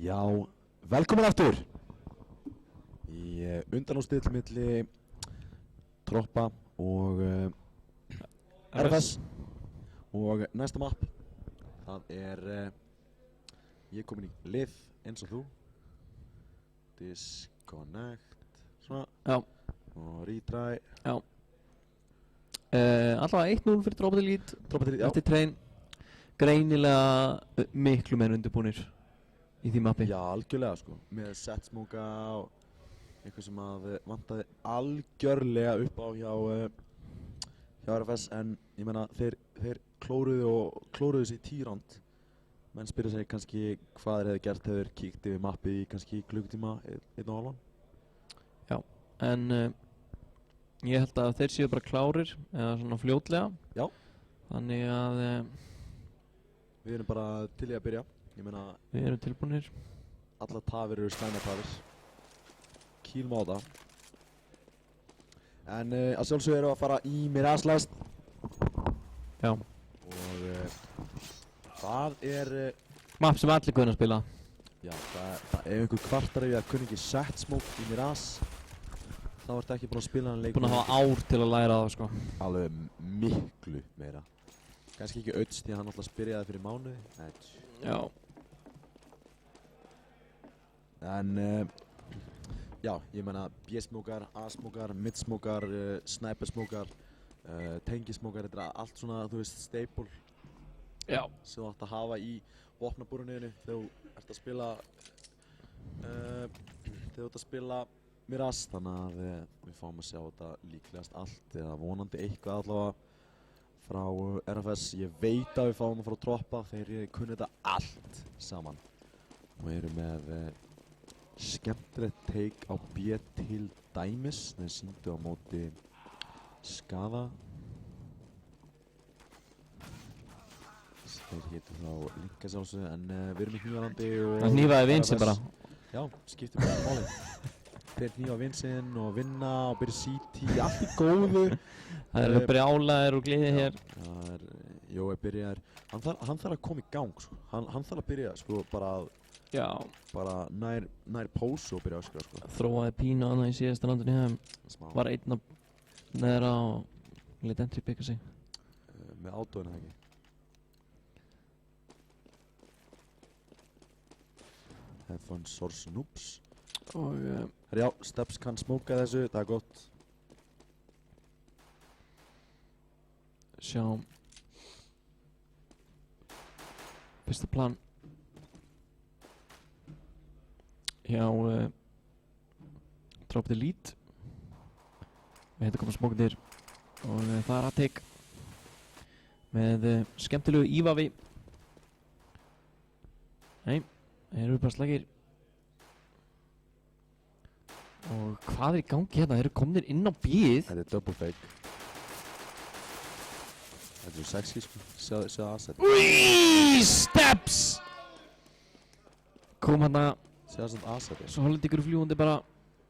Já, velkomin aftur í undanúrslit milli Troppa og RFS og næsta mapp það ég komin í lið eins og þú disconnect svona Já. og retry Já. Allavega 1-0 fyrir Troppa til Lít eftir trein greinilega miklu menn undirbúnir í því mappi. Já, algjörlega sko, með setsmóka og eitthvað sem að vantaði algjörlega upp á hjá RFS en ég meina þeir klóruðu sig í 10 ránd. Menn spyrja sig kannski hvað þeir hefði gert hefur kíkt yfir mappið í kannski klukkutíma 1,5. Já, en ég held að þeir séu bara klárir eða svona fljótlega. Já. Þannig að við erum bara til í að byrja. Ég meina við erum tilbúinir. Allar tafir eru slæmar tafir. Kýlum á það. En að sjálfsögðu erum við að fara í Mirage Last. Já. Og það mapp sem allir kunna að spila. Já, það einhver kvartar yfir að kunna ekki set smoke í Mirage þá ertu ekki búinn að spila hann leik. Búinn að hafa ár til að læra það sko. Alveg miklu meira. Kannski ekki Öds því að hann alltaf byrjaði fyrir mánuði. Já. En já, ég meina B-smókar, A-smókar, mid-smókar, sniper-smókar, tengismókar, þetta er allt svona, þú veist, staple. Já. Sem þú ætti að hafa í vopnabúrunniðinu þegar þú ert að spila Mirage, þannig að við fáum að sjá þetta líklegast allt eða vonandi eitthvað allavega frá RFS. Ég veit að við fáum það frá Troppa, þeir kunni þetta allt saman og eru með skemmtilegt take á B til dæmis. Þeir sýndu á móti Skaða. Þeir hétu þá Linka sjálfsögðu en við erum í Hnífalandi og Það hnífaði vin sinn bara. Já, skiptir bara máli. Þeir hnífa vin sinn og vinna og byrja CT, allt í góðu. Það eru brjálaðir og gleði hér. Jói byrjar, hann þarf að koma í gang sko. Hann þarf að byrja sko bara nær pósu og byrja að öskra sko. Þróaði pínu annað í síðasta landinu í hefum. Var einn neðra og lét entry picka sig. Með átóinu það ekki. Have fun source noobs. Og já, Steps kann smóka þessu, það er gott. sjá fyrsta plan hjá Drop the Lead. Við heitum koma smókundir og það er aðteik með skemmtilegu ívafi. Nei, þeir eru bara slagir. Og hvað er í gangi hérna? Þeir eru komnir inn á bíð. Þetta er double fake. Þetta er sexy sko. Sjáðu aðsett. Úi, steps! Kom hérna, Sjáðu svona aðsett. svo Hollendingur fljúandi bara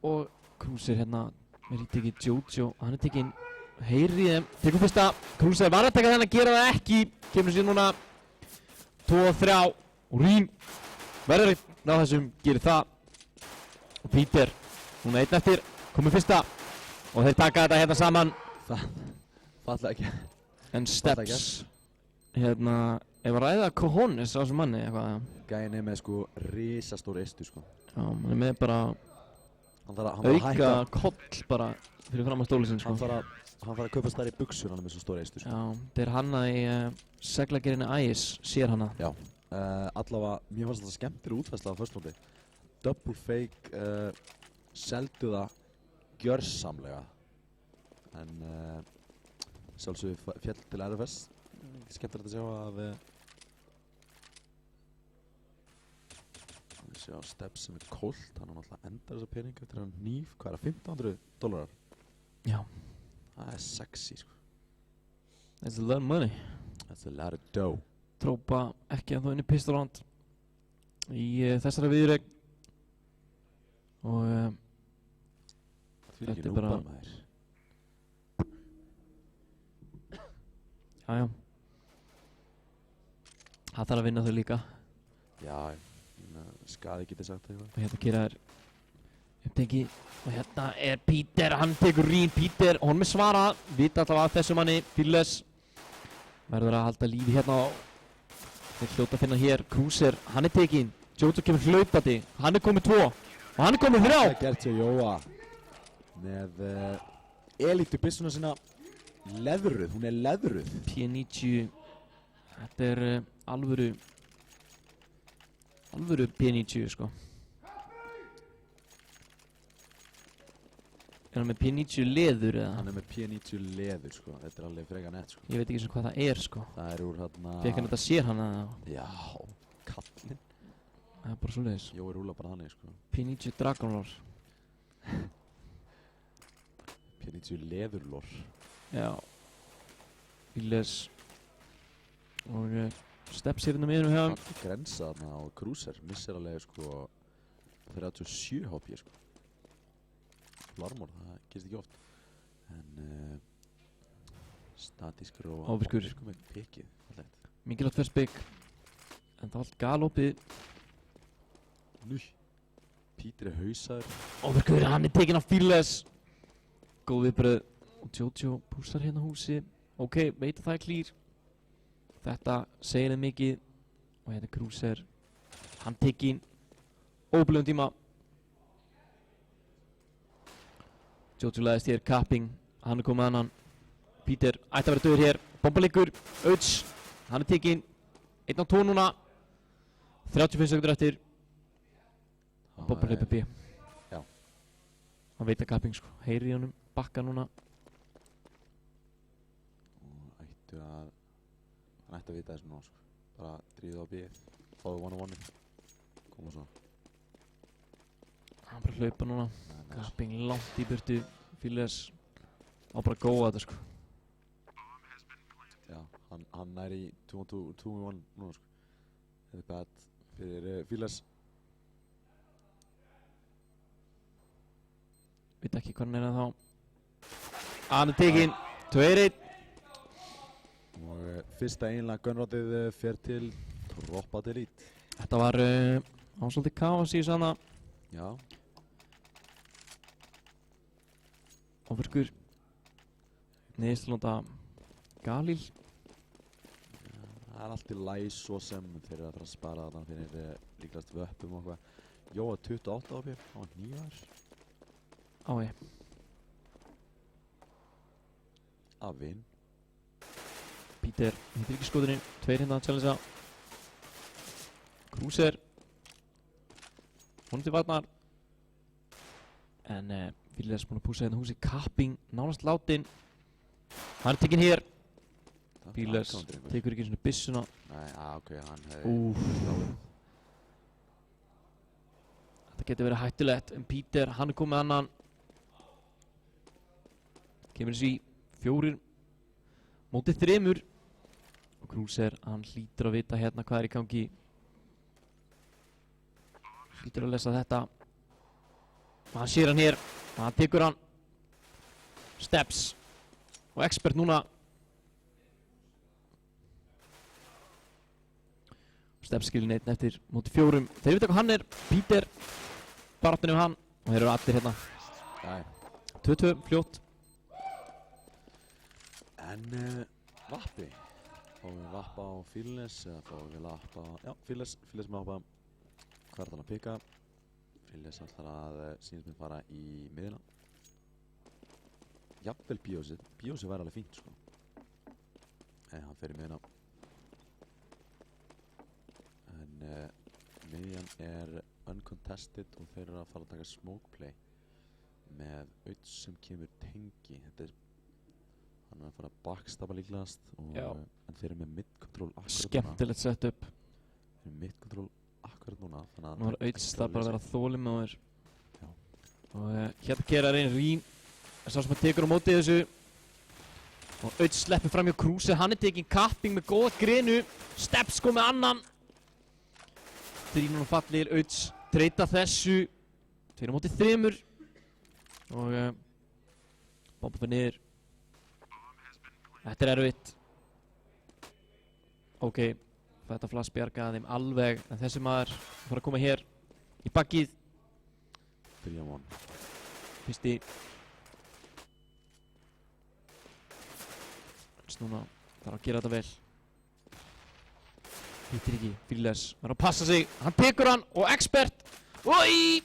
og Krúser hérna með rítekið Jojo. Hann er tekinn, heyrir í þeim, tekur fyrsta. Krúser var að taka þennan, gera það ekki. Kemur sér núna 2 og 3 og Rín verður á þessum, gerir það. Og Peter, núna einn eftir, komið fyrsta og þeir taka þetta hérna saman. Falla ekki. En Steps, hérna, ef að ræða cojones á þessum manni eitthvað. Gæinn er með sko risastór eistu sko. Já, hann er með bara Hann þarf að auka koll bara fyrir fram á stóli sinn sko. Hann þarf að kaupa stærri buxur hann er með svo stór eistu sko. Já, þeir er hannað í seglagerinni Ice, sér hana. Já. Allavega, mér fannst þetta skemmtileg útfærsla á föstnóti. Double fake, seldu það gjörsamlega. En sjálfsögðu fjall til RFS. Skemmtilegt að sjá að sjá Steps sem er Colt, hann náttúrulega endar þessa peninga eftir hann hníf, hvað er það, $1,500? Já. Það er sexy sko. That's a lot of money. That's a lot of dough. Trópa ekki að þá inn í Pistolland í þessari viðureign. Og Þetta er bara maður. Jájá. Það þarf að vinna þau líka. Já, skaði getið sagt það eitthvað. Og hérna gera þær uppteki. Og hérna er Peter, hann tekur Rín. Peter, honum er svarað. Vita allavega að þessu manni, Fíles. Verður að halda lífi hérna á. Þeir hljóta að finna hér. Krúser, hann er tekinn. Jojo kemur hlaupandi. Hann er komið 2. Og hann er komið 3. Það er gert hjá Jóa. Með elítu byssuna sína leðruð. Hún er leðruð. P90. Þetta er alvöru P90 sko. Er hann með P90 leður eða? Hann er með P90 leður sko. Þetta er alveg freka nett sko. Ég veit ekki sem hvað það er sko. Það er úr hérna... Fekk hann þetta sér hann eða? Já, kallinn. Það er bara svoleiðis. Jói rúla bara þannig sko. P90 Dragonlore. P90 leðurlor. Já. Fíles. Og Steps hérna með hérna Hann grensa þarna á Krúser. Missir alveg sko 37 HP sko. Larmor, það gerist ekki oft. En statískur og Ávirkur. með pikið. mikilvægt first pick. En það er allt galopið. Nú. Peter er hausaður. Óverkur, hann er tekinn af Fíles. Góð viðbröð. Og Jojo púsar hérna húsi. Ok, veit að það er clear. Þetta segir þeim mikið. Og hérna Krúser. Hann tekinn. Óbulöfum tíma. Jojo læðist hér, capping. Hann er komið annan. Peter ætti að vera döður hér. Bombaleikur. Öts. Hann er tekinn. 1 á 2 núna. 35 sekundur eftir. Bombaleikur B. Já. Hann veit að capping sko. Heyrir í honum. Bakka núna. Og hann ætti að vita þessu nú sko. Bara dríða á B. Fáðu 1-on-1. Koma svo. Hann bara hlaupa núna. Capping langt í burtu. Fíles á bara að góða þetta sko. Já, hann er í 2-1 núna sko. Þetta er bad fyrir Fíles. Veit ekki hvað hann er að þá. Hann er tekinn. 2-1. Og fyrsta eiginlega gunrátið fer til Drop the Lead. Þetta var svolítið kaos í þess aðna. Já. Óverkur. Neðist til nota Galil. Það er allt í læg svo sem þeir eru að fara að spara þarna fyrir líklegast vöppum og eitthvað. Jóa 28 á hann var 9 ár. Ái. Af vinn. Peter hittir ekki skotinu, 2 hérna að challengea. Krúser. Honum til varnar. En Fíles búinn að pússa hérna húsi. Kapping, nánast látin. Hann er tekinn hér. Fíles tekur ekki svona byssuna. Nei, ok, hann hefði... Úff. Þetta getur verið hættulegt, en Peter, hann er komið með annan. Kemur þessi 4 mótið 3. Og Krúser, hann hlýtur að vita hérna hvað er í gangi. Hlýtur að lesa þetta. Og hann sér hann hér. Og hann tekur hann. Steps. Og Expert núna. Steps skilin einn eftir mótið 4. Þeir vita hvað hann er. Peter. Baráttunni um hann. Og þeir eru allir hérna. 2-2, fljótt. En vappi. Fáum við vappa á Fíles eða fáum við lappa... Já, Fíles með vappa. Hvað er það að pika? Fíles ætlar að sínast mér fara í miðina. Jafnvel Bíósi. Bíósi væri alveg fínt, sko. Hann fer í miðina. En miðjan er uncontested og þeir eru að fara að taka smoke play með auð sem kemur tengi. Þetta er... Hann er að fara að backstaba líklegast og, en þeir eru með mid-control akkurat núna. Skemmtilegt setup. Þeir eru með mid-control akkurat núna. Nú var Auðstar bara að vera þólum með þér. Og hérna kerar einn Rín. Sá sem að tekur á móti þessu. Og Auðs sleppir fram hjá Krúser. Hann er tekinn Kapping með góða grinu. Steps kom með annan. 3 núna fallir. Auðs treyta þessu. 2 á móti 3. Og bomba fyrir niður. Þetta er erfitt. Ok, þetta flass bjargaði þeim alveg, en þessi maður fór að koma hér í bakkið. 3-1. Fyrsti. Núna þarf að gera þetta vel. Hittir ekki, Fíles verður að passa sig. Hann tekur hann og Expert. Oi!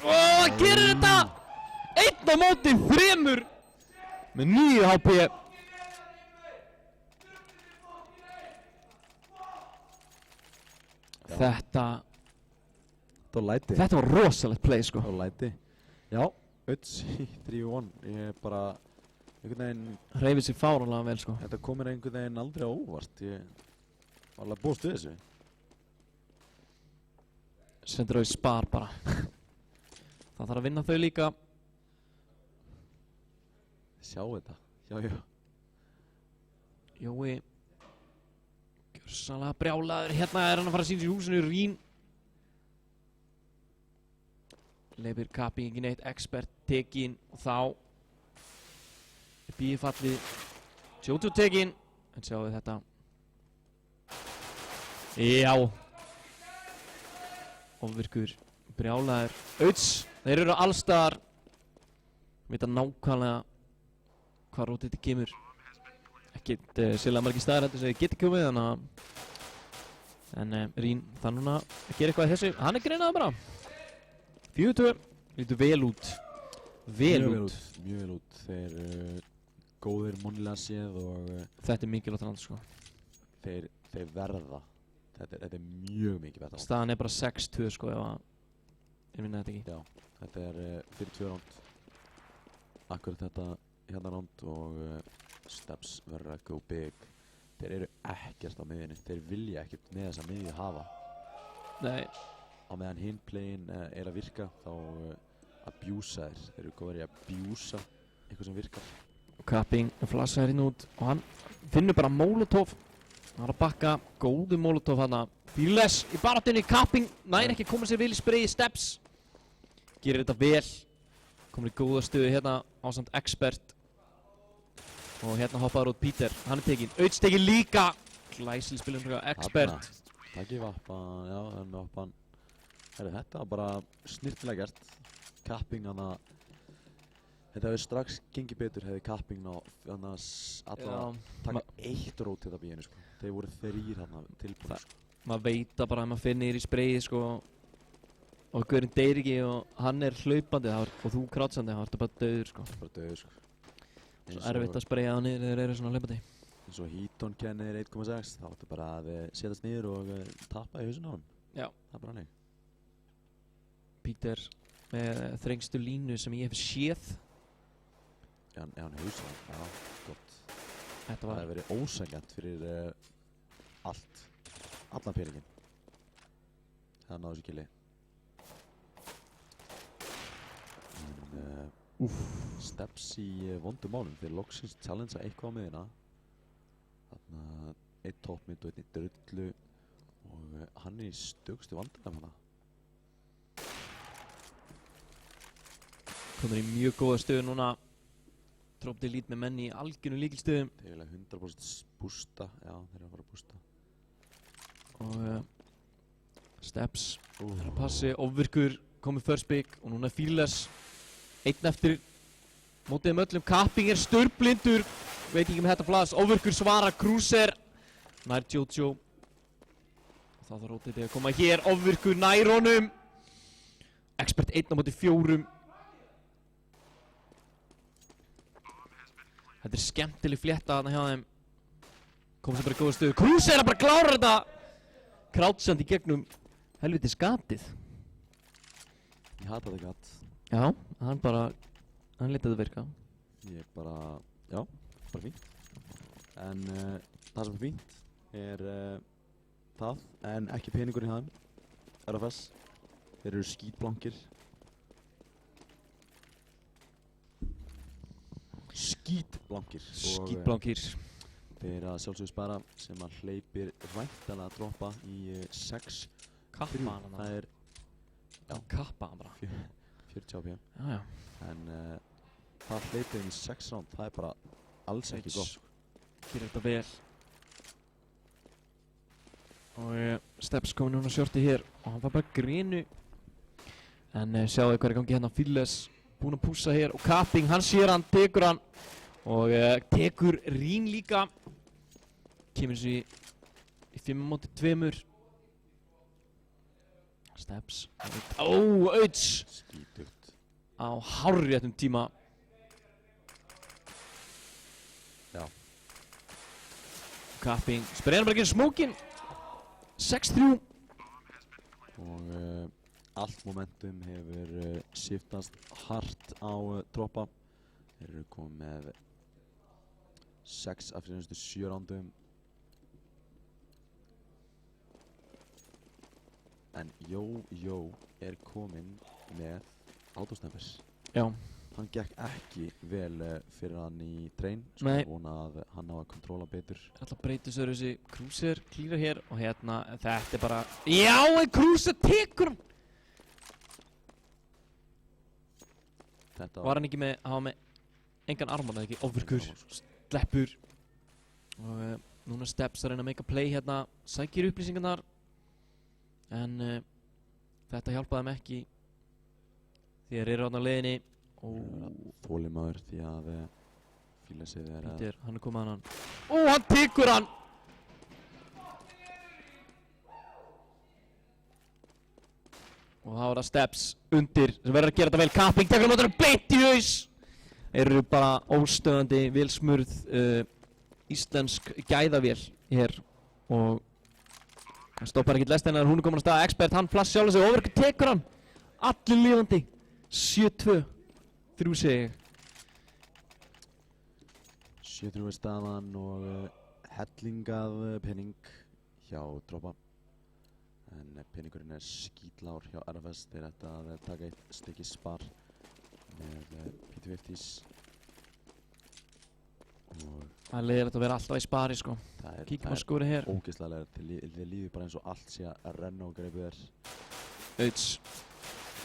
Hann gerir þetta! 1 á móti 3. Með 9 HP. Þetta var rosalegt play, sko. Það var læti. Já, Auðs í 3-1. Ég er bara einhvern veginn... Hreyfir sig fáránlega vel, sko. Þetta kom mér einhvern veginn aldrei á óvart. Ég var alveg búist við þessu. Sendur Auðs spar bara. Það þarf að vinna þau líka. Sjá þetta. Já. Jói gjörsamlega brjálaður. Hérna er hann að fara að sína sér í húsinu. Rín leifir Kapping ekki neitt. Expert tekinn og þá er Bíi fallið. Sjótu tekinn. En sjáu þetta. Já. Ofvirkur brjálaður. Auðs. Þeir eru allstaðar. Vita nákvæmlega hvað rótið þetta kemur. Ekkert sérlega margir staðar heldur sem þið geti komið, þannig að en Rín þarf núna að gera eitthvað í þessu. Hann er greinaður bara. 4-2. Lítur vel út. Mjög vel út. Þeir góðir mónilega séð og þetta er mikilvægt hann, sko. Þeir verða. Þetta er mjög mikið verða. Staðan er bara 6-2, sko, ef að ég minna þetta ekki. Já, þetta er fyrir 2 ránd. Akkurat þetta hérna ránd og Steps verður að go big. Þeir eru ekkert á miðjunni. Þeir vilja ekkert með þessa miðju hafa. Nei. Á meðan hinn playin er að virka þá abjúsa þeir. Þeir eru góðir í að abjúsa eitthvað sem virkar. Kapping flassaði hérna út og hann finnur bara Molotov. Hann er að bakka góðu Molotov hana. Fíles í baráttunni. Kapping nær ekki að koma sér vel í sprayið. Steps gerir þetta vel. Komur í góða stöðu hérna ásamt Expert. Og hérna hoppaður út Peter. Hann er tekinn. Auðs tekinn líka. Glæsileg spilum frá Expert. Takk í vappan. Já, það er með vappan. Þetta var bara snirtilega gert. Kapping hana. Þetta hefði strax gengið betur hefði Kapping annars allavega taka 1 rót þetta bíinu, sko. Þeir voru 3 hérna tilbúin, sko. Maður veit að bara að maður finnir í sprayið, sko. Og gaurinn deyr ekki og hann er hlaupandi og þú krátsandi, þá ertu bara döður, sko. Bara döður, sko. Svo erfitt að spraya á niður þegar þeir eru svona hlaupandi. Svo Heaton kennir 1,6, þá áttu bara að setjast niður og tappa í hausinn á hann. Já. Það bara hannig. Peter með þrengstu línu sem ég hef séð. Já, hann hausinn, já, gott. Þetta Það var hefur verið ósækjant fyrir allan peningin. Það náðu sér kili. Steps í vondum málum, þeir loksins challengea eitthvað á miðina. Þarna einn toppmynd og einn í drullu og hann er í stökustu vandræðum hana. komur í mjög góða stöðu núna. Dropti lít með menn í algjörnum lykilstöðum. Þeir vilja 100% bústa, já þeir eru að fara að bústa. Og Steps er að passi, ofvirkur komið first pick og núna Fearless einn eftir mótið öllum. Kapping er störblindur, veit ekki með þetta flass. Ofvirkur svara, Cruiser nær Jojo. Og þá þarf rótið að koma hér, ofvirkur nær honum. Expert 1 á móti 4. Þetta er skemmtileg flétta þarna hjá þeim. Komum sér bara í góða stöðu. Cruiser er bara að klára þetta! Krátsandi í gegnum helvitis gatið. Ég hata þetta gat. Já, hann lét þetta virka. Ég bara, já, bara fínt. En það sem er fínt er það, en ekki peningurinn hjá þeim. RFS. Þeir eru skítblankir. Skítblankir. Skítblankir. Þeir að sjálfsögðu spara sem að hleypir væntanlega að droppa í 6. Kappa hann hann. Það er, já, Kappa hann bara. 40 AP. Já, já. En það hleypir inn í 6 round, það er bara alls ekki gott. Gerir þetta vel. Og Steps komið núna shorti hér og hann var bara grinu. En sjáðu hvað er í gangi hérna. Fearless búinn að pússa hér og Kapping, hann sér hann, tekur hann og tekur Rín líka. Kemur svo í 5 móti 2. Steps. Auts! Skítugt. Á hárréttum tíma. Já. Kapping spreið hann bara ekki smókin. 6-3. Og allt momentum hefur shiftast hart á droppa. Þeir eru komið með 6 af síðustu 7 rándum. En Jó er kominn með autosnappers. Já. Hann gekk ekki vel fyrir hann í train. Nei. Sko vona að hann á að kontróla betur. Alltaf breytir sér þessi Cruiser klírar hér og hérna, þetta er bara... Já, en Cruiser tekur hann! Þetta Var hann ekki með, hann var með engan arman eða ekki, ofvirkur, sleppur. Og núna Steps að reyna að make a play hérna, sækir upplýsingarnar. En þetta hjálpaði þeim ekki. Þeir eru á leiðinni. þolinmóður því að Fearlessið er að... Peter, hann er komið að hann. Hann tekur hann! Og þá er það Steps undir sem verður að gera þetta vel. Kapping tekur hann út og beint í haus! Þeir eru bara óstöðandi, velsmurð íslensk gæðavél hér. Og hann stoppar ekkert lestina en hún er komin á stað. Expert, hann flass sjálf sig, ofurkur tekur hann! Allir lifandi! 7-2. 3 segi ég. 7-3 er staðan og hellingað penning hjá droppa. En penningurinn er skítlár hjá RFS. Þeir ættu að taka eitt stykki spar með P250s. Og Það er leiðilegt að vera alltaf í spari sko. Kíkjum á skóri hér. ógeðslega leiðilegt. Þeir líður bara eins og allt sé að renna og greipið þér. Auts.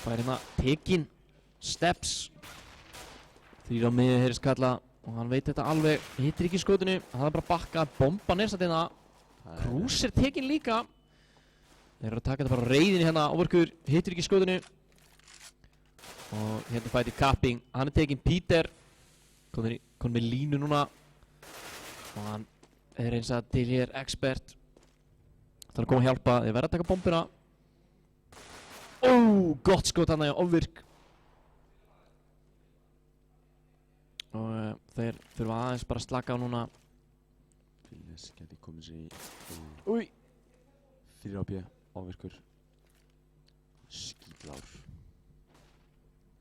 Það er hérna tekinn. Steps. 3 á miðju heyrist kalla og hann veit þetta alveg. Hittir ekki í skotinu. Það er bara að bakka. Bomba neðsat hérna. Cruiser tekinn líka. Þeir eru að taka þetta bara á reiðinni hérna. Ofurkur hittir ekki í skotinu. Og hérna fætir Kapping. Hann er tekinn. Peter. Komið með línu núna. Og hann er eins að til hér Expert. Það er að koma að hjálpa. Þeir verða að taka bombuna. Gott skot hann að ofvirk. Og þeir þurfa aðeins bara að slaka á núna. Píles geti komið sér í Új. 4 á B, ofvirkur. Skítlár.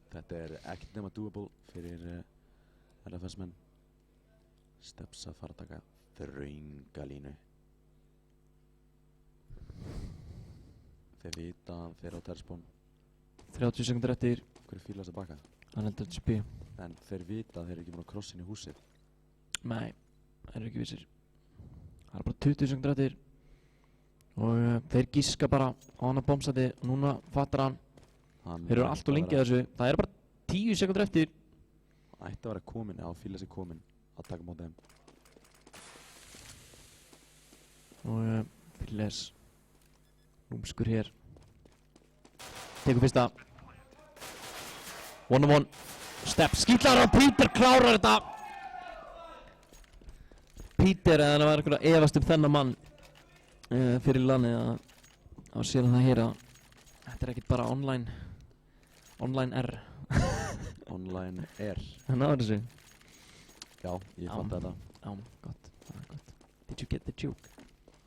Þetta ekkert nema doable fyrir LFS-menn. Steps að fara að taka þrönga línu. Þeir vita að þeir á terspón. 30 sekundur eftir. Hver fílast að baka? Hann heldur til B. En þeir vita að þeir ekki búin að krossa inn í húsið. Nei, þeir ekki vissir. Það bara 20 sekundur eftir. Og þeir gíska bara á hann að bombsæti. Núna fattar hann. Þeir eru allt og lengi að þessu. Það bara 10 sekundur eftir. Það ætti að vera komin, já, fíla sig komin að taka móti þeim. Og Píles lúmskur hér. Tekur fyrsta. One on one. Step skýtlar og Peter klárar þetta. Peter, eða það var eitthvað efast þennan mann fyrir landið að sér það hér að þetta ekkert bara online R. Online R. Það náður þessu. Já, ég fatt þetta. Já, gott. Did you get the joke?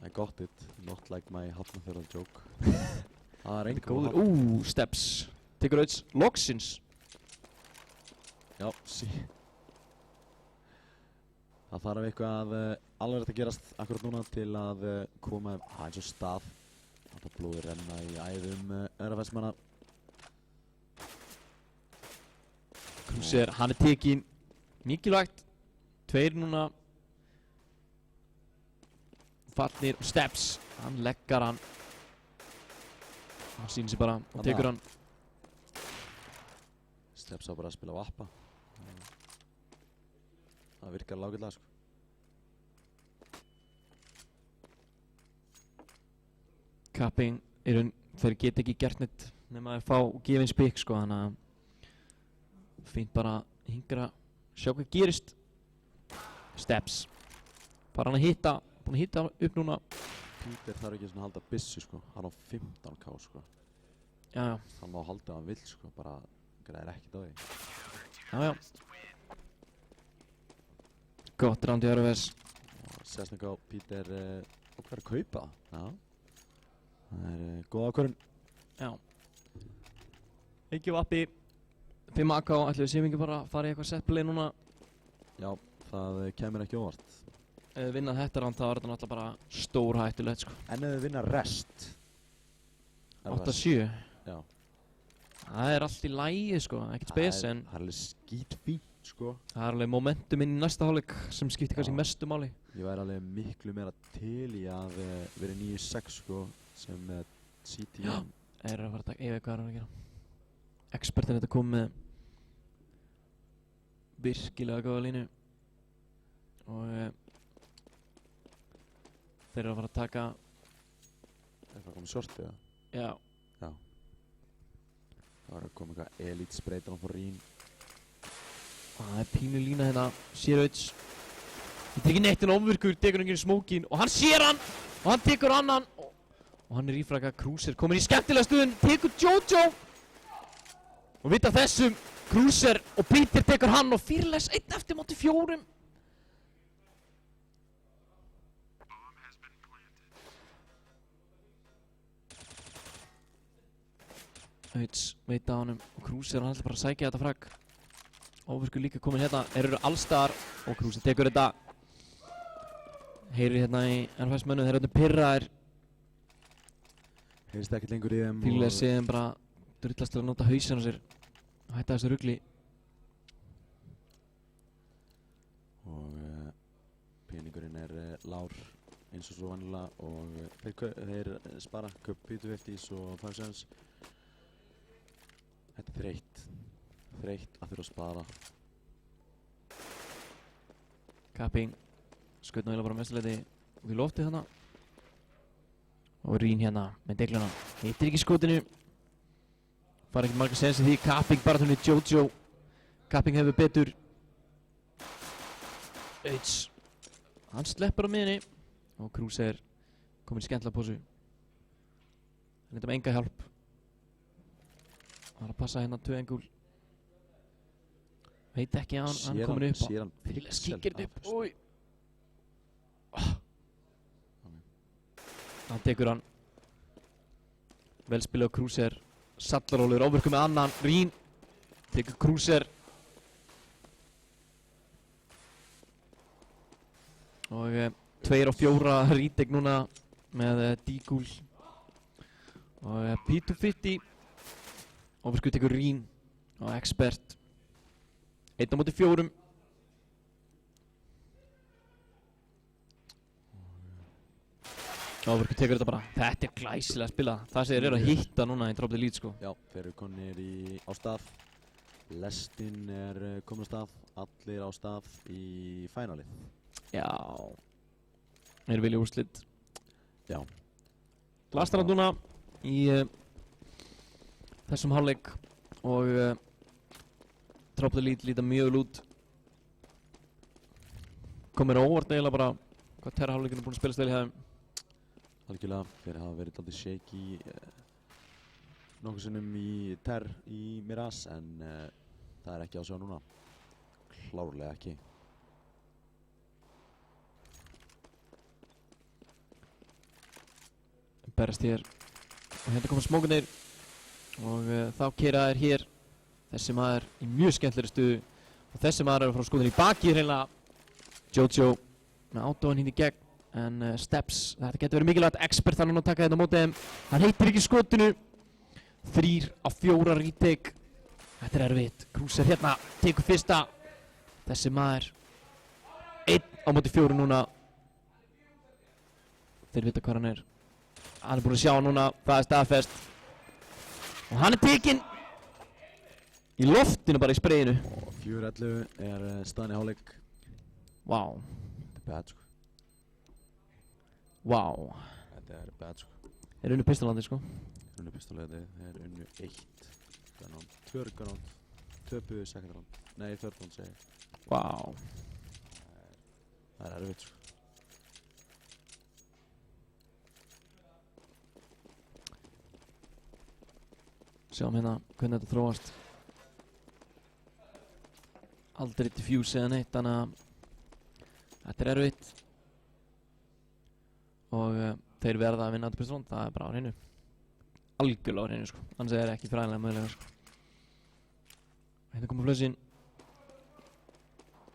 I got it, not like my Hafnarfjörðar joke. Það engu góður. Steps. Tekur auðs loksins. Já, það þarf eitthvað alveg að gerast akkurat núna til að koma eins og stað. Þetta blóði renna í æðum RFS-manna. Krúser, hann tekinn. Mikilvægt. 2 núna. Fallnir og Steps. Hann leggar hann. Hann sýnir sig bara og tekur hann. Steps á bara að spila á appa. Það virkar lágillega, sko. Capping, þeir geta ekki gert neitt nema að fá gefinn spik, sko, þannig að fínt bara hingra, sjá hvað gerist. Steps. Bara hann að hitta, búinn að hitta upp núna. Peter þarf ekki svona að halda byssu, sko. Hann á 15k, sko. Já. Hann má halda ef hann vill, sko, bara græðir ekkert á því. Já. Gott ránd í RFS. Sérstaklega á Peter og hvað að kaupa? Já. Það góð ákvörðun. Já. Ekki vappi. 5 AK, ætlum við séum ekki bara að fara í eitthvað setplay núna? Já, það kemur ekki óvart. Ef við vinna þetta ránd þá er þetta náttúrulega bara stórhættulegt, sko. En ef við vinna rest? 8-7. Já. Það allt í lagi, sko, ekkert spes, en það alveg skítfínt, sko. Það alveg momentum inn í næsta hálfleik sem skiptir kannski mestu máli. Ég væri alveg miklu meira til í að vera 9-6, sko, sem CT. Já, að fara að taka yfir hvað hann að gera. Expertin þetta kom með virkilega góða línu. Og þeir að fara að taka... Það að koma shortið, eða? Já. Já. Það að koma eitthvað elite spraytan á Rín. Það pínu lína hérna, Sérauts. Þetta ekki neitt en ofvirkur, tekur hann í smókin og hann sér hann! Og hann tekur annan! Og hann ífraka Krúser, komin í skemmtilega stuðun, tekur Jojo! Og vita þessum, Krúser og Peter tekur hann og Fearless 1 eftir móti 4. Auðs veit á honum og Krúser hann ætla bara að sækja þetta fragg. Ofvirkur líka komin hérna, eru allstaðar og Krúser tekur þetta. Heyrir hérna í NFS-mönnum, þeir eru pirraðir. Heyrist ekkert lengur í þeim. Fearless séðum bara drullast til að nota hausinn á sér og hætta þessu rugli. Og peningurinn lár eins og svo vannilega og þeir spara Cup P250s og 5 cents. Þetta þreytt að þurfa að spara. Capping, skaut náðilega bara mestuleiti út í loftið þarna. Og Rín hérna með degluna, hittir ekki skotinu. Fara ekki marga sens í því, Capping bara tunni Jojo. Capping hefur betur. Auðs, hann sleppur á miðinni. Og Krúser komin í skemmtilega pósu. Hann þetta með enga hjálp. Það að passa hérna 2 engul. Veit ekki að hann komin upp á. Sér hann Fearless kíkir upp. Új. Hann tekur hann. Vel spilað á Krúser. Sallarólur ofurku með annan. Rín. Tekur Krúser. Og 2 og 4 retake núna með Digul. Og P250. Ofurku tekur Rín. Og Expert. 1 á móti 4. Ofurku tekur þetta bara. Þetta glæsilega spilað. Það sem þeir eru að hitta núna í Drop the Lead sko. Já, þeir eru komnir á stað. Lestin komin á stað. Allir á stað í finalið. Já. Þeir vilja úrslit. Já. Lastar hann núna í þessum hálfleik og Drop the Lead líta mjög vel út. Komir óvart eiginlega bara hvað Terra hálfleikinn búin að spilast vel í þeim. Algjörlega, þeir hafa verið dálítið shaky nokkuð sinnum í Terr í Miraz en það er ekki á sjá núna. Klárlega ekki. Berast hér og hérna koma smókunir og þá keyra þær hér. Þessi maður í mjög skemmtilegri stuðu og þessi maður er að fara að skoða í baki hreinlega. Jojo með átóan hinn í gegn. En Steps, þetta getur verið mikilvægt. Expert þarf núna að taka þetta á móti þeim. Hann heitir ekki skotinu. 3 á 4 retake. Þetta er erfitt. Krúser hérna, tekur fyrsta. Þessi maður 1 á móti 4 núna. Þeir vita hvað hann er. Hann er búinn að sjá núna, það er staðfest. Og hann er tekinn í loftinu bara í sprayinu. Og 4-11 er staðan í hálfleik. Vá. Þetta er bad sko. Vá. Þetta er bad sko. Þeir unnu pistolandi sko. Þeir unnu pistolandi, þeir unnu 1 round, 2 round, töpuðu second round. Nei, third round segi ég. Vá. Það er erfitt sko. Sjáum hérna hvernig þetta þróast. Aldrei diffuse eða neitt, þannig að þetta er erfitt. Og þeir verða að vinna þetta pistolandi, það er bara á hreinu. Algjörlega á hreinu sko, annars er það ekki fræðilega mögulega sko. Hérna koma flössin.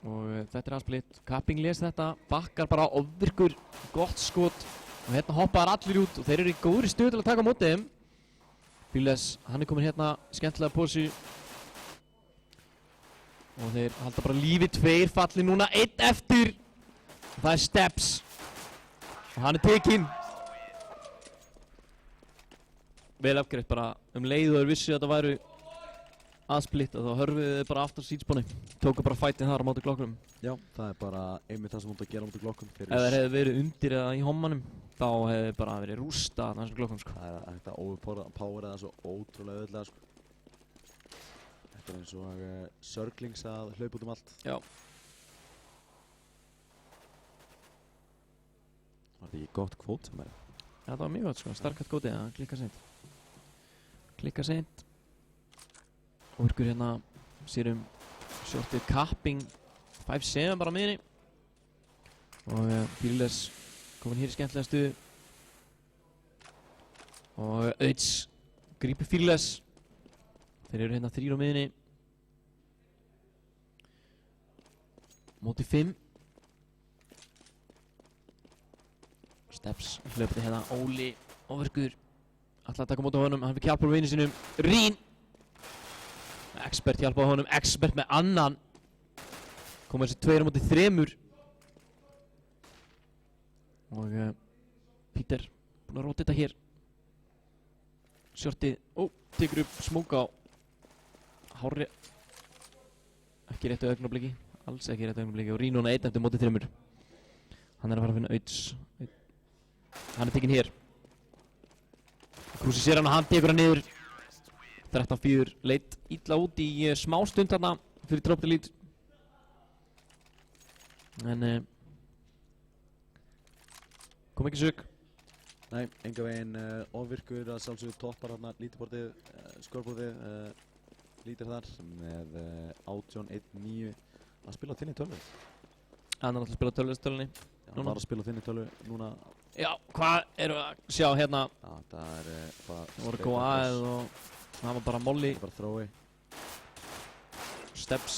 Og þetta er aðsplitt. Kapping les þetta, bakkar bara ofvirkur, gott skot. Og hérna hoppaðar allir út og þeir eru í góðri stöðu til að taka á móti þeim. Fíles, hann er komin hérna, skemmtilega posi. Og þeir halda bara lífi, 2 falli núna, 1 eftir. Og það er Steps. Og hann er tekinn. Vel afgreitt bara leið og þeir vissi að þetta væru aðsplitt og þá hörfuðu þeir bara aftur sítspóni. Tóku bara fætinn þar á móti glokkum. Já, það er bara einmitt það sem hún átti að gera á móti glokkum. Ef þeir hefðu verið undir eða í hommanum, þá hefðu þeir bara verið rústa að þessum glokkum sko. Það er hægt að overpowera það svo ótrúlega auðvitað sko. Þetta er eins og Sörglings að hlaupa út um allt. Já. Var þetta ekki gott kvót sem er? Ja, það var mjög gott sko, starkast gótið að klikka seint. Klikka seint. Og virkur hérna sér shortið Kapping 5-7 bara á miðinni. Og Fíles komin hér í skemmtilega stuðu. Og Auds grípur Fíles. Þeir eru hérna 3 á miðinni. Móti 5. Steps hlaupið hérna, Óli ofurkur. Ætla að taka móti á honum, hann fikk hjálp á vini sínum. Rín! Expert hjálp á honum, Expert með annan. Koma þessi 2 á móti 3. Og Peter búinn að róta þetta hér. Shortið, tekur upp smóka á hárri. Ekki réttu augnabliki, alls ekki réttu augnabliki. Og Rín núna 1 eftir móti 3. Hann er að fara að finna Auds. Hann er tekinn hér. Krúsi sér hann og hann tekur hann niður. 13-4, leit illa út í smá stund þarna fyrir Drop the Lead. En kom ekki sög. Nei, enga veginn ofvirkur að sjálfsögðu toppar hérna lítibortið, skorbortið, lítir þar með 18-1-9 að spila á þinni tölvöld. Hann er alltaf að spila á tölvöldstölunni. hann var að spila þinni tölu núna. Já, hvað erum við að sjá hérna? Já, það bara... Það voru góð aðeð og það var bara molly. Það var bara þrói. Steps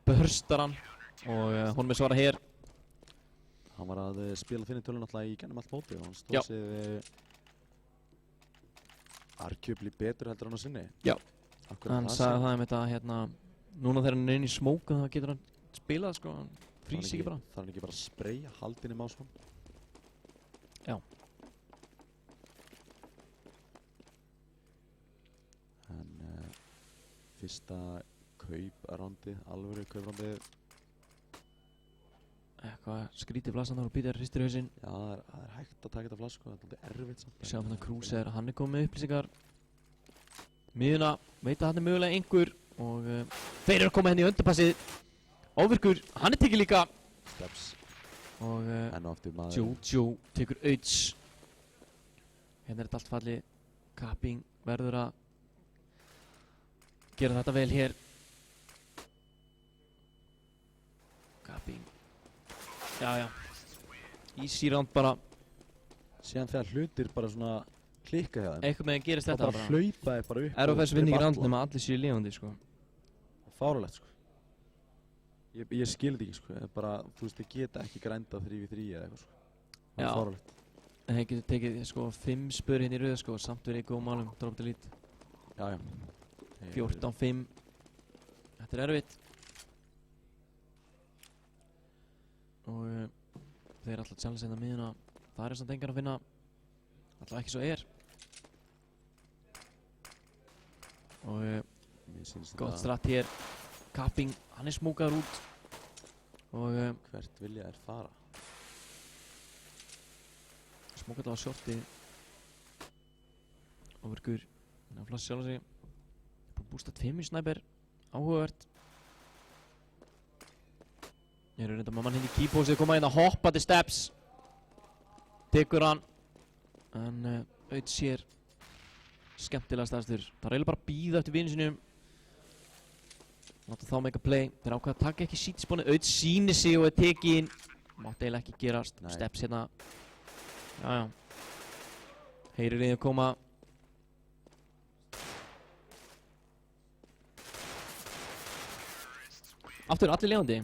burstar hann og honum svara hér. Hann var að spila þinni tölu náttúrulega í gennum allt móti og hann stóð sig arguably betur heldur hann á sinni. Já, hann sagði það þetta hérna, núna þegar hann inn í smóku þá getur hann spilað sko, hann frýs ekki bara. Það er ekki bara að spreyja haldinni másum. Já. En fyrsta kauprandið, alvöru kauprandið. Eitthvað skrítið flassan þar og Peter hristir hausinn. Já, það er hægt að taka þetta flask og það er erfitt samt. Sjáum hérna Kruse hann komið með upplýsingar. Miðuna, veit að hann mögulega einhver og þeir eru að koma henni í undirpassið. Óvirkur, hann tekið líka. Steps. Og enn og aftur maður. Jojo tekur auðs. Hérna þetta allt fallið. Kapping verður að gera þetta vel hér. Kapping. Já. Easy round bara. Síðan þegar hlutir bara svona klikka hjá þeim. Eitthvað með að gerist þetta bara. Það bara hlaupaði bara upp. RFS vinni ekki round nema allir séu lifandi sko. Fáralegt sko. Ég skil þetta ekki sko. Bara, þú veist, þið geta ekki grændað 3v3 eða eitthvað sko. Það er fáralegt. En þeir getur tekið sko 5 spör hérna í rauða sko, samt verið í góðum málum, drop delete. Já. 14-5. Þetta er erfitt. Og þeir alltaf challenge hérna miðuna. Það er samt engan að finna. Alltaf ekki svo er. Og gott strat hér. Kapping, hann er smókaður út. Og hvert vilja þær fara? Smókaður á shortið. Óvirkur. Hann flassi sjálf sig. Búið bústað 5 í snæper. Áhugavert. Ég eru reynda með mann hérna í keypósið, koma hérna hoppandi steps. Tekur hann. En auðvitað sér skemmtilega staðstur. Það er eiginlega bara að bíða eftir vinu sinum. Láta þá make a play. Þeir ákveða að taka ekki sítspónið. Auðvitað sýnir sig og er tekinn. Mátti eiginlega ekki gerast. Nei. Steps hérna. Já. Heyrir í að koma. Aftur allir lifandi.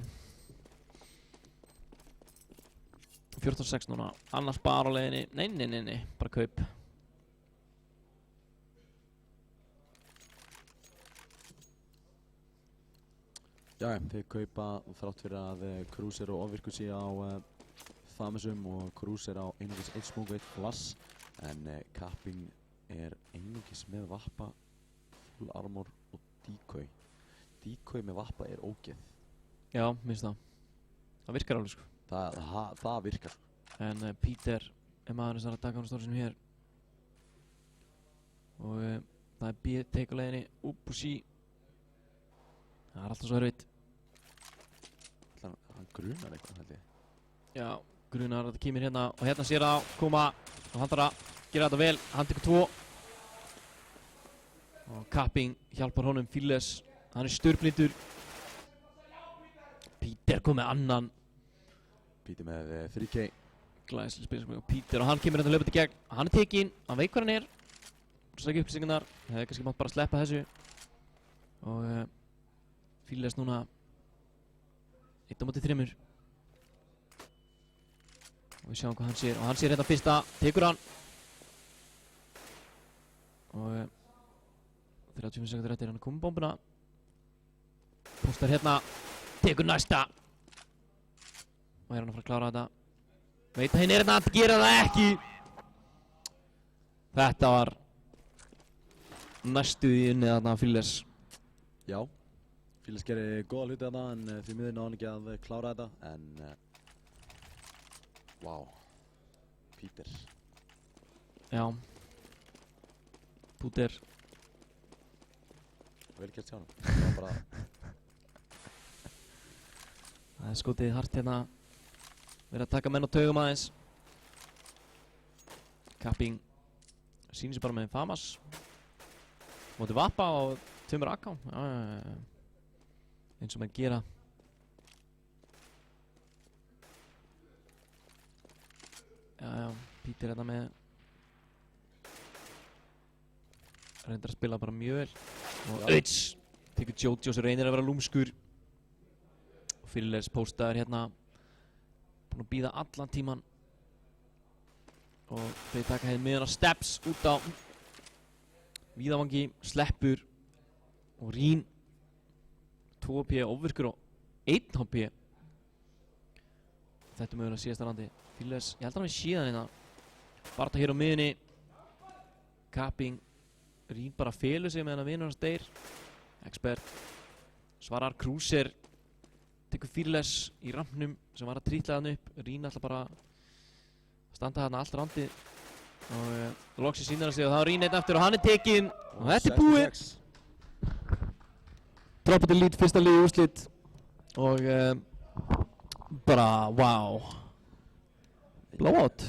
14-6 núna, annars bara á leiðinni, nei, bara kaup. Já, þeir kaupa þrátt fyrir að Kruse og Óvirkur sé á Thamesum og Kruse á einungis 1 smók og 1 flass. En Kapping er einungis með vappa, full armor og decoy. Decoy með vappa er ógeð. Já, minnst það. Það virkar alveg sko. Það virkar sko. En Peter er maðurinn sem er að taka hann á stóru sinum hér. Og það er B-take á leiðinni, upp og sí. Það er alltaf svo erfitt. Hann grunar eitthvað held ég. Já, grunar að þetta kemur hérna og hérna sér það koma og hann þarf að gera þetta vel. Hann tekur 2. Og Kapping hjálpar honum Fíles. Hann er störblindur. Peter kom með annan. Peter með 3K. Glæsileg spilsmög og Peter og hann kemur hérna hlaupandi gegn. Hann er tekinn, hann veit hvað hann er. Sækja upplýsingarnar. Það hefði kannski mátt bara sleppa þessu. Og Fíles núna 1-3. Og við sjáum hvað hann sér. Og hann sér hérna fyrsta, tekur hann. Og 35 sekundur eftir hann er komið bombuna. Postar hérna, tekur næsta. Og hann að fara að klára þetta. Veit að hinn er hérna að gera það ekki. Þetta var næstuð í unnið þarna Fíles. Já, Fíles gerir góða hluti þarna en því miður náði hann ekki að klára þetta. En vá, Peter. Já. Peter. Vel gert hjá hann. Það var bara... Það er skotið hart hérna. Verið að taka menn á taugum aðeins. Kapping sýnir sig bara með Famas. Móti vappa og 2 AK. Eins og menn gera. Já, Peter hérna með reyndar að spila bara mjög vel og Öits tekur Jojo sem reynir að vera lúmskur og Fililes póstaður hérna búinn að bíða allan tíman og þeir taka hefði miðan að Steps út á víðavangi, sleppur og Rín 2 HP ofvirkur og 1 HP. Þetta er mögulega síðasta randi. Fililes, ég held að hann við síðan hérna. Barta hér á miðunni. Kapping. Rín bara felur sig meðan að vinur hans deyr. Expert. Svarar Cruiser. Tekur Fililes í rampnum sem var að trítla hann upp. Rín ætla bara að standa þarna allt randið. Og loksins sýnir hann sig og þá er Rín einn aftur og hann er tekinn. Og þetta er búið. Droppið til lít, fyrsta liði úrslit og bara, wow. Blowout.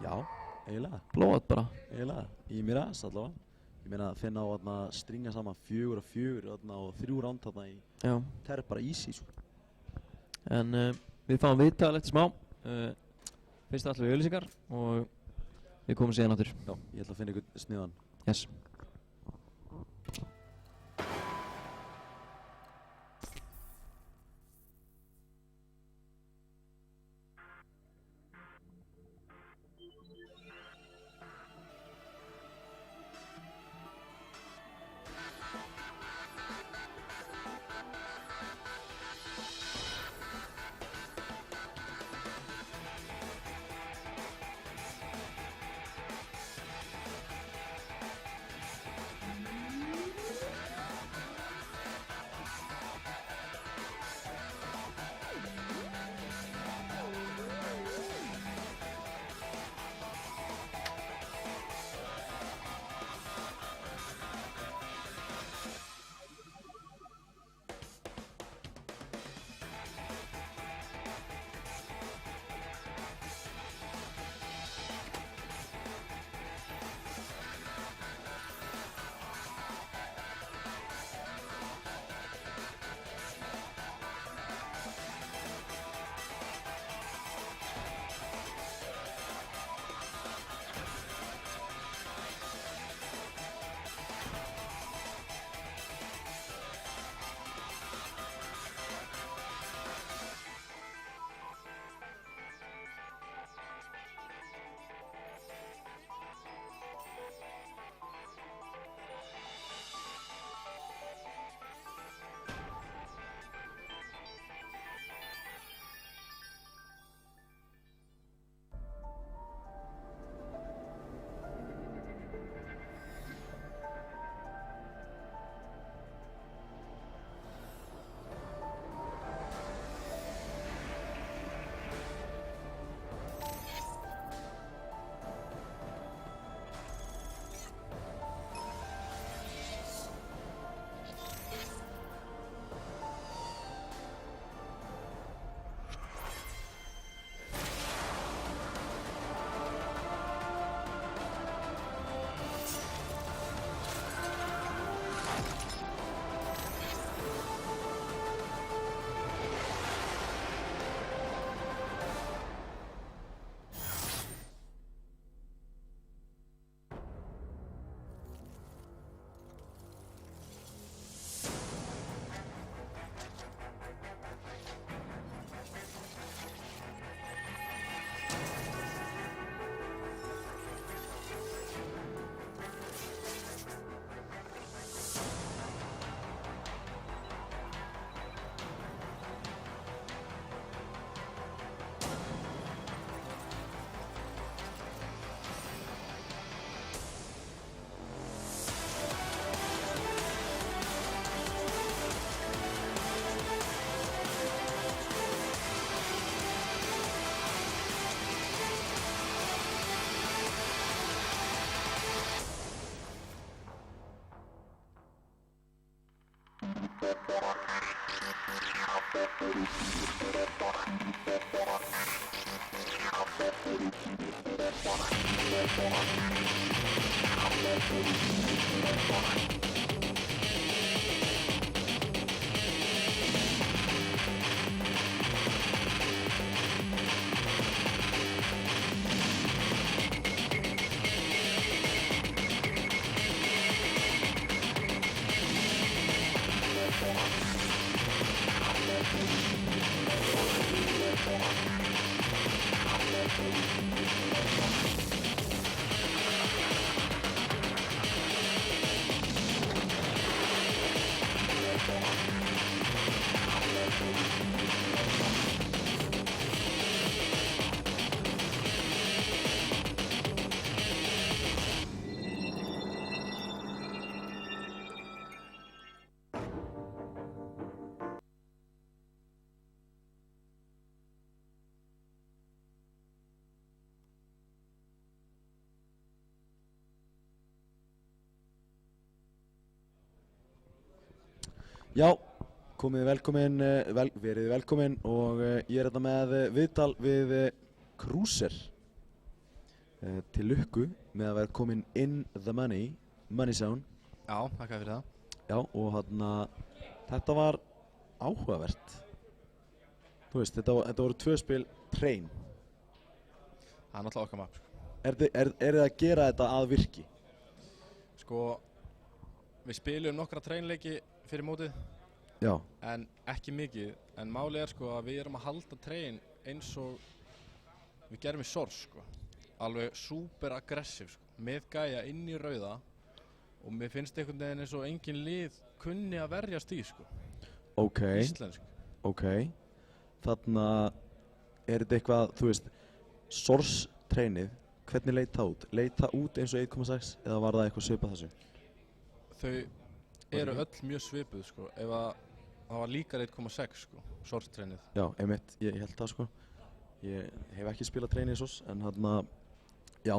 Já, eiginlega. Blowout bara. Eiginlega, í Miraz allavega. Ég meina að finna á að stringa saman 4 og 4 og 3 ránd þarna í terp bara easy sko. En við fáum viðtal eftir smá. Fyrst allir við auglýsingar og við komum síðan áttur. Já, ég ætla að finna ykkur sniðan. Yes. Já, verið velkomin og ég er þetta með viðtal við Cruiser til lukku með að vera komin in the money zone. Já, þakka fyrir það. Já, og þetta var áhugavert. Þú veist, þetta voru 2 spil Train. Það er náttúrulega okkar mapp, sko. Er þið að gera þetta að virki? Sko, við spilum nokkra Train-leiki fyrir mótið. Já. En ekki mikið. En málið er sko að við erum að halda Train eins og við gerum í Source, sko. Alveg super aggressiv, sko. Með gæja inn í rauða. Og mér finnst einhvern veginn eins og engin lið kunni að verjast í, sko. Ok. Íslensk. Ok. Þarna er þetta eitthvað, þú veist, Source Trainið, hvernig leit það út? Leit það út eins og 1.6 eða var það eitthvað svipað þessu? Þau eru öll mjög svipuð, sko. Ef að það var líka 1.6, sko, Source Trainið. Já, einmitt, ég held það, sko. Ég hef ekki spilað Trainið í Source, en já,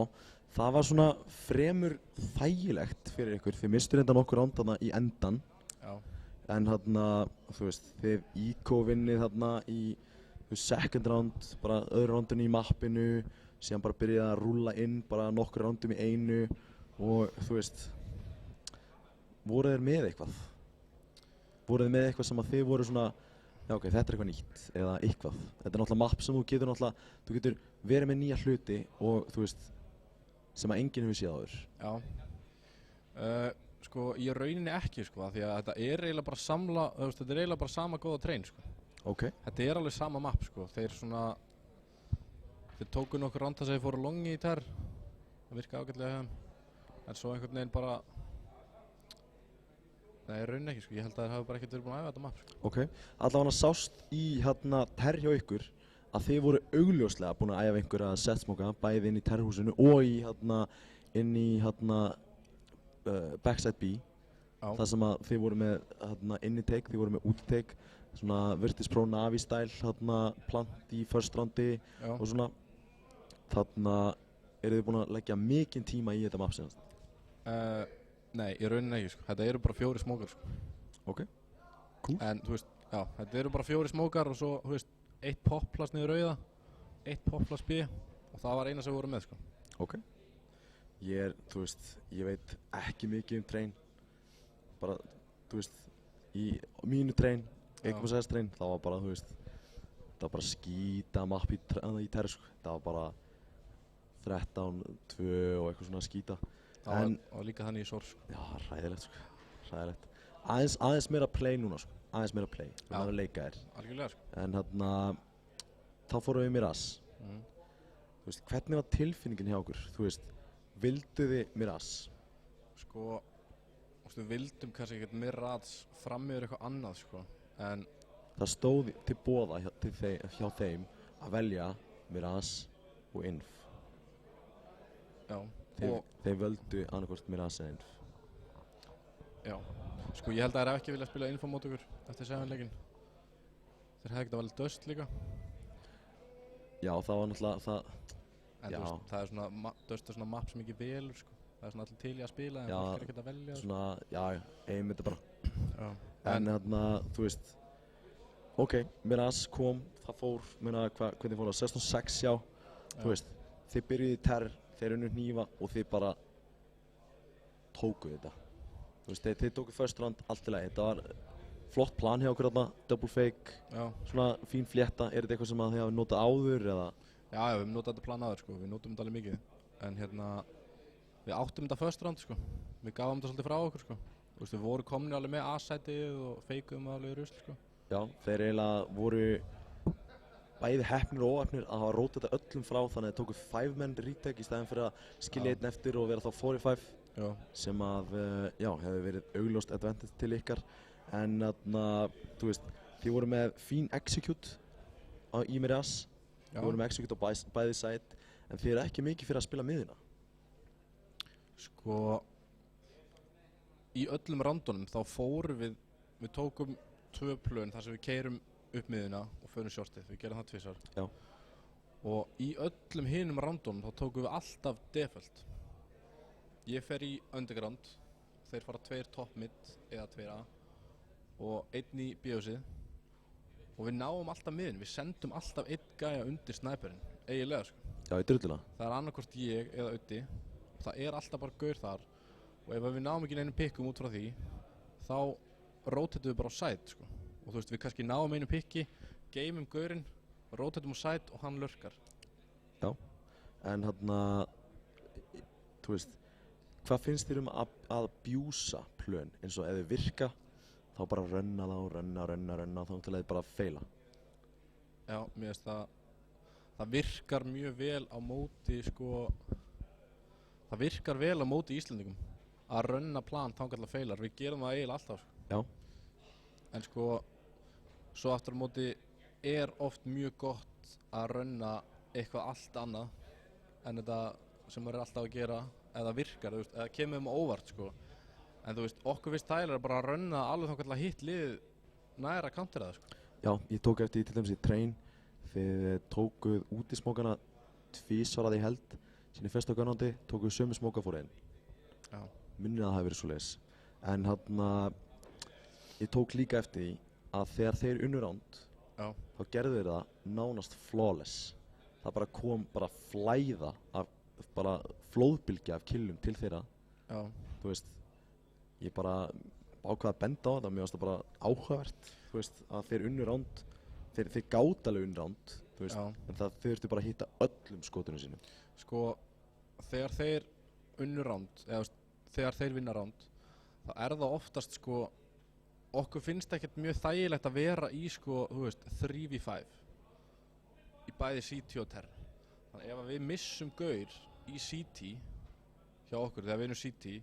það var svona fremur þægilegt fyrir ykkur. Þið mistur enda nokkur ránd þarna í endan. Já. En þú veist, þið vinnið þarna í second round, bara öðru rándinu í mappinu, síðan bara byrjaði að rúlla inn bara nokkur rándum í einu og þú veist, voru þeir með eitthvað? Voru þeir með eitthvað sem að þið voru svona, já ok, þetta er eitthvað nýtt eða eitthvað? Þetta er náttúrulega mapp sem þú getur verið með nýja hluti og þú veist, sem að enginn hefur séð áður. Já. Sko, í rauninni ekki, sko, því að þetta er eiginlega bara þetta er eiginlega bara sama góða Train, sko. Ok. Þetta er alveg sama mapp, sko. Þeir tóku nokkur ránd þess að þeir fóru longi í tær. Það virkaði ágætlega hjá þeim. En svo einhvern veginn bara... Nei, í rauninni ekki, sko. Ég held að þeir hafi bara ekkert verið búin að æfa þetta mapp, sko. Ok. Allavega sást í tær hjá ykkur að þið voru augljóslega búin að æfa einhverja setsmoka bæði inn í tærhúsinu og í inn í backside B. Já. Það sem að þið voru með inni-take, þið voru með úti-take, svona Virtus Pro Navi style plant í first roundi. Já. Og svona eru þið búin að leggja mikinn tíma í þetta mapp senast? Nei, í rauninni ekki, sko. Þetta eru bara 4 smókar, sko. Ok, cool. En þú veist, já, þetta eru bara 4 smókar og svo, þú veist, 1 popplast niður rauða, 1 popplast B og það var eina sem við vorum með, sko. Ok. Þú veist, ég veit ekki mikið Train. Bara, þú veist, í mínu Train, 1.6 Train, það var bara, þú veist, það var bara skýta mapp í tær, sko. Það var bara 13-2 og eitthvað svona skýta. Það var líka þannig í Source, sko. Já, hræðilegt, sko. Hræðilegt. Aðeins meira play núna, sko. Aðeins meira play. Við erum að leika þér. Algjörlega, sko. En þá fórum við Miraz. Þú veist, hvernig var tilfinningin hjá okkur? Þú veist, vildu þið Miraz? Sko, við vildum kannski ekkert Miraz fram yfir eitthvað annað, sko. En það stóð til boða hjá þeim að velja Miraz og Inf. Já. Þeir völdu annarkvort Miraz eða Inf. Já. Sko, ég held að þeir hef ekki viljað spila Inf á mót okkur eftir 7-leikinn. Þeir hefði ekkert að velja Dust líka. Já, það var náttúrulega það. En þú veist, það er svona, Dust er svona mapp sem ekki velur, sko. Það er svona allir til í að spila en fólk er ekkert að velja. Svona, já, einmitt bara. Já. En þú veist, ok, Miraz kom, það fór, hvernig fór það, 16-6 já. Þú veist, þið byrjuði í tær, þeir unnu hnífa og þið bara tókuð þetta. Þú veist, þið tókuð first round allt í lagi. Þetta var flott plan hjá okkur þarna, double fake, svona fín flétta. Er þetta eitthvað sem þið hafið notað áður eða? Já, við hefum notað þetta plan áður, sko. Við notum þetta alveg mikið. En við áttum þetta first round, sko. Við gáðum þetta svolítið frá okkur, sko. Þú veist, við vorum komnir alveg með A-sætið og feikuðum alveg í rusl, sko. Já, þeir eiginlega voru bæði heppnir og óheppnir að hafa rótað þetta öllum frá þannig að þeir tóku 5-menn retake í stæðin fyrir að skilja einn eftir og vera þá 4-5. Já. Sem hefði verið augljóst advantage til ykkar. En þú veist, þið voru með fín execute í Miraz. Þið voru með execute á bæði side. En þið eru ekki mikið fyrir að spila miðina. Sko, í öllum rándunum þá fórum við tókum 2 plön þar sem við keyrum upp miðina og förum shortið. Við gerum það 2 svar. Já. Og í öllum hinum rándunum þá tókum við alltaf default. Ég fer í underground, þeir fara 2 top mid eða 2 A og einn í bíósið og við náum alltaf miðin, við sendum alltaf einn gæja undir snæperinn, eiginlega sko. Já, í drulluna. Það er annarkvort ég eða Auddi, það er alltaf bara gaur þar og ef við náum ekki neinum pikkum út frá því þá rótetum við bara á side sko. Og þú veist, við kannski náum einu pikki, geymum gaurinn, rótetum á side og hann lurkar. Já, en þú veist, hvað finnst þér að bjúsa plön eins og ef þau virka þá bara rönna þá til að þið bara feila? Já, mér finnst það virkar mjög vel á móti sko, það virkar vel á móti Íslendingum að rönna plan þangað til að feilar, við gerum það eiginlega alltaf sko. Já. En sko, svo aftur á móti er oft mjög gott að rönna eitthvað allt annað en þetta sem maður er alltaf að gera eða virkar, eða kemur á óvart sko. En þú veist, okkur finnst þægilega bara að rönna alveg þangað til að hitt liðið næra countera það sko. Já, ég tók eftir því til dæmis í train þið tókuð útismókana tvísvar að ég held sín í fyrsta gönandi, tókuð sömu smóka fór einn. Já. Minnir að það hafi verið svoleiðis. En ég tók líka eftir því að þegar þeir unnu ránd þá gerðu þeir það nánast flawless. Það bara kom bara flæða af bara flóðbylgja af killum til þeirra. Já. Þú veist, ég bara ákvað að benda á þetta, mér fannst það bara áhugavert, þú veist, að þeir unnu ránd, þeir gátu alveg unnu ránd, þú veist, en það þurftu bara að hitta öllum skotunum sínum. Sko, þegar þeir unnu ránd, eða þegar þeir vinna ránd, þá er það oftast sko, okkur finnst ekkert mjög þægilegt að vera í sko, þú veist, 3v5 í bæði CT og Terran. Þannig ef við missum gaur í CT hjá okkur, þegar við vinnum CT,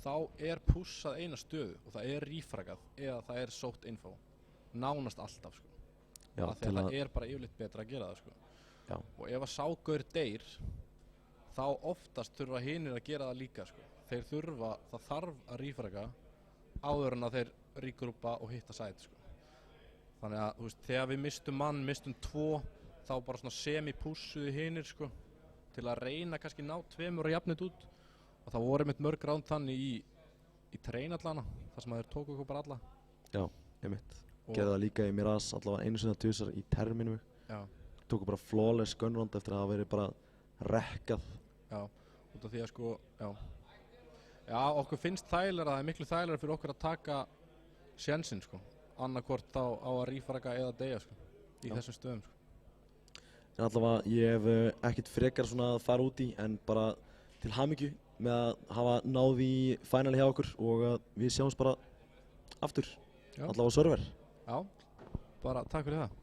þá er pushað eina stöðu og það er refragað eða það er sótt info. Nánast alltaf sko. Já, þegar það er bara yfirleitt betra að gera það sko. Já. Og ef að sá gaur deyr, þá oftast þurfa hinir að gera það líka sko. Það þarf að refraga áður en að þeir regrúpa og hitta sæti sko. Þannig að þú veist, þegar við mistum 2, þá bara svona semi-pussuðu hinir sko, til að reyna kannski ná 2 og jafnit út. Og það voru einmitt mörg ránd þannig í train allana, þar sem að þeir tóku okkur bara alla. Já, einmitt. Gerði það líka í Miraz allavega einu sinni að tvisvar í terminu. Já. Tóku bara flawless gunround eftir að hafa verið bara rekkað. Já, út af því að sko, já. Já, okkur finnst þægilegra, það er miklu þægilegra fyrir okkur að taka sénsinn sko. Annarkvort þá á að rífraga eða deyja sko, í þessum stöðum sko. En allavega, ég hef ekkert frekar svona að fara út í, en bara til hamingju með að hafa náð í finali hjá okkur og að við sjáumst bara aftur, allavega á server. Já, bara takk fyrir það.